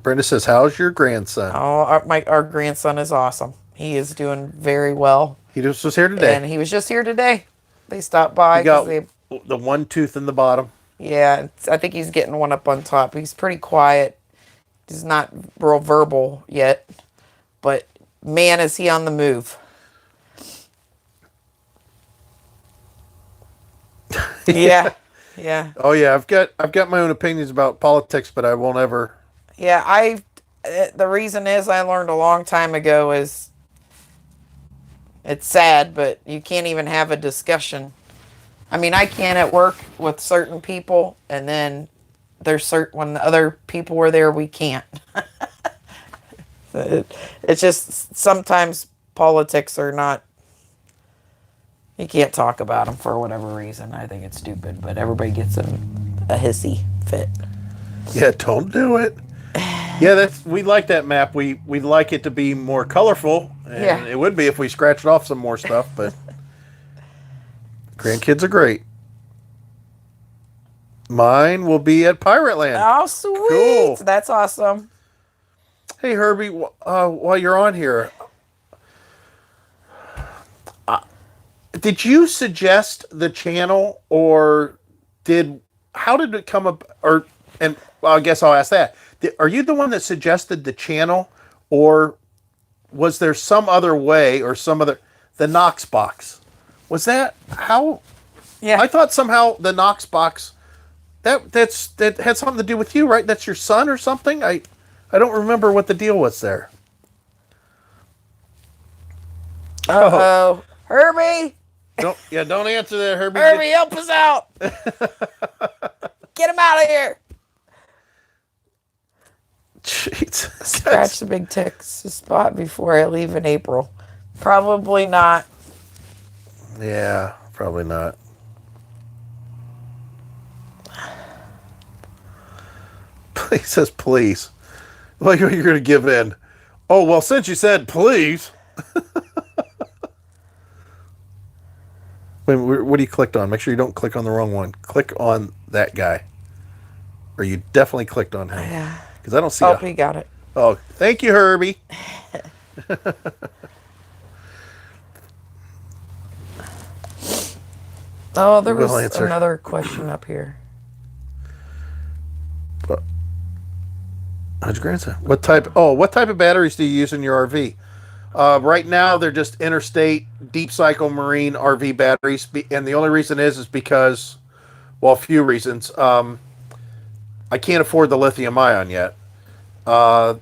Brenda says, how's your grandson? Oh, our grandson is awesome. He is doing very well. He just was here today. And he was just here today. They stopped by. He got the one tooth in the bottom. Yeah, I think he's getting one up on top. He's pretty quiet. He's not real verbal yet. But, man, is he on the move. Yeah. Oh yeah, I've got my own opinions about politics, but I won't ever. Yeah, the reason is I learned a long time ago is it's sad, but you can't even have a discussion. I mean, I can at work with certain people, and then when the other people were there, we can't. It's just sometimes politics are not. You can't talk about them for whatever reason. I think it's stupid, but everybody gets a hissy fit. Yeah, don't do it. Yeah, we like that map. We like it to be more colorful. And yeah. It would be if we scratched off some more stuff, but grandkids are great. Mine will be at Pirate Land. Oh, sweet. Cool. That's awesome. Hey, Herbie, while you're on here, did you suggest the channel, or how did it come up? And well, I guess I'll ask that. Are you the one that suggested the channel, or was there some other way, or the Knox box? Was that how? Yeah. I thought somehow the Knox box that had something to do with you, right? That's your son or something. I don't remember what the deal was there. Uh-oh. Herbie! Don't answer that, Herbie. Herbie, help us out! Get him out of here! Jeez. Scratch the big Texas spot before I leave in April. Probably not. Yeah, probably not. He says, please. Like, you're going to give in. Oh, well, since you said please. Wait, what do you clicked on? Make sure you don't click on the wrong one. Click on that guy. Or you definitely clicked on him. Yeah. Because I don't see Oh, he got it. Oh, thank you, Herbie. Oh, there was We'll answer. another question up here. How's your grandson? What type of batteries do you use in your RV? Right now, they're just interstate, deep cycle marine RV batteries. And the only reason is because, well, a few reasons. I can't afford the lithium ion yet. And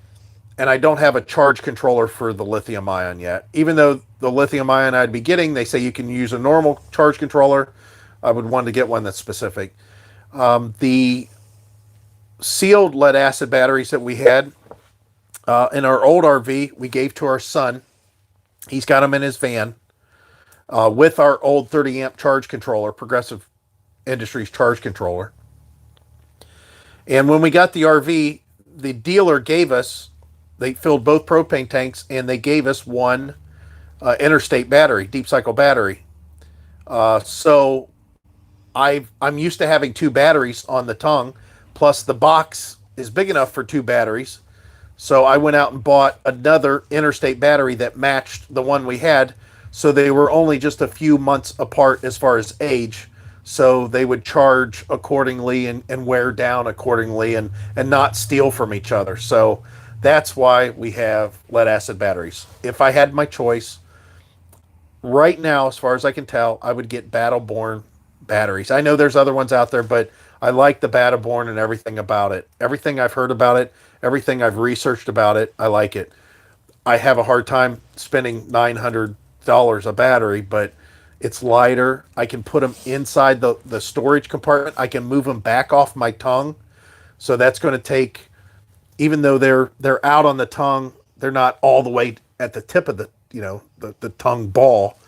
I don't have a charge controller for the lithium ion yet. Even though the lithium ion I'd be getting, they say you can use a normal charge controller. I would want to get one that's specific. The sealed lead acid batteries that we had in our old RV, we gave to our son. He's got them in his van with our old 30 amp charge controller, Progressive Industries charge controller. And when we got the RV, the dealer they filled both propane tanks, and they gave us one interstate battery, deep cycle battery. So I'm used to having two batteries on the tongue, plus the box is big enough for two batteries. So I went out and bought another interstate battery that matched the one we had. So they were only just a few months apart as far as age. So they would charge accordingly and wear down accordingly and not steal from each other. So that's why we have lead acid batteries. If I had my choice, right now, as far as I can tell, I would get Battleborn batteries. I know there's other ones out there, but I like the Battleborn and everything about it. Everything I've heard about it, everything I've researched about it, I like it. I have a hard time spending $900 a battery, but it's lighter. I can put them inside the storage compartment. I can move them back off my tongue. So that's going to take, even though they're out on the tongue, they're not all the way at the tip of the tongue ball,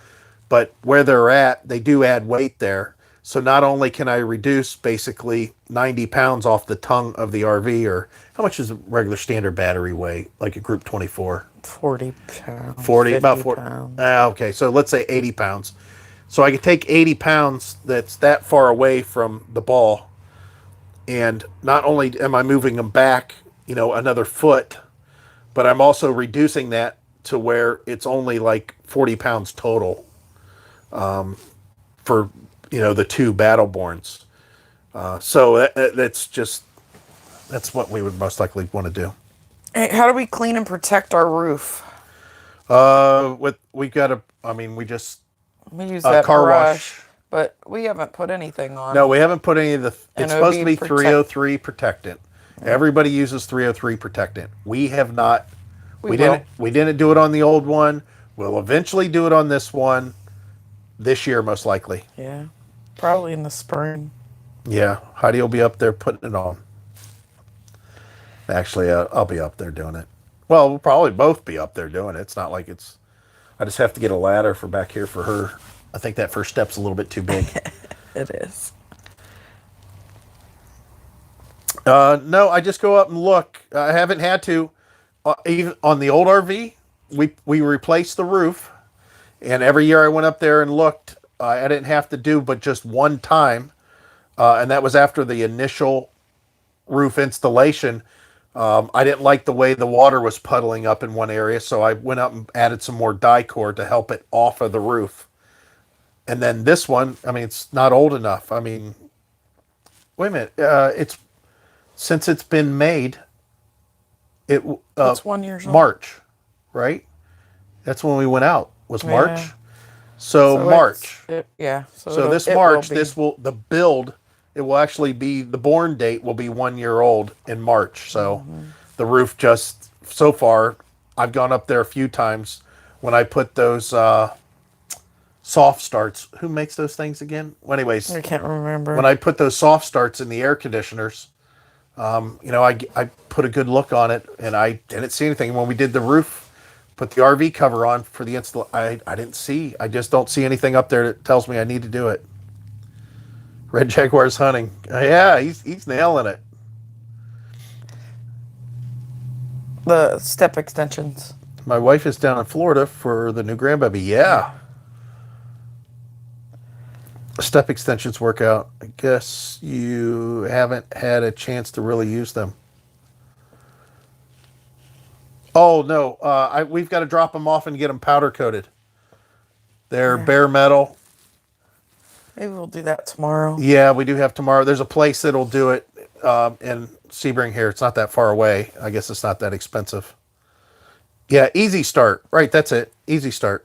but where they're at, they do add weight there. So not only can I reduce basically 90 pounds off the tongue of the RV, or how much does a regular standard battery weigh, like a Group 24? 40 pounds. 40, about 40 40. pounds. Okay, so let's say 80 pounds. So I could take 80 pounds that's that far away from the ball, and not only am I moving them back, another foot, but I'm also reducing that to where it's only like 40 pounds total for, the two Battleborns. So that's what we would most likely want to do. Hey, how do we clean and protect our roof? We just We use that car brush, wash. but we haven't put anything on. No, we haven't put any of the. And It's it would supposed to be be 303 protectant. Everybody uses 303 protectant. We have not. We didn't do it on the old one. We'll eventually do it on this one. This year, most likely. Yeah, probably in the spring. Yeah, Heidi will be up there putting it on. Actually, I'll be up there doing it. Well, we'll probably both be up there doing it. It's not like it's. I just have to get a ladder for back here for her. I think that first step's a little bit too big. It is. No, I just go up and look. I haven't had to. Even on the old RV, we replaced the roof, and every year I went up there and looked. I didn't have to do but just one time and that was after the initial roof installation. I didn't like the way the water was puddling up in one area, so I went up and added some more Dicor to help it off of the roof. And then this one, I mean, it's not old enough. I mean, wait a minute. It's since it's been made. It's 1 year old. March, right? That's when we went out. Was March. Yeah. So March. Yeah. So this March, the build. It will actually be the born date will be 1 year old in March. So the roof just so far, I've gone up there a few times when I put those soft starts. Who makes those things again? Well, anyways, I can't remember. when I put those soft starts in the air conditioners, I put a good look on it, and I didn't see anything. When we did the roof, put the RV cover on for the install, I didn't see. I just don't see anything up there that tells me I need to do it. Red Jaguar's hunting. Yeah, he's nailing it. The step extensions. My wife is down in Florida for the new grandbaby. Yeah. Step extensions work out. I guess you haven't had a chance to really use them. Oh no, we've got to drop them off and get them powder coated. They're bare metal. Maybe we'll do that tomorrow. Yeah, we do have tomorrow. There's a place that'll do it in Sebring here. It's not that far away. I guess it's not that expensive. Yeah, Easy Start. Right, that's it. Easy Start.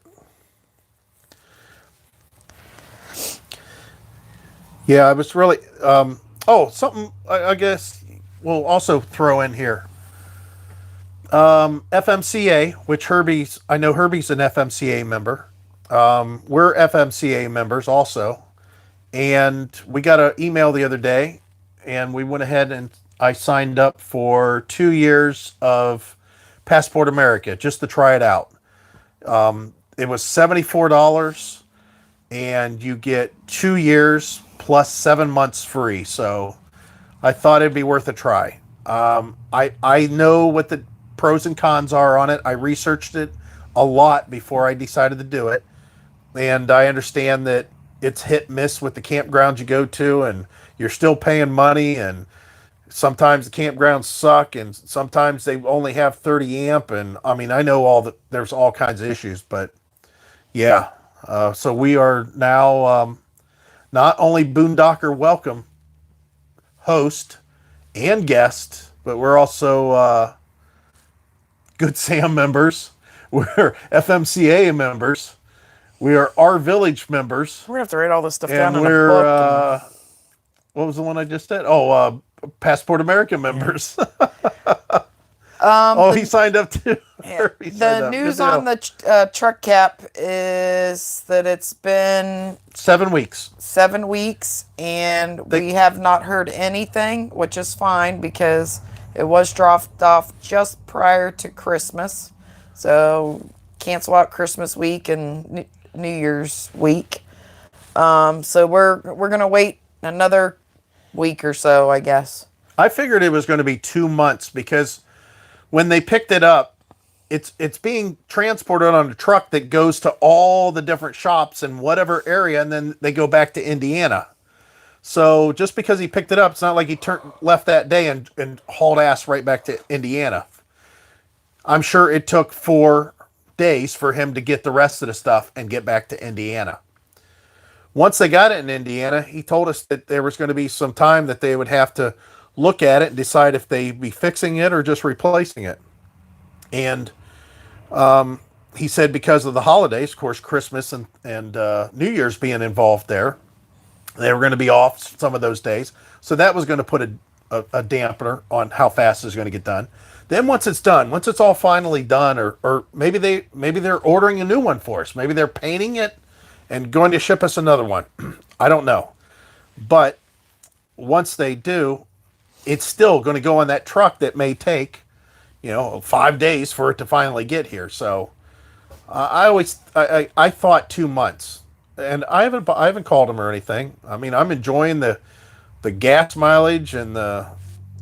Yeah, I was really... something I guess we'll also throw in here. FMCA, which I know Herbie's an FMCA member. We're FMCA members also. And we got an email the other day, and we went ahead and I signed up for 2 years of Passport America just to try it out. It was $74, and you get 2 years plus 7 months free. So I thought it'd be worth a try. I know what the pros and cons are on it. I researched it a lot before I decided to do it, and I understand that it's hit and miss with the campgrounds you go to, and you're still paying money, and sometimes the campgrounds suck, and sometimes they only have 30 amp, and I mean, I know there's all kinds of issues, but yeah. So we are now not only Boondocker Welcome host and guest, but we're also Good Sam members. We're FMCA members. We are Our Village members. We're going to have to write all this stuff down And in a we're, book. what was the one I just said? Oh, Passport America members. He signed up too. Yeah. He signed The up. news Good deal. on the truck cap is that it's been 7 weeks. 7 weeks, and we have not heard anything, which is fine because it was dropped off just prior to Christmas. So cancel out Christmas week and New Year's week. So we're gonna wait another week or so, I guess. I figured it was going to be 2 months because when they picked it up, it's being transported on a truck that goes to all the different shops in whatever area, and then they go back to Indiana. So just because he picked it up, it's not like he left that day and hauled ass right back to Indiana. I'm sure it took 4 days for him to get the rest of the stuff and get back to Indiana. Once they got it in Indiana, he told us that there was going to be some time that they would have to look at it and decide if they'd be fixing it or just replacing it. And he said because of the holidays, of course, Christmas and New Year's being involved there, they were going to be off some of those days. So that was going to put a dampener on how fast it's going to get done. Then once it's done, once it's all finally done, or maybe they're ordering a new one for us. Maybe they're painting it and going to ship us another one. I don't know. But once they do, it's still going to go on that truck that may take, 5 days for it to finally get here. So I thought 2 months, and I haven't called them or anything. I mean, I'm enjoying the gas mileage and the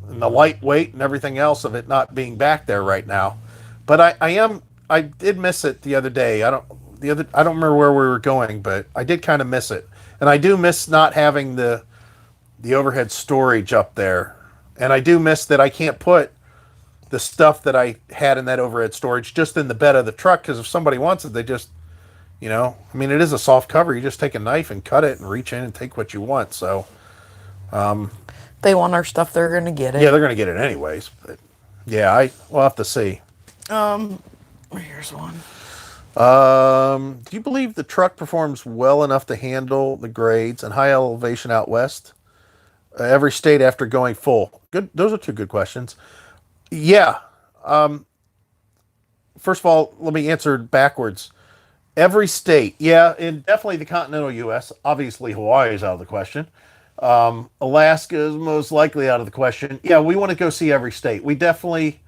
lightweight and everything else of it not being back there right now. But I did miss it the other day. I don't remember where we were going, but I did kind of miss it. And I do miss not having the the overhead storage up there. And I do miss that I can't put the stuff that I had in that overhead storage just in the bed of the truck, because if somebody wants it, they just, I mean, it is a soft cover. You just take a knife and cut it and reach in and take what you want. So, They want our stuff, they're gonna get it. yeah, they're going to get it anyways. But yeah, we'll have to see. Here's one. Do you believe the truck performs well enough to handle the grades and high elevation out west? Every state after going full. Good. Those are two good questions. Yeah. First of all, let me answer it backwards. Every state, yeah, and definitely the continental U.S. Obviously, Hawaii is out of the question. Alaska is most likely out of the question. Yeah, we want to go see every state. We definitely.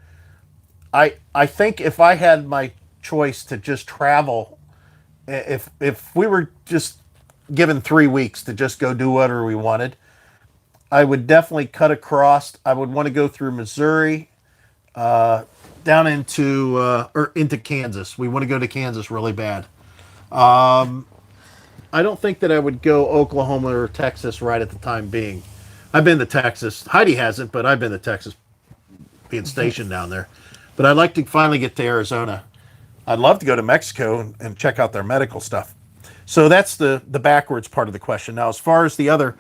I think if I had my choice to just travel, if we were just given 3 weeks to just go do whatever we wanted, I would definitely cut across. I would want to go through Missouri, down into or into Kansas. We want to go to Kansas really bad. I don't think that I would go Oklahoma or Texas right at the time being. I've been to Texas. Heidi hasn't, but I've been to Texas, being stationed down there. But I'd like to finally get to Arizona. I'd love to go to Mexico and check out their medical stuff. So that's the backwards part of the question. Now, as far as the other,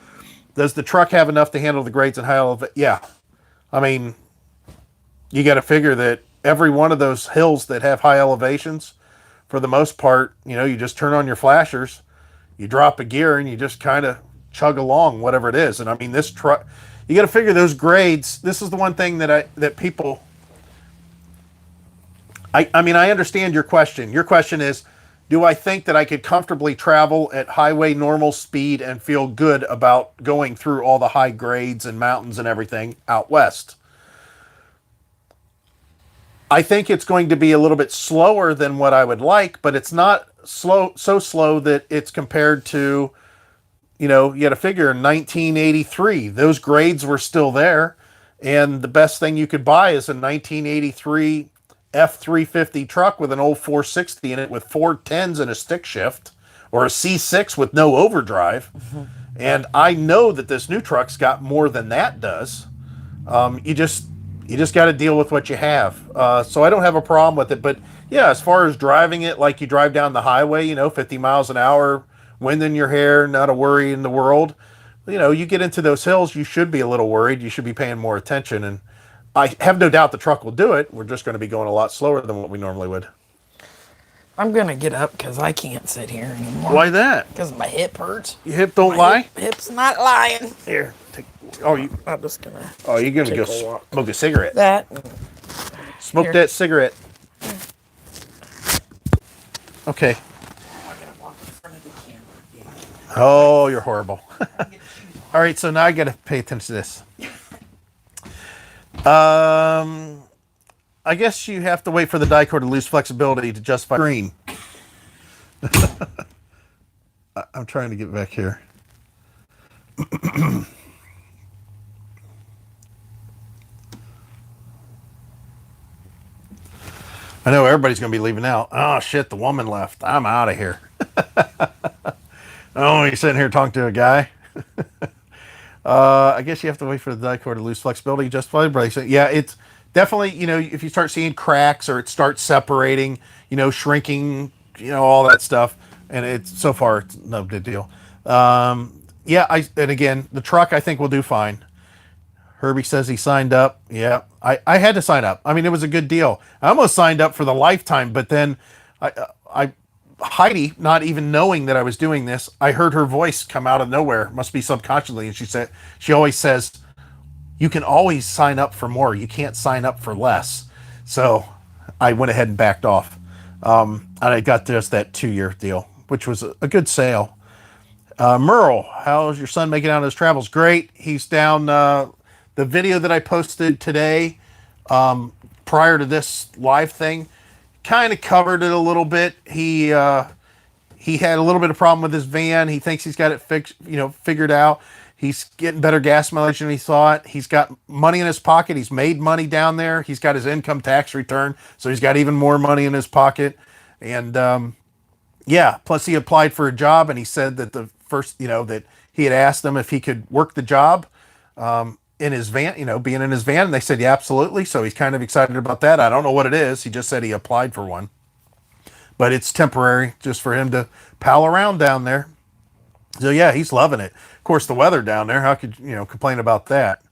does the truck have enough to handle the grades and high elevation? Yeah. I mean, you got to figure that every one of those hills that have high elevations, for the most part, you just turn on your flashers, you drop a gear, and you just kind of chug along, whatever it is. And I mean, this truck, you got to figure those grades. This is the one thing that people. I mean, I understand your question. Your question is, do I think that I could comfortably travel at highway normal speed and feel good about going through all the high grades and mountains and everything out west? I think it's going to be a little bit slower than what I would like, but it's not so slow that it's compared to, you got to figure in 1983, those grades were still there. And the best thing you could buy is a 1983 F350 truck with an old 460 in it with 410s and a stick shift, or a C6 with no overdrive. Mm-hmm. And I know that this new truck's got more than that does. You just got to deal with what you have. So I don't have a problem with it. But yeah, as far as driving it like you drive down the highway, 50 miles an hour, wind in your hair, not a worry in the world. You get into those hills, you should be a little worried. You should be paying more attention. And I have no doubt the truck will do it. We're just going to be going a lot slower than what we normally would. I'm going to get up because I can't sit here anymore. Why that? Because my hip hurts. Your hip don't lie? Hip's not lying. Here. I'm just going to. Oh, you're going to go smoke a cigarette. That. Smoke Here. that cigarette. Okay. I'm gonna walk in front of the camera. Oh, you're horrible. All right, so now I got to pay attention to this. I guess you have to wait for the die cord to lose flexibility to justify green. I'm trying to get back here. I know everybody's going to be leaving out. Oh, shit, the woman left. I'm out of here. Oh, you're sitting here talking to a guy. I guess you have to wait for the die cord to lose flexibility. Justified bracing. Yeah, it's definitely, if you start seeing cracks or it starts separating, shrinking, all that stuff. And so far, it's no big deal. Yeah, and again, the truck I think will do fine. Herbie says he signed up. Yeah, I had to sign up. I mean, it was a good deal. I almost signed up for the lifetime, but then Heidi, not even knowing that I was doing this, I heard her voice come out of nowhere, must be subconsciously, and she always says, you can always sign up for more. You can't sign up for less. So I went ahead and backed off. And I got just that 2-year deal, which was a good sale. Merle, how's your son making out his travels? Great. He's down, the video that I posted today, prior to this live thing, kind of covered it a little bit. He had a little bit of problem with his van. He thinks he's got it fixed, figured out. He's getting better gas mileage than he thought. He's got money in his pocket. He's made money down there. He's got his income tax return, so he's got even more money in his pocket. And yeah, plus he applied for a job, and he said that the first, that he had asked them if he could work the job in his van, being in his van. And they said, yeah, absolutely. So he's kind of excited about that. I don't know what it is. He just said he applied for one. But it's temporary just for him to pal around down there. So yeah, he's loving it. Of course, the weather down there, how could complain about that?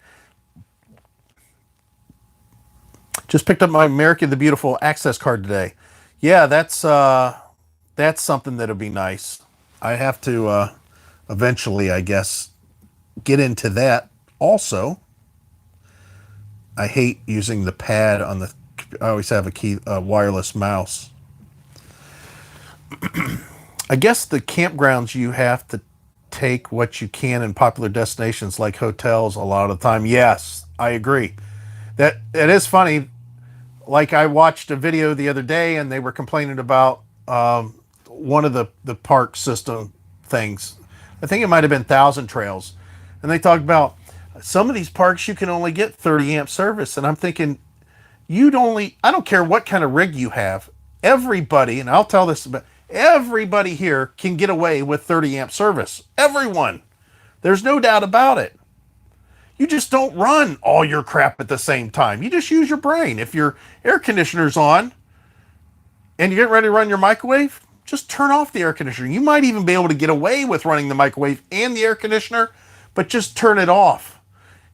Just picked up my America the Beautiful access card today. Yeah, that's something that'll be nice. I have to eventually, I guess, get into that also. I hate using the pad on the. I always have a wireless mouse. I guess the campgrounds, you have to take what you can in popular destinations like hotels a lot of the time. Yes, I agree. That it is funny. Like I watched a video the other day and they were complaining about one of the park system things. I think it might have been Thousand Trails. And they talked about some of these parks you can only get 30 amp service. And I'm thinking, I don't care what kind of rig you have. Everybody, and I'll tell this, but everybody here can get away with 30 amp service. Everyone. There's no doubt about it. You just don't run all your crap at the same time. You just use your brain. If your air conditioner's on and you get ready to run your microwave, just turn off the air conditioner. You might even be able to get away with running the microwave and the air conditioner, but just turn it off.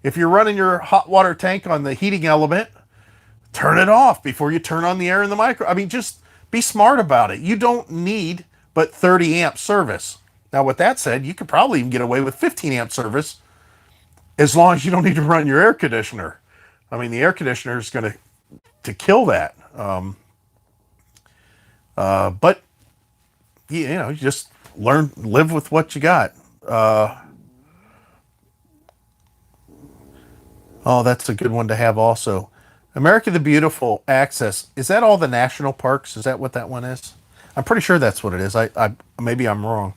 If you're running your hot water tank on the heating element, turn it off before you turn on the air in the micro. I mean, just be smart about it. You don't need but 30 amp service. Now, with that said, you could probably even get away with 15 amp service as long as you don't need to run your air conditioner. I mean, the air conditioner is going to kill that. But you just live with what you got. Oh, that's a good one to have also. America the Beautiful access. Is that all the national parks? Is that what that one is? I'm pretty sure that's what it is. I maybe I'm wrong.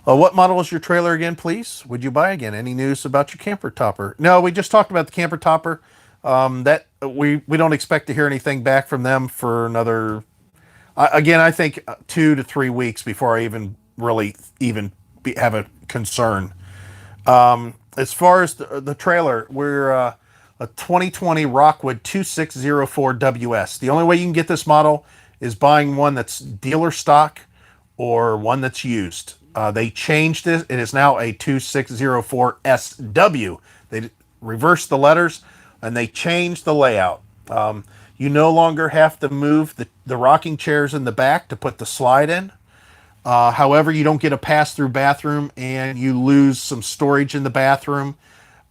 What model is your trailer again, please? Would you buy again? Any news about your camper topper? No, we just talked about the camper topper. That we don't expect to hear anything back from them for another. Again, I think 2 to 3 weeks before I even really have a concern. As far as the trailer, we're a 2020 Rockwood 2604 WS. The only way you can get this model is buying one that's dealer stock or one that's used. They changed it. It is now a 2604 SW. They reversed the letters and they changed the layout. You no longer have to move the rocking chairs in the back to put the slide in. However, you don't get a pass-through bathroom and you lose some storage in the bathroom.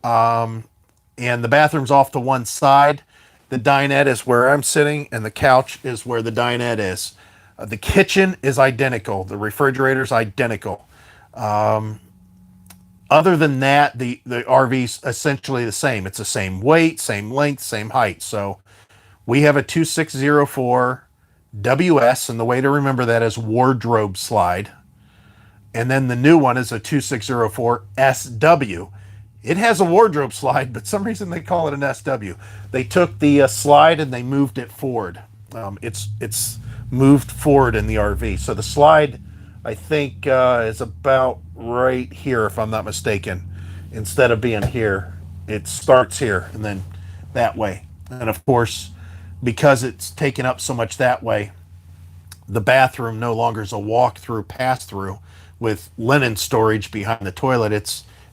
And the bathroom's off to one side. The dinette is where I'm sitting and the couch is where the dinette is. The kitchen is identical. The refrigerator's identical. Other than that, the RV's essentially the same. It's the same weight, same length, same height. So we have a 2604 WS, and the way to remember that is wardrobe slide. And then the new one is a 2604 SW. It has a wardrobe slide, but for some reason they call it an SW. They took the slide and they moved it forward. It's moved forward in the RV. So the slide, I think, is about right here, if I'm not mistaken. Instead of being here, it starts here and then that way. And of course, because it's taken up so much that way, the bathroom no longer is a walk-through, pass-through with linen storage behind the toilet.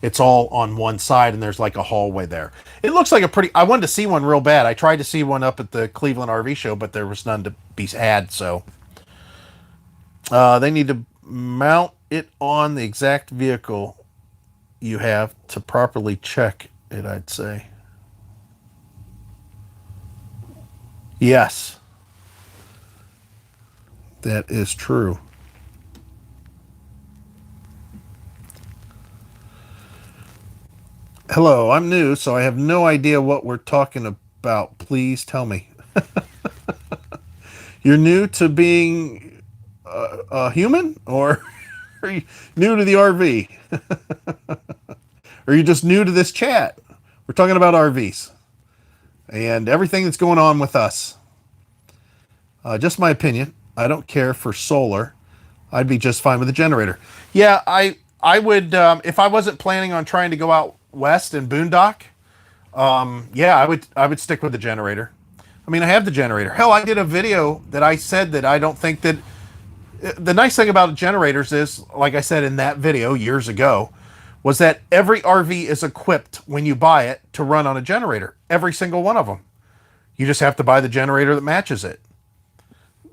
It's all on one side, and there's like a hallway there. It looks like I wanted to see one real bad. I tried to see one up at the Cleveland RV show, but there was none to be had, so. They need to mount it on the exact vehicle you have to properly check it, I'd say. Yes. That is true. Hello, I'm new, so I have no idea what we're talking about. Please tell me. You're new to being a human, or are you new to the RV? Or are you just new to this chat? We're talking about RVs and everything that's going on with us. Just my opinion. I don't care for solar. I'd be just fine with a generator. Yeah, I would, if I wasn't planning on trying to go out west and boondock, yeah, I would stick with the generator. I mean, I have the generator. Hell, I did a video that I said that I don't think that the nice thing about generators is, like I said in that video years ago, was that every RV is equipped when you buy it to run on a generator. Every single one of them. You just have to buy the generator that matches it.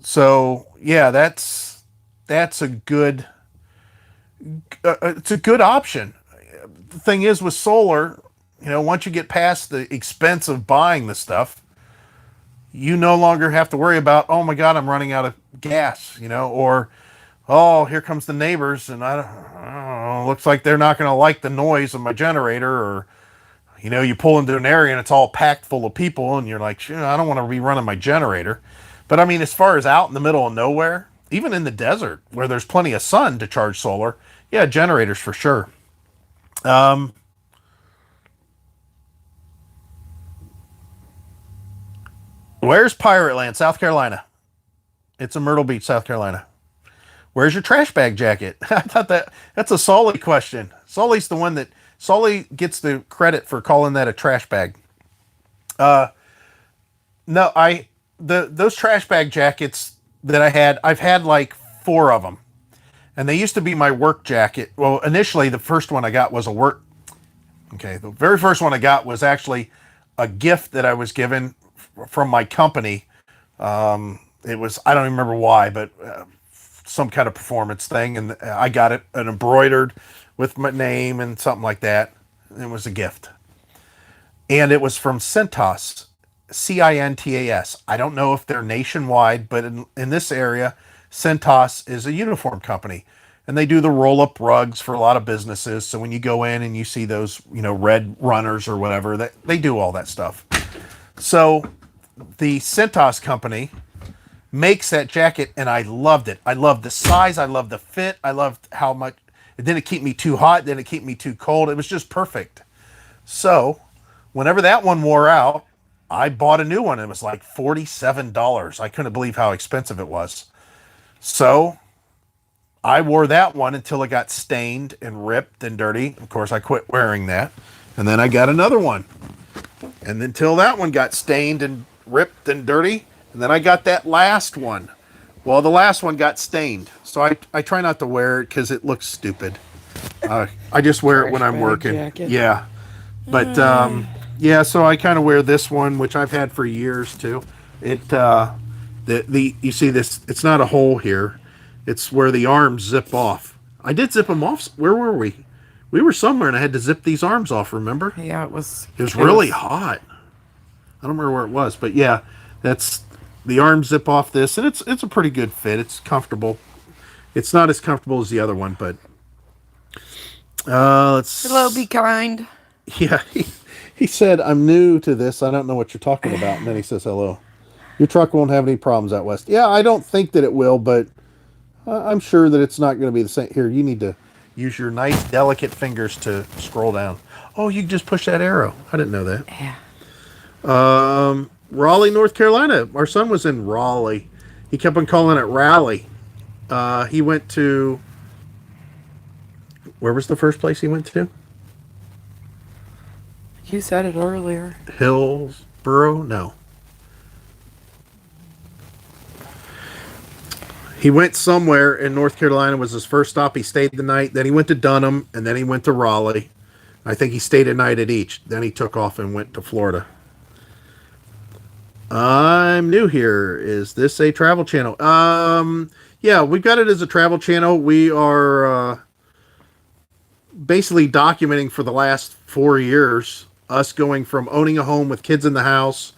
So yeah, that's a good it's a good option. The thing is with solar, once you get past the expense of buying the stuff, you no longer have to worry about, oh my God, I'm running out of gas, or, oh, here comes the neighbors and I don't know, looks like they're not going to like the noise of my generator, or, you pull into an area and it's all packed full of people and you're like, shit, I don't want to be running my generator. But I mean, as far as out in the middle of nowhere, even in the desert where there's plenty of sun to charge solar, yeah, generators for sure. Where's Pirate Land, South Carolina? It's in Myrtle Beach, South Carolina. Where's your trash bag jacket? I thought that's a Sully question. Sully's the one that Sully gets the credit for calling that a trash bag. No, those trash bag jackets that I've had like 4 of them. And they used to be my work jacket. Well, initially the first one I got was a work. Okay, the very first one I got was actually a gift that I was given from my company. It was, I don't even remember why, but some kind of performance thing. And I got it and embroidered with my name and something like that. It was a gift. And it was from Cintas, Cintas. I don't know if they're nationwide, but in this area, Cintas is a uniform company. And they do the roll-up rugs for a lot of businesses. So when you go in and you see those, red runners or whatever, they do all that stuff. So the Cintas company makes that jacket, and I loved it. I loved the size. I loved the fit. I loved how much it didn't keep me too hot. It didn't keep me too cold. It was just perfect. So whenever that one wore out, I bought a new one. It was like $47. I couldn't believe how expensive it was. So I wore that one until it got stained and ripped and dirty. Of course, I quit wearing that. And then I got another one. And until that one got stained and ripped and dirty. And then I got that last one. Well, the last one got stained. So I try not to wear it because it looks stupid. I just wear it when I'm working. Jacket. Yeah. But, yeah, so I kind of wear this one, which I've had for years too. It, you see this, it's not a hole here. It's where the arms zip off. I did zip them off. Where were we? We were somewhere and I had to zip these arms off, remember? Yeah, it was really hot. I don't remember where it was, but yeah, that's the arms zip off this, and it's a pretty good fit. It's comfortable. It's not as comfortable as the other one, but let's. Hello, be kind. Yeah, he said, I'm new to this. I don't know what you're talking about. And then he says, hello. Your truck won't have any problems out west. Yeah, I don't think that it will, but I'm sure that it's not going to be the same. Here, you need to use your nice, delicate fingers to scroll down. Oh, you can just push that arrow. I didn't know that. Yeah. Raleigh, North Carolina. Our son was in Raleigh. He kept on calling it Raleigh. He went to... Where was the first place he went to? You said it earlier. Hillsboro? No. He went somewhere in North Carolina, was his first stop. He stayed the night. Then he went to Dunham, and then he went to Raleigh. I think he stayed a night at each. Then he took off and went to Florida. I'm new here. Is this a travel channel? Yeah, we've got it as a travel channel. We are basically documenting for the last 4 years us going from owning a home with kids in the house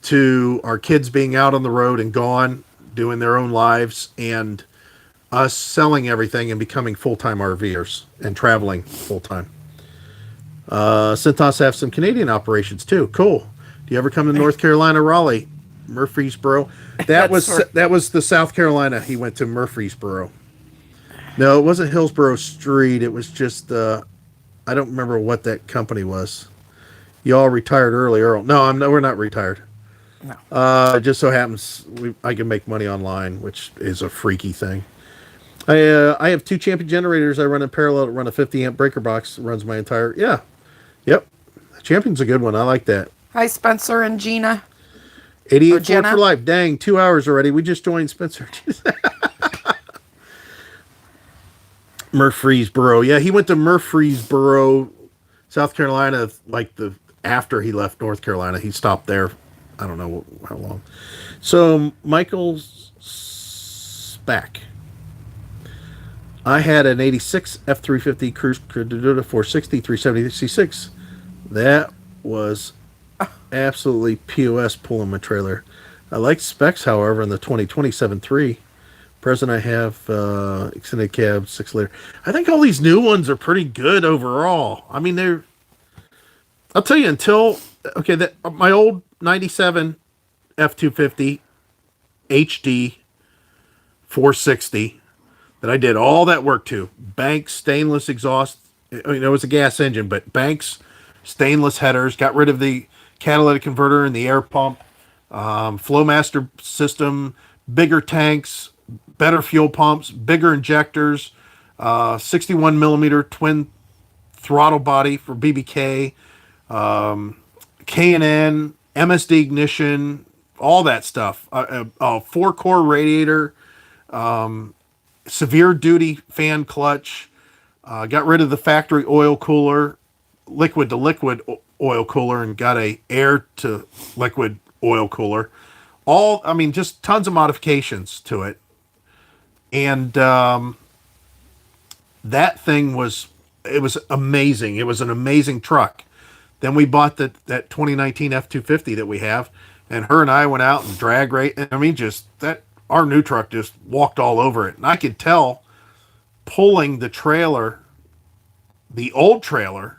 to our kids being out on the road and gone, doing their own lives, and us selling everything and becoming full-time RVers and traveling full-time. Cintas have some Canadian operations too. Cool. Do you ever come to North Carolina, Raleigh, Murfreesboro? That was the South Carolina. He went to Murfreesboro. No, it wasn't Hillsborough Street. It was just I don't remember what that company was. Y'all retired early, Earl. No, we're not retired. No. It just so happens I can make money online, which is a freaky thing. I have two Champion generators I run in parallel to run a 50 amp breaker box. That runs my entire. Yeah. Yep. Champion's a good one. I like that. Hi, Spencer and Gina. 88 Ford Jenna? for life. Dang, 2 hours already. We just joined Spencer. Murfreesboro. Yeah, he went to Murfreesboro, South Carolina, like the after he left North Carolina. He stopped there. I don't know how long. So Michael Spack. I had an 86 F350 Cruise 460 370 C6. That was absolutely POS pulling my trailer. I liked specs, however, in the 2020 7.3. Present I have extended cab 6-liter. I think all these new ones are pretty good overall. I mean, they're. I'll tell you until that my old 97 F250 HD 460 that I did all that work to. Banks, stainless exhaust. It was a gas engine, but Banks, stainless headers. Got rid of the catalytic converter and the air pump. Flowmaster system, bigger tanks, better fuel pumps, bigger injectors, 61 millimeter twin throttle body for BBK, K&N, MSD ignition, all that stuff. A 4-core radiator, severe duty fan clutch. Got rid of the factory oil cooler, liquid to liquid oil cooler, and got a air to liquid oil cooler. Just tons of modifications to it. And that thing was amazing. It was an amazing truck. Then we bought that 2019 F250 that we have, and her and I went out and drag rate. Our new truck just walked all over it. And I could tell pulling the trailer, the old trailer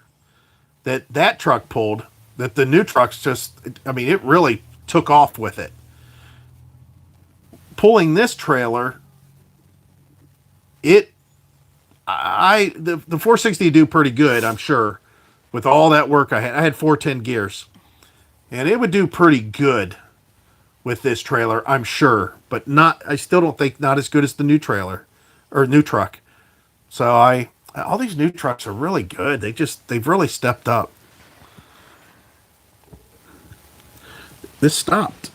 that truck pulled, that the new truck's it really took off with it. Pulling this trailer, the 460 do pretty good, I'm sure, with all that work I had 410 gears, and it would do pretty good with this trailer, I'm sure, but I still don't think not as good as the new trailer or new truck. So all these new trucks are really good. They've really stepped up. This stopped.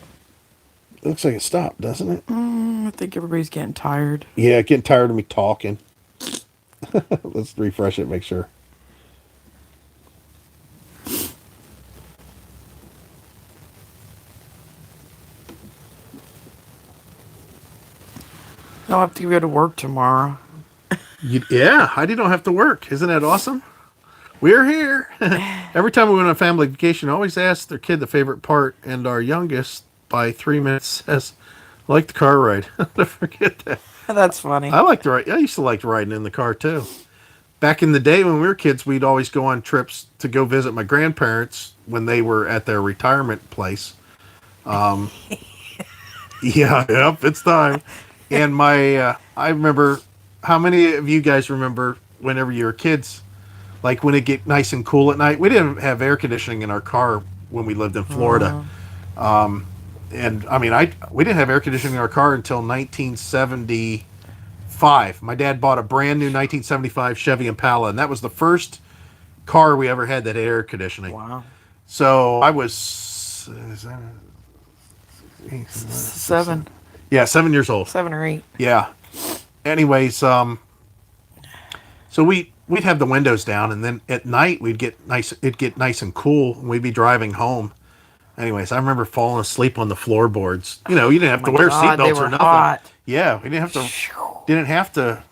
It looks like it stopped, doesn't it? I think everybody's getting tired. Yeah, getting tired of me talking. Let's refresh it, make sure. I'll have to go to work tomorrow. Yeah, Heidi don't have to work. Isn't that awesome? We're here. Every time we went on a family vacation, I always ask their kid the favorite part, and our youngest, by 3 minutes, says, I like the car ride. I'll never forget that. That's funny. I used to like riding in the car, too. Back in the day when we were kids, we'd always go on trips to go visit my grandparents when they were at their retirement place. It's time. And I remember, how many of you guys remember whenever you were kids, like when it get nice and cool at night? We didn't have air conditioning in our car when we lived in Florida. We didn't have air conditioning in our car until 1975. My dad bought a brand new 1975 Chevy Impala, and that was the first car we ever had that had air conditioning. Wow. So I was 7. Yeah, 7 years old. 7 or 8. Yeah. Anyways, so we'd have the windows down, and then at night it'd get nice and cool, and we'd be driving home. Anyways, I remember falling asleep on the floorboards. You didn't have to wear seatbelts or nothing. Hot. Yeah, we didn't have to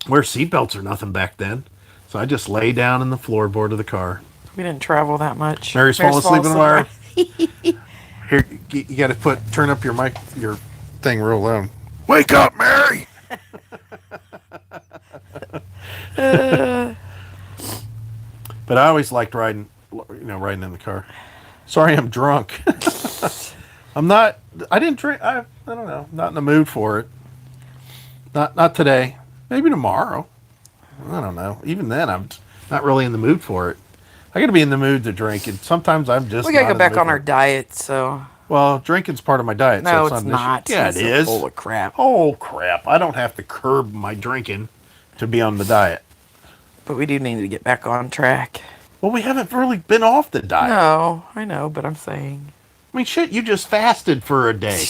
wear seatbelts or nothing back then. So I just lay down in the floorboard of the car. We didn't travel that much. Mary's falling asleep in the car. Here, you got to turn up your mic, your thing real loud. Wake up, Mary! But I always liked riding in the car. Sorry, I'm drunk. I didn't drink. I don't know. Not in the mood for it. Not today. Maybe tomorrow. I don't know. Even then, I'm not really in the mood for it. I got to be in the mood to drink, and sometimes I'm just. We gotta not go in the back mood on for our it. diet, so. Well, drinking's part of my diet, so No, it's it's not an issue. not. Yeah, He's it so is. full of crap. Oh crap! I don't have to curb my drinking to be on the diet. But we do need to get back on track. Well, we haven't really been off the diet. No, I know, but I'm saying. I mean, shit, you just fasted for a day.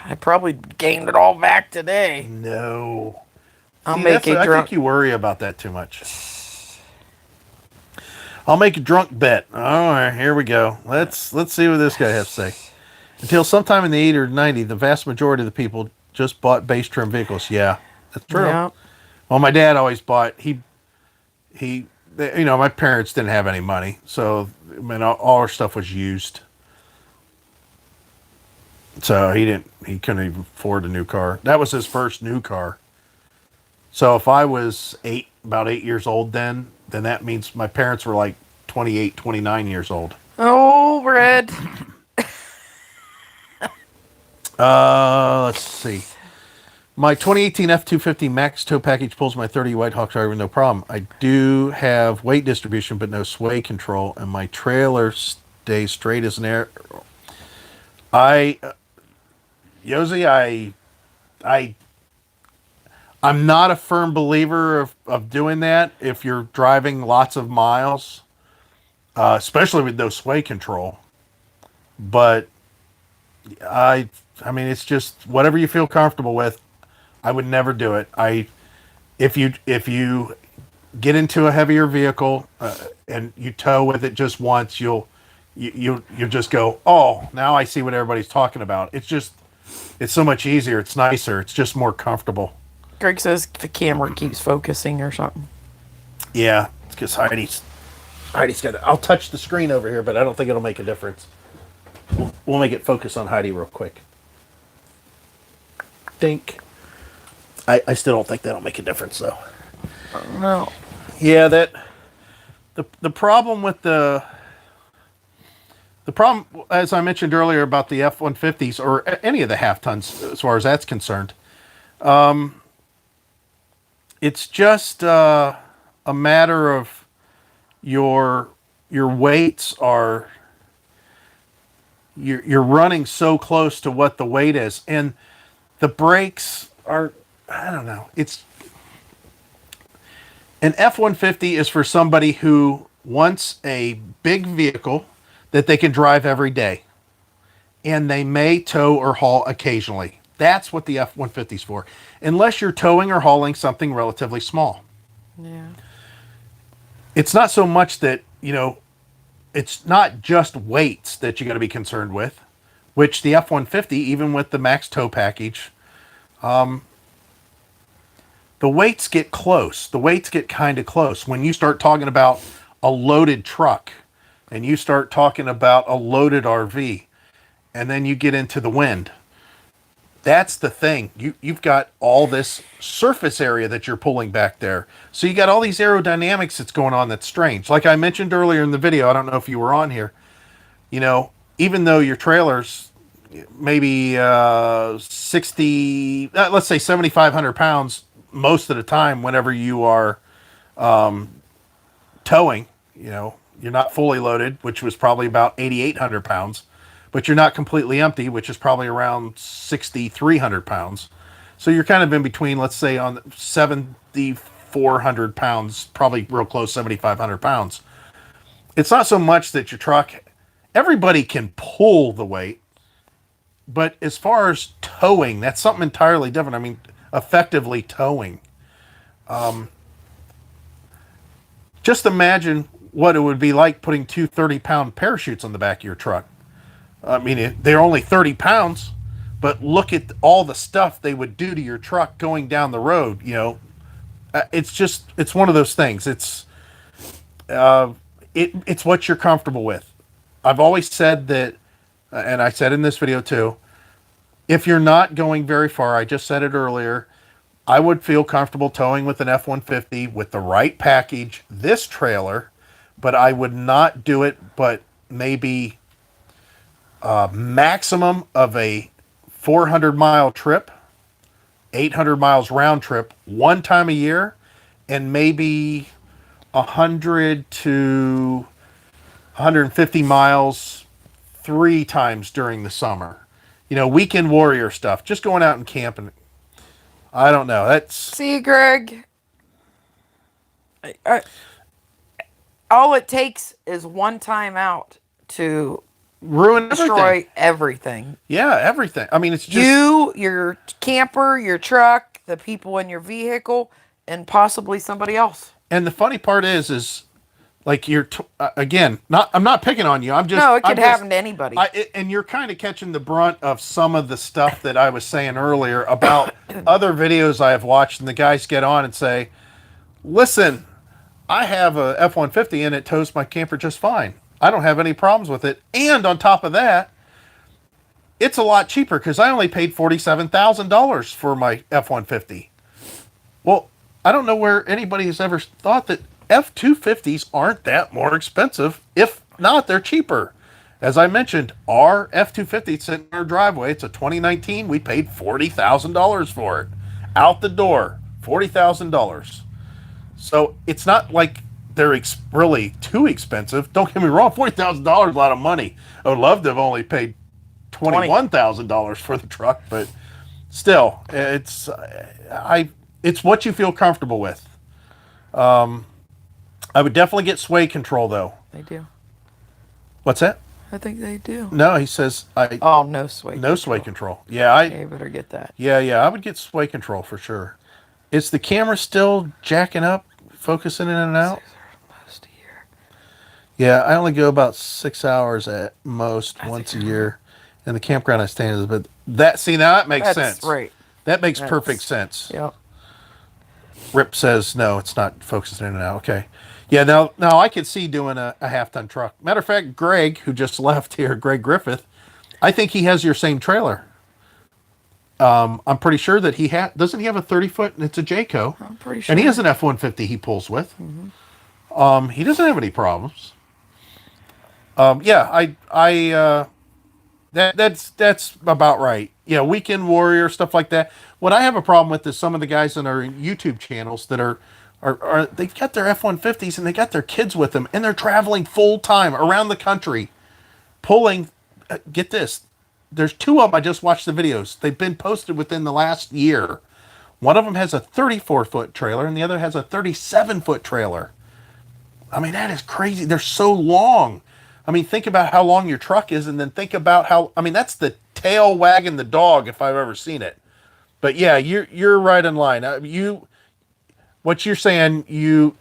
I probably gained it all back today. No. I'll See, make a I drunk. think you worry about that too much. I'll make a drunk bet. All right, here we go. Let's see what this guy has to say. Until sometime in the 80s or 90s, the vast majority of the people just bought base trim vehicles. Yeah, that's true. Yeah. Well, my dad always bought. My parents didn't have any money, so I mean, all our stuff was used. So he couldn't even afford a new car. That was his first new car. So if I was about 8 years old then that means my parents were like 28, 29 years old. Oh, Red. Let's see. My 2018 F-250 Max tow package pulls my 30 White Hawk driver, no problem. I do have weight distribution, but no sway control, and my trailer stays straight as an arrow. Yosi, I'm not a firm believer of doing that if you're driving lots of miles, especially with no sway control. But I mean, it's just whatever you feel comfortable with. I would never do it. If you get into a heavier vehicle and you tow with it just once, you'll just go, oh, now I see what everybody's talking about. It's so much easier. It's nicer. It's just more comfortable. Greg says the camera keeps focusing or something. Yeah, it's because Heidi's got it. I'll touch the screen over here, but I don't think it'll make a difference. We'll make it focus on Heidi real quick. Dink. I still don't think that'll make a difference, though. No. Yeah, the problem with the problem, as I mentioned earlier about the F-150s or any of the half tons, as far as that's concerned, it's just a matter of your weights are you're running so close to what the weight is, and the brakes are, I don't know. It's an F-150 is for somebody who wants a big vehicle that they can drive every day, and they may tow or haul occasionally. That's what the F-150 is for, unless you're towing or hauling something relatively small. Yeah. It's not so much that, it's not just weights that you got to be concerned with, which the F-150, even with the max tow package, the weights get close. The weights get kind of close. When you start talking about a loaded truck and you start talking about a loaded RV, and then you get into the wind, that's the thing. You've got all this surface area that you're pulling back there. So you got all these aerodynamics that's going on that's strange. Like I mentioned earlier in the video, I don't know if you were on here, even though your trailer's maybe 60, let's say 7,500 pounds most of the time whenever you are towing, you're not fully loaded, which was probably about 8,800 pounds. But you're not completely empty, which is probably around 6,300 pounds. So you're kind of in between, let's say, on 7,400 pounds, probably real close, 7,500 pounds. It's not so much that your truck, everybody can pull the weight, but as far as towing, that's something entirely different. I mean, effectively towing. Just imagine what it would be like putting two 30-pound parachutes on the back of your truck. I mean, they're only 30 pounds, but look at all the stuff they would do to your truck going down the road. It's one of those things. It's what you're comfortable with. I've always said that, and I said in this video too, if you're not going very far, I just said it earlier, I would feel comfortable towing with an F-150 with the right package, this trailer, but I would not do it, but maybe maximum of a 400-mile trip, 800 miles round trip, one time a year, and maybe 100 to 150 miles 3 times during the summer. Weekend warrior stuff, just going out and camping. I don't know. That's See, Greg, all it takes is one time out to ruin destroy everything. everything. Yeah, everything. I mean, it's just You, your camper, your truck, the people in your vehicle, and possibly somebody else. And the funny part is like again, I'm not picking on you. I'm just No, it could I'm just- happen to anybody. And you're kind of catching the brunt of some of the stuff that I was saying earlier about other videos I have watched, and the guys get on and say, "Listen, I have a F-150 and it tows my camper just fine. I don't have any problems with it. And on top of that, it's a lot cheaper because I only paid $47,000 for my F-150." Well, I don't know where anybody has ever thought that F-250s aren't that more expensive. If not, they're cheaper. As I mentioned, our F-250 sitting in our driveway. It's a 2019. We paid $40,000 for it. Out the door, $40,000. So it's not like they're really too expensive. Don't get me wrong, $40,000 is a lot of money. I would love to have only paid $21,000 for the truck, but still, it's what you feel comfortable with. I would definitely get sway control though. They do. What's that? I think they do. No, he says Oh, no sway. no sway control. Yeah, You better get that. yeah, I would get sway control for sure. Is the camera still jacking up, focusing in and out? Most a year. Yeah, I only go about 6 hours at most once a year, and the campground I stay in. But now that makes That's sense. right. That makes perfect sense. Yep. Rip says no, it's not focusing in and out. Okay. Yeah, now I could see doing a half-ton truck. Matter of fact, Greg, who just left here, Greg Griffith, I think he has your same trailer. I'm pretty sure that doesn't he have a 30-foot, and it's a Jayco. I'm pretty sure. And he has an F-150 he pulls with. Mm-hmm. He doesn't have any problems. That's about right. Yeah, weekend warrior, stuff like that. What I have a problem with is some of the guys on our YouTube channels that are they've got their F-150s and they got their kids with them, and they're traveling full time around the country, pulling. Get this, there's 2 of them. I just watched the videos. They've been posted within the last year. One of them has a 34-foot trailer, and the other has a 37-foot trailer. I mean, that is crazy. They're so long. I mean, think about how long your truck is, and then think about that's the tail wagging the dog if I've ever seen it. But yeah, you're right in line. What you're saying, you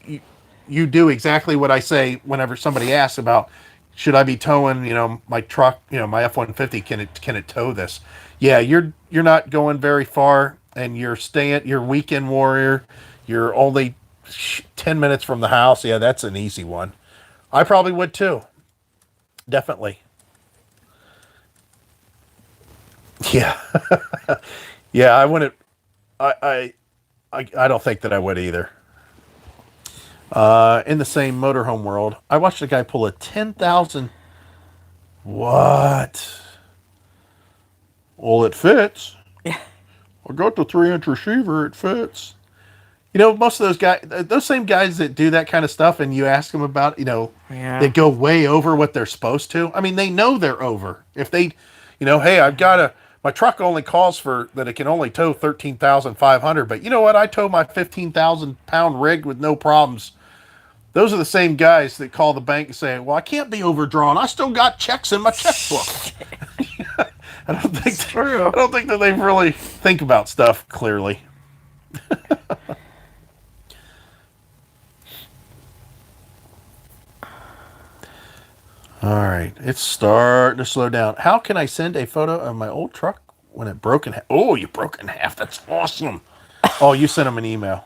do exactly what I say whenever somebody asks about, should I be towing, my truck, my F-150, can it tow this? Yeah, you're not going very far, and you're weekend warrior. You're only 10 minutes from the house. Yeah, that's an easy one. I probably would too. Definitely. Yeah. Yeah, I wouldn't. I don't think that I would either. In the same motorhome world, I watched a guy pull a 10,000. What? Well, it fits. Yeah. I got the 3-inch receiver. It fits. Most of those guys, those same guys that do that kind of stuff, and you ask them about, Yeah. they go way over what they're supposed to. I mean, they know they're over. If they, hey, my truck only calls for that it can only tow 13,500, but you know what? I tow my 15,000-pound rig with no problems. Those are the same guys that call the bank and say, well, I can't be overdrawn. I still got checks in my checkbook. I don't think that they really think about stuff clearly. All right, it's starting to slow down. How can I send a photo of my old truck when it broke in half? Oh, you broke in half. That's awesome. Oh, you sent him an email.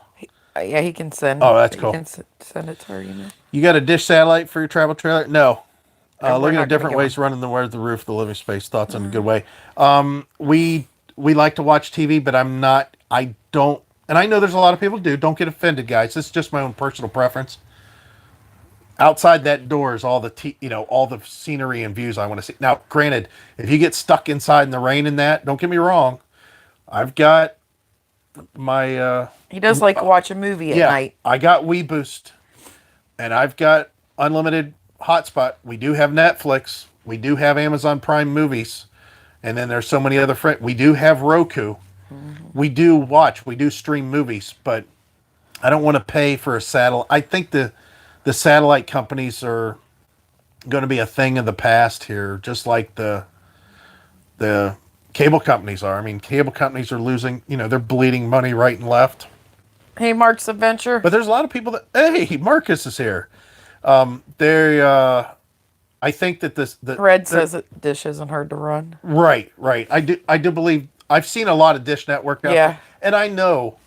Yeah, he can send. Oh, that's cool. He can send it to our email. You got a dish satellite for your travel trailer? No. We're Looking not at different gonna get ways running the roof, the living space. Thoughts in a good way. We like to watch TV, but I don't, and I know there's a lot of people who do. Don't get offended, guys. This is just my own personal preference. Outside that door is all the scenery and views I want to see. Now, granted, if you get stuck inside in the rain and that, don't get me wrong. I've got my He does like to watch a movie at night. I got WeBoost, and I've got unlimited hotspot. We do have Netflix. We do have Amazon Prime movies, and then there's so many other friends. We do have Roku. We do stream movies, but I don't want to pay for a satellite. I think the satellite companies are going to be a thing of the past here, just like the cable companies are. I mean, cable companies are losing, they're bleeding money right and left. Hey, Mark's Adventure. But there's a lot of people that, hey, Marcus is here. I think that Red says that Dish isn't hard to run. Right. I do believe I've seen a lot of Dish Network now. Yeah. And I know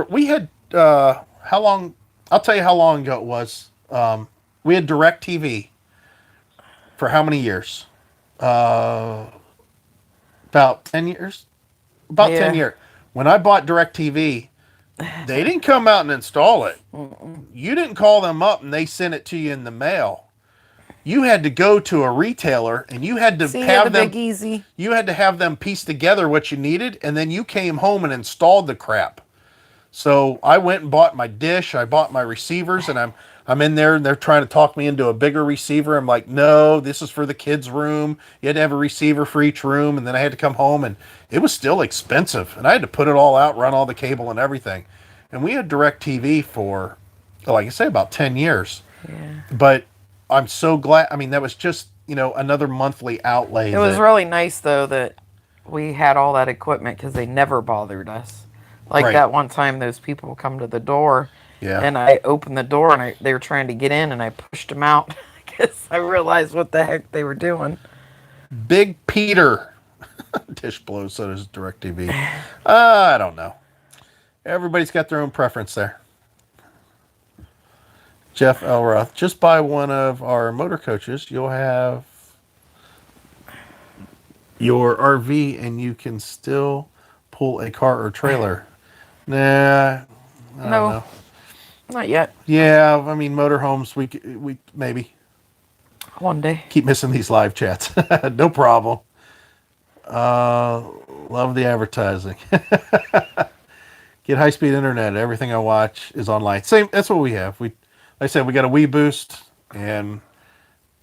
we had, how long, I'll tell you how long ago it was. We had DirecTV for how many years? About 10 years? About 10 years. When I bought DirecTV, they didn't come out and install it. You didn't call them up and they sent it to you in the mail. You had to go to a retailer and you had to have them. Big Easy. You had to have them piece together what you needed, and then you came home and installed the crap. So I went and bought my dish. I bought my receivers, and I'm in there, and they're trying to talk me into a bigger receiver. I'm like, no, this is for the kids' room. You had to have a receiver for each room, and then I had to come home, and it was still expensive, and I had to put it all out, run all the cable and everything. And we had DirecTV for, like I say, about 10 years. Yeah. But I'm so glad. I mean, that was just, another monthly outlay. It was really nice, though, that we had all that equipment because they never bothered us. Like Right. that one time, those people come to the door, Yeah. and I opened the door, and they were trying to get in, and I pushed them out because I realized what the heck they were doing. Big Peter. Dish blows, so does DirecTV. I don't know. Everybody's got their own preference there. Jeff Elroth, just buy one of our motor coaches. You'll have your RV and you can still pull a car or trailer. Nah, I don't know. Not yet. Yeah, I mean, motorhomes, we maybe. One day. Keep missing these live chats. No problem. Love the advertising. Get high-speed internet. Everything I watch is online. Same. That's what we have. Like I said, we got a Wii Boost and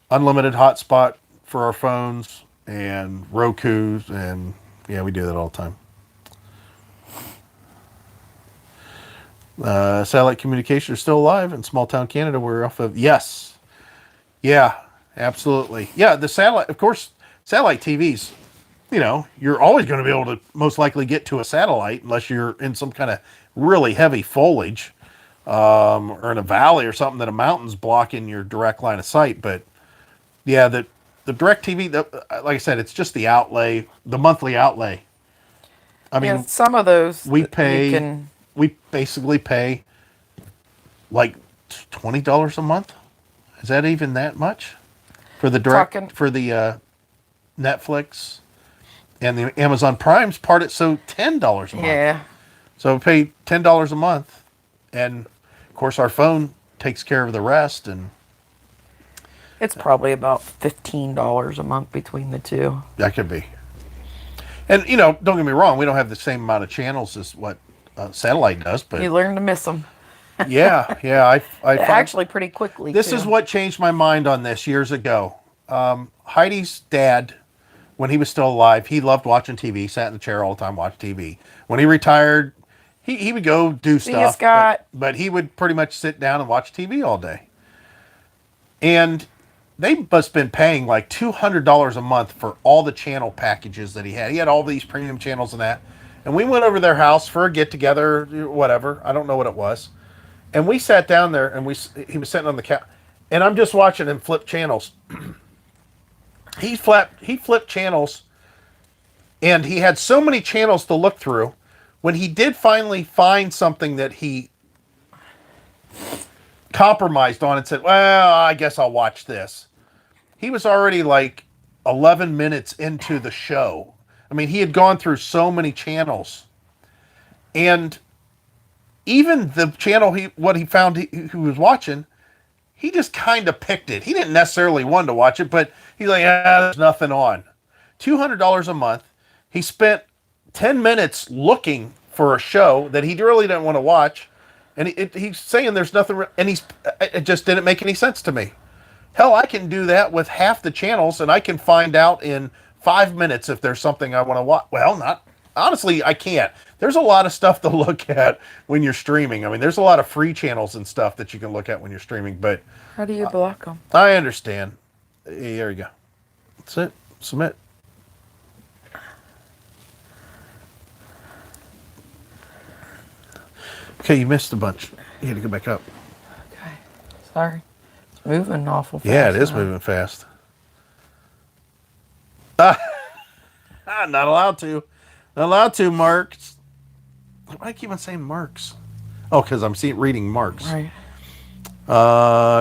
unlimited hotspot for our phones and Roku's, and yeah, we do that all the time. Satellite communication is still alive in small town Canada. We're off of yes, yeah, absolutely, yeah. The satellite, of course, satellite TVs. You're always going to be able to most likely get to a satellite unless you're in some kind of really heavy foliage, or in a valley or something that a mountain's blocking your direct line of sight. But yeah, the DirecTV, like I said, it's just the outlay, the monthly outlay. I mean, some of those we basically pay like $20 a month. Is that even that much for the Netflix and the Amazon Prime's part? It's so $10 a month. Yeah. So we pay $10 a month, and of course our phone takes care of the rest. And it's probably about $15 a month between the two. that could be. And don't get me wrong, we don't have the same amount of channels as what satellite does, but You learn to miss them. yeah, I find, Actually pretty quickly. this too. is what changed my mind on this years ago. Heidi's dad, when he was still alive, he loved watching TV. He sat in the chair all the time, watched TV. When he retired, he would go do See you, stuff, Scott. but he would pretty much sit down and watch TV all day. And they must have been paying like $200 a month for all the channel packages that he had. He had all these premium channels and that. And we went over to their house for a get-together, whatever. I don't know what it was. And we sat down there, and he was sitting on the couch. And I'm just watching him flip channels. He flipped channels, and he had so many channels to look through. When he did finally find something that he compromised on and said, well, I guess I'll watch this, he was already like 11 minutes into the show. I mean, he had gone through so many channels. And even the channel he found he was watching, he just kind of picked it. He didn't necessarily want to watch it, but he's like, there's nothing on. $200 a month. He spent 10 minutes looking for a show that he really didn't want to watch. And he's saying there's nothing, and it just didn't make any sense to me. Hell, I can do that with half the channels, and I can find out in 5 minutes if there's something I want to watch. Well, not honestly, I can't. There's a lot of stuff to look at when you're streaming. I mean, there's a lot of free channels and stuff that you can look at when you're streaming, but How do you block them? I understand. There you go. That's it. Submit. Okay, you missed a bunch. You had to go back up. Okay. Sorry. It's moving awful fast. Yeah, it is now. moving fast. Not allowed to. Not allowed to, Marks. Why do I keep on saying Marks? Oh, because I'm reading Marks. Right.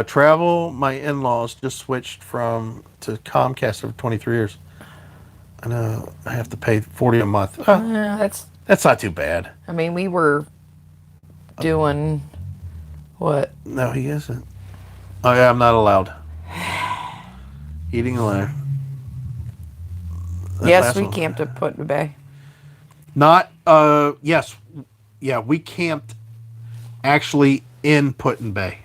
Travel. My in-laws just switched to Comcast for 23 years. I know I have to pay $40 a month. Yeah, That's not too bad. I mean, we were doing what? No, he isn't. Oh yeah, I'm not allowed. Eating alone. That Yes, last we one. camped at Put in the Bay. Not. Yes. Yeah, we camped actually in Put-in Bay.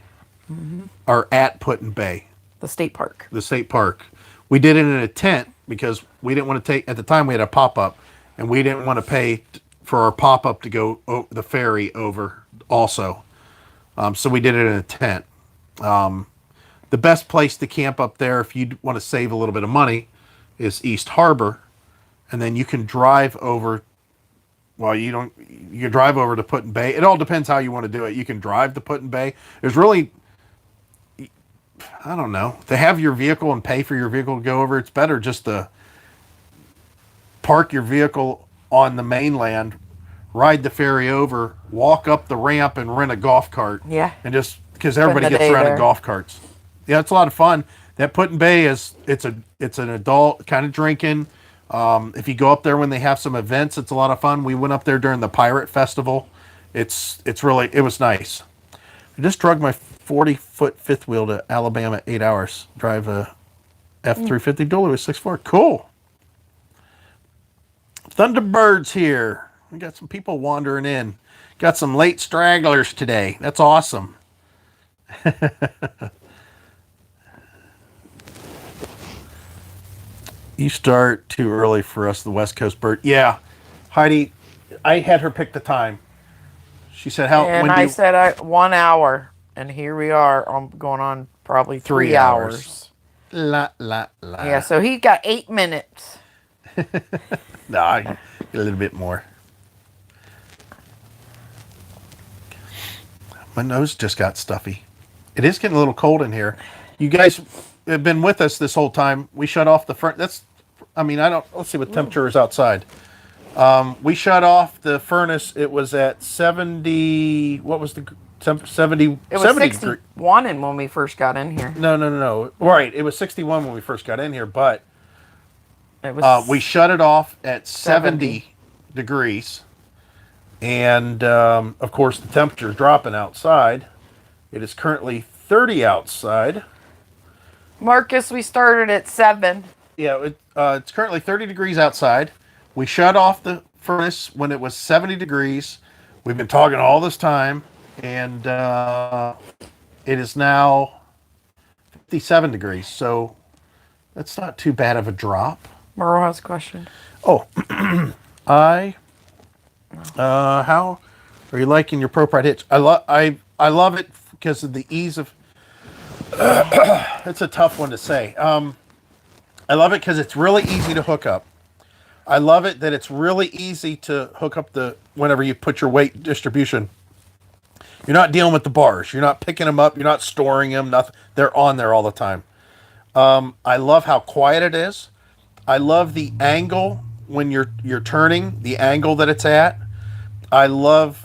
Or at Put-in Bay, The state park. the state park. We did it in a tent because we didn't want to take, at the time we had a pop-up, and we didn't want to pay for our pop-up to go the ferry over also. So we did it in a tent. The best place to camp up there if you want to save a little bit of money is East Harbor, and then you can drive over. Well, you can drive over to Put-in Bay. It all depends how you want to do it. You can drive to Put-in Bay. There's really, I don't know, to have your vehicle and pay for your vehicle to go over. It's better just to park your vehicle on the mainland, ride the ferry over, walk up the ramp, and rent a golf cart. Yeah. And just because everybody the gets day around in there. golf carts. Yeah, it's a lot of fun. That Put-in Bay it's an adult kind of drinking. If you go up there when they have some events, it's a lot of fun. We went up there during the Pirate Festival. It was nice. I just drug my 40-foot fifth wheel to Alabama 8 hours. Drive a F-350 dually with 6.4. Cool. Thunderbirds here. We got some people wandering in. Got some late stragglers today. That's awesome. You start too early for us, the West Coast bird. Yeah, Heidi, I had her pick the time. She said, "How?" And I said 1 hour, and here we are. Going on probably 3 hours. La la la. Yeah, so he got 8 minutes. No, I get a little bit more. My nose just got stuffy. It is getting a little cold in here. You guys have been with us this whole time. We shut off the front. Let's see what temperature is outside. We shut off the furnace. It was at 70. What was the temp? 70. It was 70 61 when we first got in here. No. Right. It was 61 when we first got in here, but It was we shut it off at 70 degrees. And, of course, the temperature is dropping outside. It is currently 30 outside. Marcus, we started at 7. Yeah, it's currently 30 degrees outside. We shut off the furnace when it was 70 degrees. We've been talking all this time, and it is now 57 degrees. So that's not too bad of a drop. Merle has a question. Oh, how are you liking your Pro Pride hitch? I love it because of the ease of. It's a tough one to say. I love it because it's really easy to hook up. I love it that it's really easy to hook up whenever you put your weight distribution. You're not dealing with the bars. You're not picking them up. You're not storing them. Nothing. They're on there all the time. I love how quiet it is. I love the angle when you're turning, the angle that it's at. I love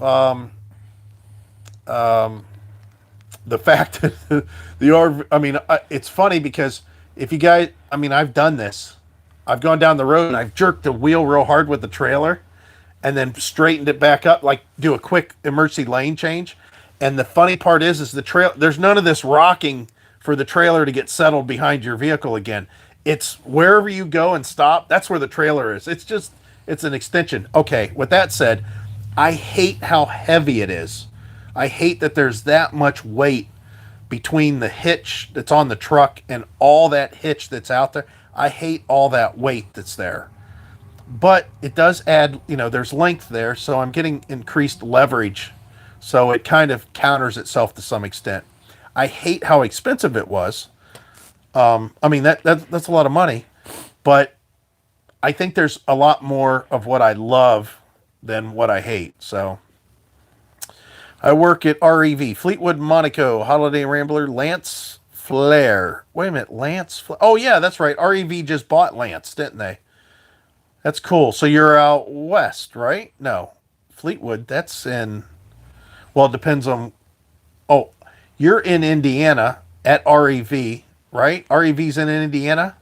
the fact that the RV. I mean, it's funny because if you guys, I mean, I've done this. I've gone down the road and I've jerked the wheel real hard with the trailer, and then straightened it back up, like do a quick emergency lane change. And the funny part is the trail. There's none of this rocking for the trailer to get settled behind your vehicle again. It's wherever you go and stop. That's where the trailer is. It's an extension. Okay. With that said, I hate how heavy it is. I hate that there's that much weight between the hitch that's on the truck and all that hitch that's out there. I hate all that weight that's there. But it does add, there's length there, so I'm getting increased leverage. So it kind of counters itself to some extent. I hate how expensive it was. I mean, that's a lot of money. But I think there's a lot more of what I love than what I hate. So I work at REV, Fleetwood Monaco, Holiday Rambler, Lance Flair. Wait a minute, Lance Flair. Oh, yeah, that's right. REV just bought Lance, didn't they? That's cool. So you're out west, right? No. Fleetwood, that's in... Well, it depends on... Oh, you're in Indiana at REV, right? REV's in Indiana?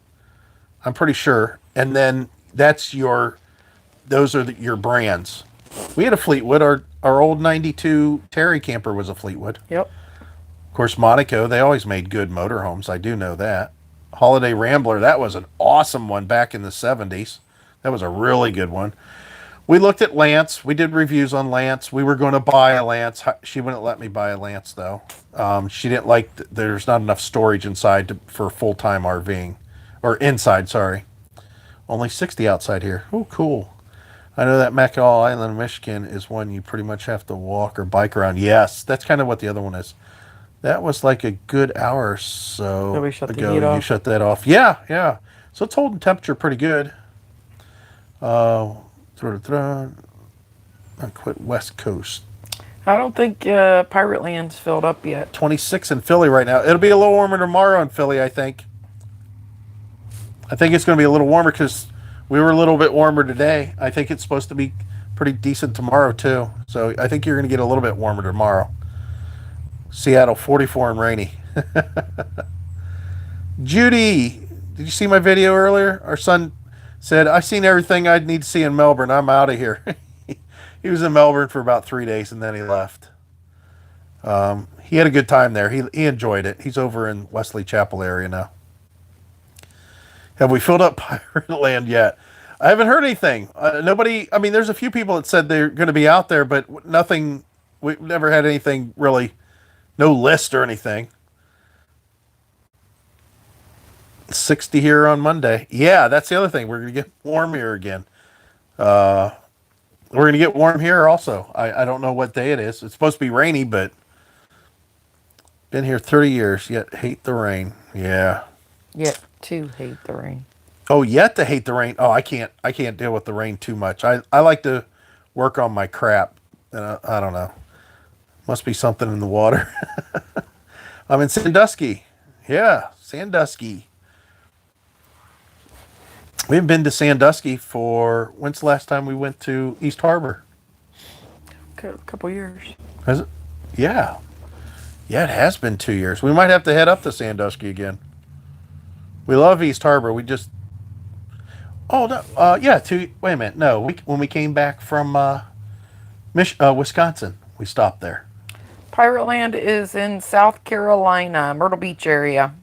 I'm pretty sure. And then that's your... Those are your brands. We had a Fleetwood. Our old 92 Terry camper was a Fleetwood. Yep. Of course, Monaco, they always made good motorhomes. I do know that. Holiday Rambler, that was an awesome one back in the 70s. That was a really good one. We looked at Lance. We did reviews on Lance. We were going to buy a Lance. She wouldn't let me buy a Lance, though. She didn't like... There's not enough storage inside for full-time RVing. Or inside, sorry. Only 60 outside here. Oh, cool. I know that MacLeod Island, Michigan is one you pretty much have to walk or bike around. Yes, that's kind of what the other one is. That was like a good hour or so we shut the ago. heat off? You shut that off. Yeah. So it's holding temperature pretty good. I quit West Coast. I don't think Pirate Land's filled up yet. 26 in Philly right now. It'll be a little warmer tomorrow in Philly, I think. I think it's going to be a little warmer because we were a little bit warmer today. I think it's supposed to be pretty decent tomorrow, too. So I think you're going to get a little bit warmer tomorrow. Seattle, 44 and rainy. Judy, did you see my video earlier? Our son said, I've seen everything I'd need to see in Melbourne. I'm out of here. He was in Melbourne for about 3 days, and then he left. He had a good time there. He enjoyed it. He's over in Wesley Chapel area now. Have we filled up Pirate Land yet? I haven't heard anything. Nobody, I mean, there's a few people that said they're going to be out there, but nothing, we've never had anything really, no list or anything. 60 here on Monday. Yeah, that's the other thing. We're going to get warm here again. We're going to get warm here also. I don't know what day it is. It's supposed to be rainy, but been here 30 years, yet hate the rain. Yeah. Yet to hate the rain. Oh, yet to hate the rain. Oh, I can't deal with the rain too much. I like to work on my crap. I don't know. Must be something in the water. I'm in Sandusky. Yeah, Sandusky. We haven't been to Sandusky for... When's the last time we went to East Harbor? A couple years. Has it? Yeah. Yeah, it has been 2 years. We might have to head up to Sandusky again. We love East Harbor. We just... Oh, no. Yeah, wait a minute. No, when we came back from Wisconsin, we stopped there. Pirate Land is in South Carolina, Myrtle Beach area.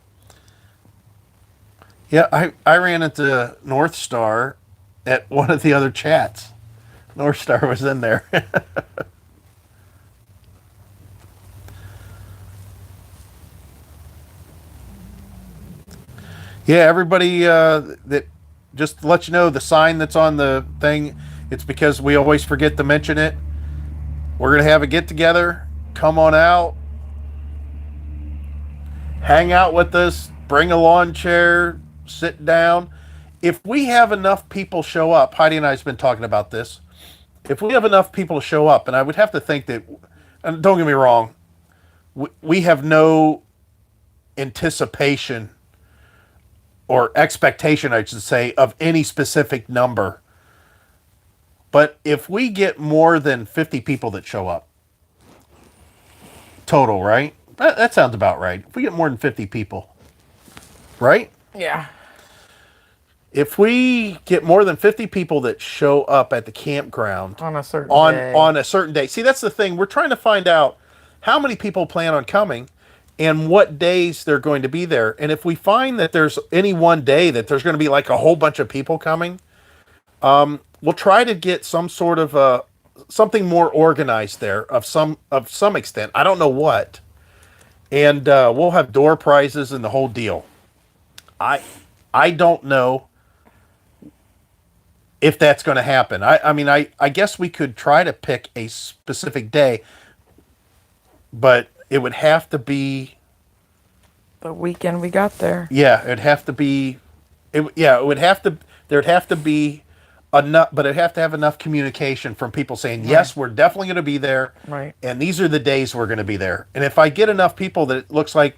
Yeah, I ran into North Star at one of the other chats. North Star was in there. Yeah, everybody that just to let you know, the sign that's on the thing, it's because we always forget to mention it. We're going to have a get-together. Come on out. Hang out with us. Bring a lawn chair. Sit down. If we have enough people show up, Heidi and I have been talking about this. If we have enough people to show up, and I would have to think that, and don't get me wrong, we have no anticipation or expectation, I should say, of any specific number. But if we get more than 50 people that show up, total, right? That sounds about right. If we get more than 50 people, right? Yeah. If we get more than 50 people that show up at the campground On a certain day. on a certain day. See, that's the thing. We're trying to find out how many people plan on coming and what days they're going to be there. And if we find that there's any one day that there's going to be like a whole bunch of people coming, we'll try to get some sort of something more organized there of some extent. I don't know what. and we'll have door prizes and the whole deal. I don't know if that's going to happen. I mean, I guess we could try to pick a specific day, but it would have to be, The weekend we got there. yeah, it'd have to be, it would have to, there'd have to be enough, but it'd have to have enough communication from people saying, yes, we're definitely going to be there. Right. And these are the days we're going to be there. And if I get enough people that it looks like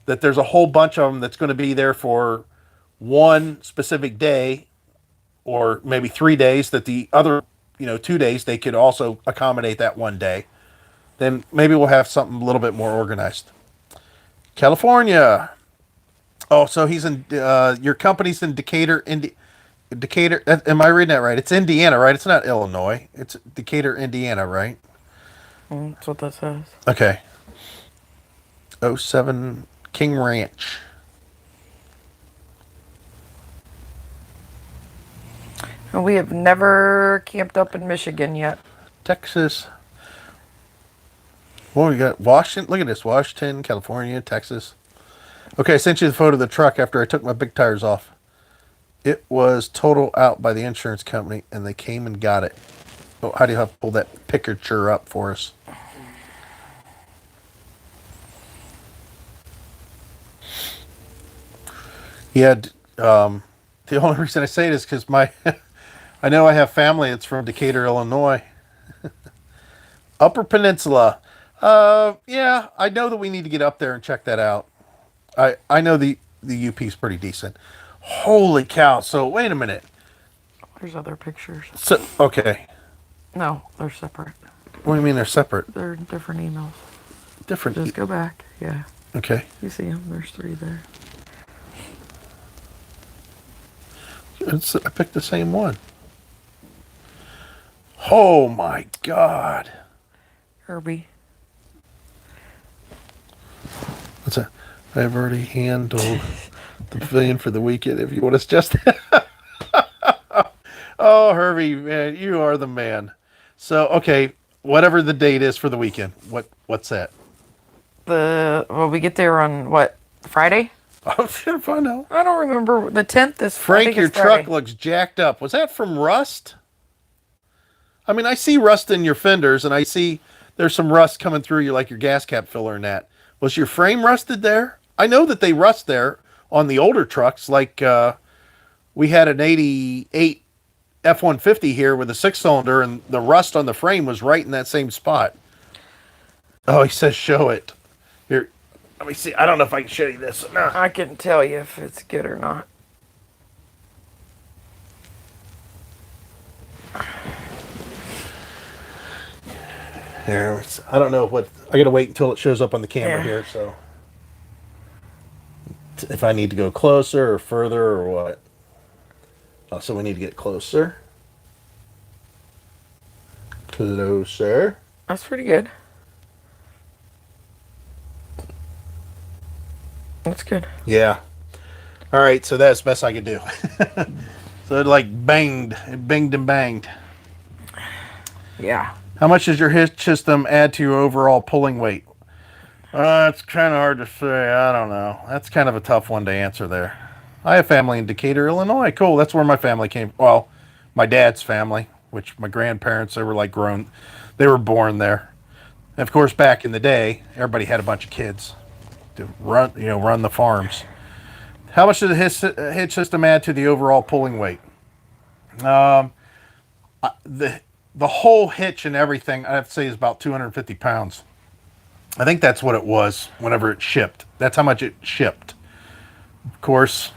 that there's a whole bunch of them that's going to be there for one specific day, or maybe 3 days, that the other, 2 days, they could also accommodate that one day, then maybe we'll have something a little bit more organized. California. Oh, so he's in, your company's in Decatur, Decatur, am I reading that right? It's Indiana, right? It's not Illinois. It's Decatur, Indiana, right? That's what that says. Okay. '07 King Ranch. And we have never camped up in Michigan yet. Texas. Well, we got Washington. Look at this. Washington, California, Texas. Okay, I sent you the photo of the truck after I took my big tires off. It was total out by the insurance company, and they came and got it. Oh, how do you have to pull that picture up for us? Yeah, the only reason I say it is because I know I have family that's from Decatur, Illinois. Upper Peninsula. Yeah, I know that we need to get up there and check that out. I know the UP is pretty decent. Holy cow. So, wait a minute. There's other pictures. So, okay. No, they're separate. What do you mean they're separate? They're different emails. Different. Just go back. Yeah. Okay. You see them. There's 3 there. I picked the same one. Oh my God. Herbie. What's that? I've already handled the pavilion for the weekend. If you want us just. Oh, Herbie, man, you are the man. So, okay, whatever the date is for the weekend, what's that? Well, we get there on what, Friday? Oh, if I know. I don't remember. The 10th is Frank, your truck looks jacked up. Was that from rust? I mean, I see rust in your fenders, and I see there's some rust coming through you, like your gas cap filler and that. Was your frame rusted there? I know that they rust there on the older trucks. Like we had an 88 F-150 here with a 6-cylinder, and the rust on the frame was right in that same spot. Oh, he says show it. Here, let me see. I don't know if I can show you this. No. I can tell you if it's good or not. There, I don't know what. I gotta wait until it shows up on the camera Yeah. here. So, if I need to go closer or further or what. Oh, so we need to get closer. Closer. That's pretty good. That's good. Yeah. All right. So that's best I could do. So it like banged, it binged and banged. Yeah. How much does your hitch system add to your overall pulling weight? It's kind of hard to say. I don't know. That's kind of a tough one to answer there. I have family in Decatur, Illinois. Cool. That's where my family came. Well, my dad's family, which my grandparents, they were like grown. They were born there. And of course, back in the day, everybody had a bunch of kids to run the farms. How much does the hitch system add to the overall pulling weight? The whole hitch and everything, I have to say, is about 250 pounds. I think that's what it was whenever it shipped. That's how much it shipped. Of course,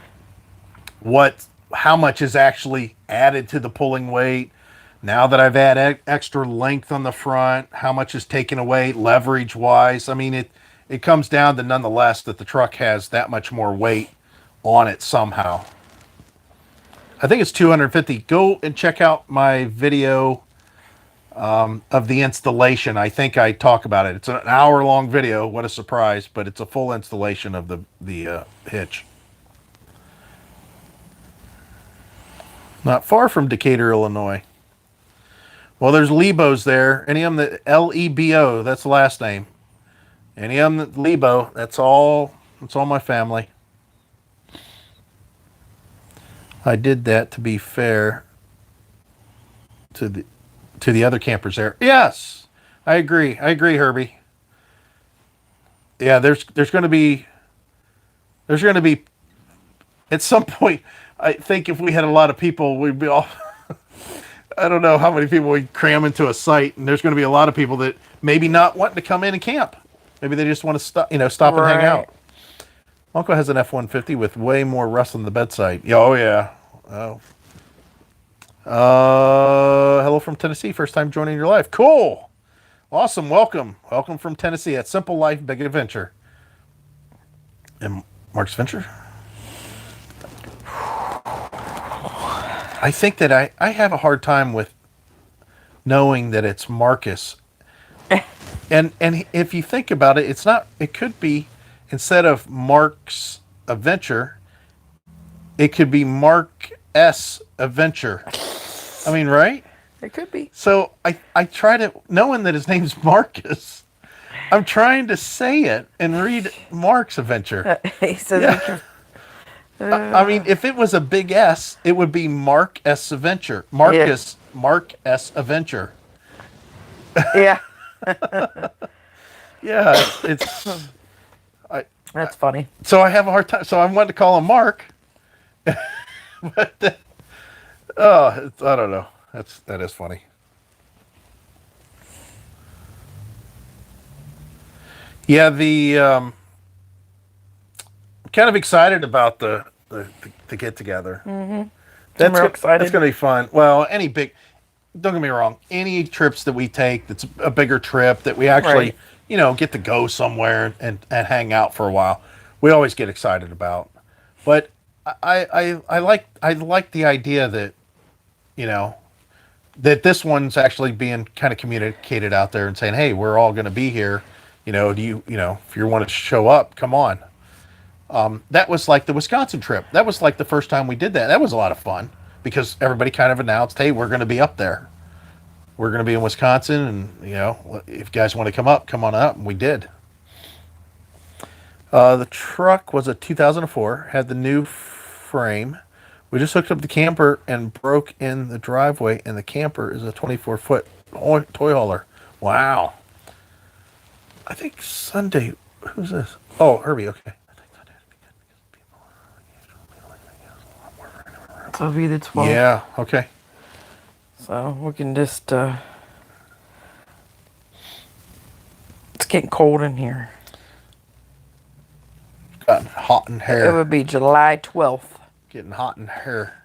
how much is actually added to the pulling weight? Now that I've added extra length on the front, how much is taken away leverage-wise? I mean, it comes down to nonetheless that the truck has that much more weight on it somehow. I think it's 250. Go and check out my video of the installation. I think I talk about it. It's an hour-long video. What a surprise! But it's a full installation of the hitch. Not far from Decatur, Illinois. Well, there's Lebos there. Any of them that Lebo? That's the last name. Any of them, Lebo. That's all. That's all my family. I did that to be fair to the other campers there. Yes, I agree. I agree, Herbie. Yeah, there's going to be at some point. I think if we had a lot of people, we'd be all. I don't know how many people we cram into a site, and there's going to be a lot of people that maybe not wanting to come in and camp. Maybe they just want to stop and hang out. Uncle has an F-150 with way more rust on the bedside. Oh yeah. Oh. Hello from Tennessee. First time joining your live. Cool. Awesome. Welcome. Welcome from Tennessee. At Simple Life, Big Adventure. And Mark's Venture. I think that I have a hard time with knowing that it's Marcus. and if you think about it, it's not. It could be, instead of Mark's Adventure, it could be Mark S. Adventure. I mean, right? It could be. So I try to, knowing that his name's Marcus, I'm trying to say it and read Mark's Adventure. He says, Yeah. I mean, if it was a big S, it would be Mark S. Adventure. Marcus, yeah. Mark S. Adventure. Yeah. Yeah, that's funny. So I have a hard time. So I wanted to call him Mark. But, I don't know. That is funny. Yeah, I'm kind of excited about the get together. Mm-hmm. That's excited. That's going to be fun. Well, don't get me wrong, any trips that we take that's a bigger trip that we actually, get to go somewhere and hang out for a while, we always get excited about. But I like the idea that, that this one's actually being kind of communicated out there and saying, hey, we're all going to be here. Do if you want to show up, come on. That was like the Wisconsin trip. That was like the first time we did that. That was a lot of fun because everybody kind of announced, hey, we're going to be up there. We're going to be in Wisconsin, and, if you guys want to come on up, and we did. The truck was a 2004, had the new frame. We just hooked up the camper and broke in the driveway, and the camper is a 24-foot toy hauler. Wow. I think Sunday, who's this? Oh, Herbie, okay. So it'll be the 12th. Yeah, okay. So we can just, it's getting cold in here. Gotten hot in hair. It would be July 12th. Getting hot in hair.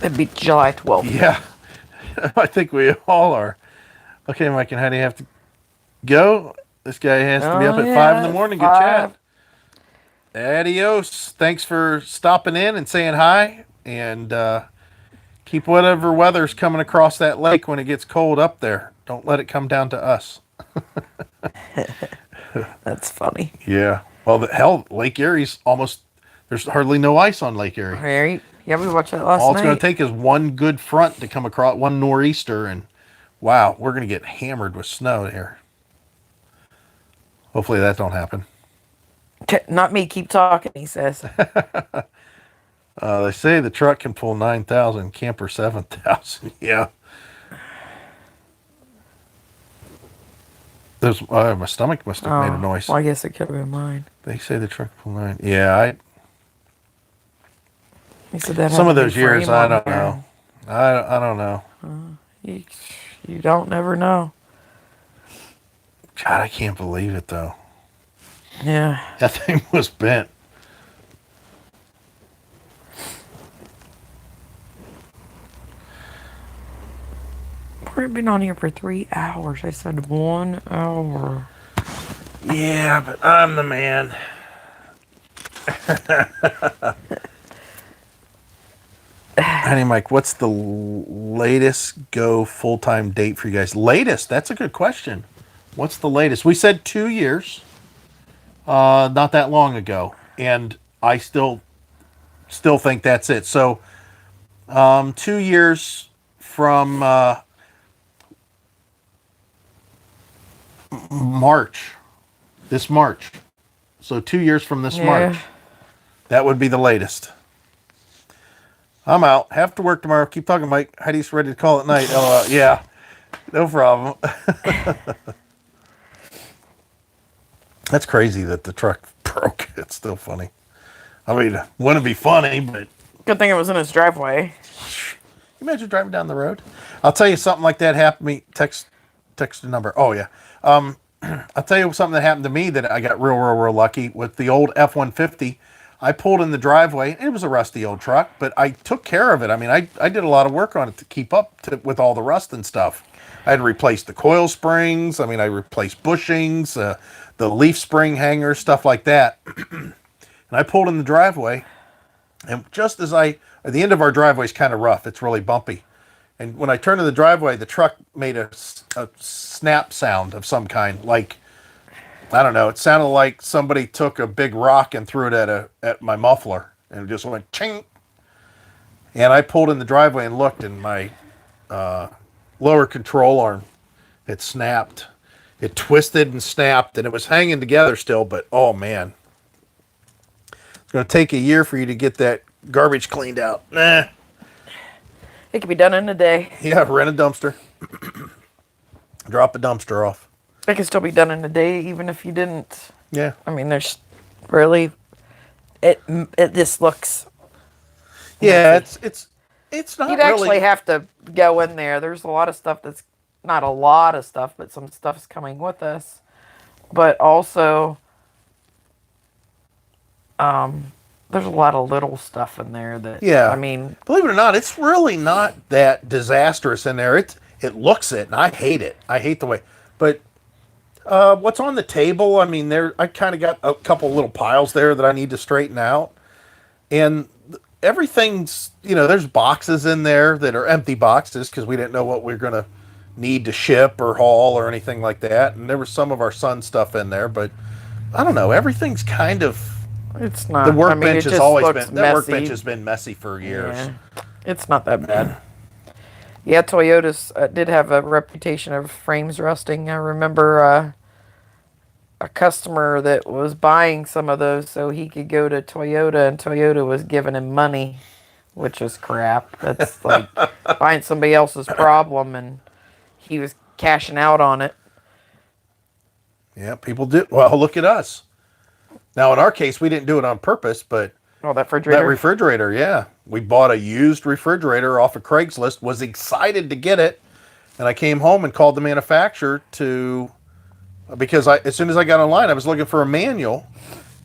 It'd be July 12th. Yeah, I think we all are. Okay, Mike, and how do you have to go? This guy has to be up at 5 in the morning. Good chat. Adios. Thanks for stopping in and saying hi. And keep whatever weather's coming across that lake when it gets cold up there. Don't let it come down to us. That's funny. Yeah. Well, Lake Erie's there's hardly no ice on Lake Erie. Right. Yeah, we watched that last night. All it's going to take is one good front to come across, one nor'easter, and wow, we're going to get hammered with snow here. Hopefully that don't happen. Not me. Keep talking, he says. They say the truck can pull 9,000, camper 7,000. Yeah. My stomach must have made a noise. Well, I guess it could have been mine. They say the truck can pull 9. Yeah, He said that some of those years, I don't know. I don't know. You don't never know. God, I can't believe it, though. Yeah. That thing was bent. We've been on here for 3 hours. I said 1 hour. Yeah, but I'm the man. Honey, Mike, what's the latest go full-time date for you guys? Latest? That's a good question. What's the latest? We said 2 years. Not that long ago, and I still think that's it. So, 2 years from March. This March. So 2 years from this March. That would be the latest. I'm out. Have to work tomorrow. Keep talking, Mike. Heidi's ready to call at night. LOL. Yeah. No problem. That's crazy that the truck broke. It's still funny. I mean, wouldn't be funny, but... Good thing it was in his driveway. Imagine driving down the road. I'll tell you something like that happened to me. Text the number. Oh, yeah. I'll tell you something that happened to me that I got real lucky with the old F-150. I pulled in the driveway. It was a rusty old truck, but I took care of it. I mean, I did a lot of work on it to keep up with all the rust and stuff. I had to replace the coil springs. I mean, I replaced bushings, the leaf spring hangers, stuff like that. And I pulled in the driveway, and just as the end of our driveway is kind of rough. It's really bumpy. And when I turned to the driveway, the truck made a snap sound of some kind. Like, I don't know. It sounded like somebody took a big rock and threw it at my muffler. And it just went ching. And I pulled in the driveway and looked, and my lower control arm had snapped. It twisted and snapped, and it was hanging together still. But, oh, man. It's going to take a year for you to get that garbage cleaned out. Nah. It could be done in a day. Yeah, rent a dumpster. Drop a dumpster off. It could still be done in a day, even if you didn't. Yeah. I mean, there's really, it this looks. Yeah, it's not You'd really. actually have to go in there. There's a lot of stuff that's, not a lot of stuff, but some stuff's coming with us. But also, there's a lot of little stuff in there that, Yeah. I mean, Believe it or not, it's really not that disastrous in there. It looks it, and I hate it. I hate the way. But what's on the table? I mean, I kind of got a couple little piles there that I need to straighten out, and everything's, there's boxes in there that are empty boxes because we didn't know what we were gonna need to ship or haul or anything like that. And there was some of our son's stuff in there, but I don't know. Everything's kind of. it's not. The workbench it has just always looks been. messy. That workbench has been messy for years. Yeah. It's not that bad. Yeah, Toyota's did have a reputation of frames rusting. I remember a customer that was buying some of those so he could go to Toyota, and Toyota was giving him money, which is crap. That's like buying somebody else's problem, and he was cashing out on it. Yeah, people do. Well, look at us. Now, in our case, we didn't do it on purpose, but Oh, that refrigerator. that refrigerator, yeah. We bought a used refrigerator off of Craigslist, was excited to get it, and I came home and called the manufacturer because as soon as I got online, I was looking for a manual,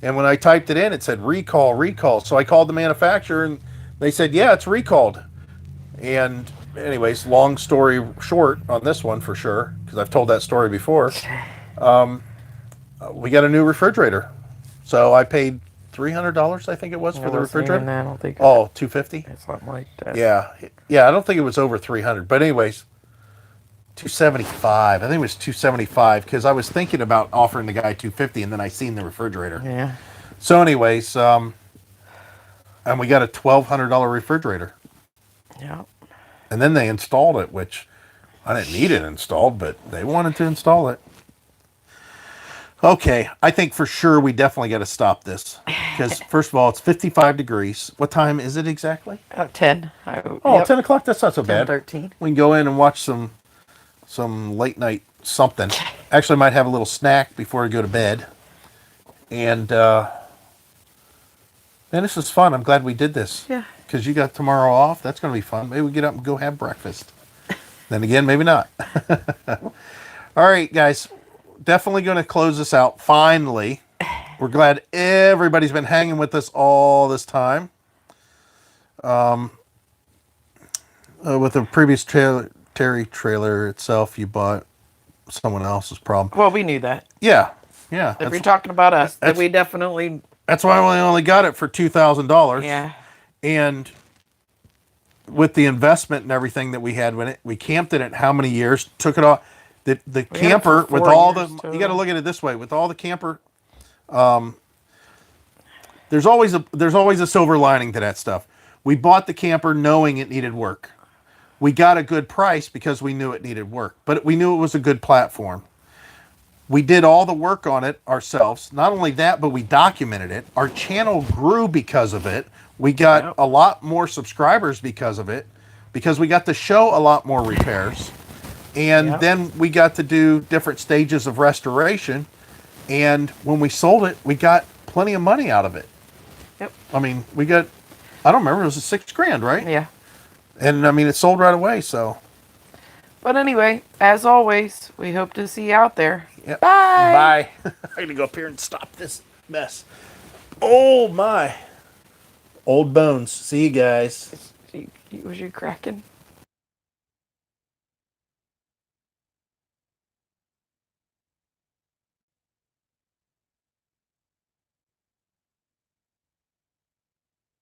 and when I typed it in, it said recall. So I called the manufacturer, and they said, yeah, it's recalled. And anyways, long story short on this one for sure, because I've told that story before, we got a new refrigerator. So I paid $300, I think it was, for the refrigerator. I don't think. Oh, $250? It's something like that. Yeah. I don't think it was over 300. But anyways, $275. I think it was $275 because I was thinking about offering the guy $250, and then I seen the refrigerator. Yeah. So anyways, and we got a $1,200 refrigerator. Yeah. And then they installed it, which I didn't need it installed, but they wanted to install it. Okay, I think for sure we definitely got to stop this. Because, first of all, it's 55 degrees. What time is it exactly? 10. 10 o'clock? That's not so bad. 13. We can go in and watch some late night something. Actually, might have a little snack before we go to bed. And, man, this is fun. I'm glad we did this. Yeah. Because you got tomorrow off. That's going to be fun. Maybe we get up and go have breakfast. Then again, maybe not. All right, guys. Definitely going to close this out. Finally. We're glad everybody's been hanging with us all this time. With the previous Terry trailer itself, you bought someone else's problem. Well, we knew that. Yeah. If you're talking about us, then we definitely. That's why we only got it for $2,000. Yeah. And with the investment and everything that we had with it, we camped in it how many years? Took it off. The camper with all the, you got to look at it this way, with all the camper, there's always a silver lining to that stuff. We bought the camper knowing it needed work. We got a good price because we knew it needed work, but we knew it was a good platform. we did all the work on it ourselves. Not only that, but we documented it. Our channel grew because of it. We got Yep. a lot more subscribers because of it, because we got to show a lot more repairs. And Yep. then we got to do different stages of restoration. And when we sold it, we got plenty of money out of it. Yep. I mean, we got, I don't remember, it was $6,000, right? Yeah. And I mean, it sold right away. So, But anyway, as always, we hope to see you out there. Yep. Bye. Bye. I gotta go up here and stop this mess. Oh my. Old bones. See you guys. Was you cracking?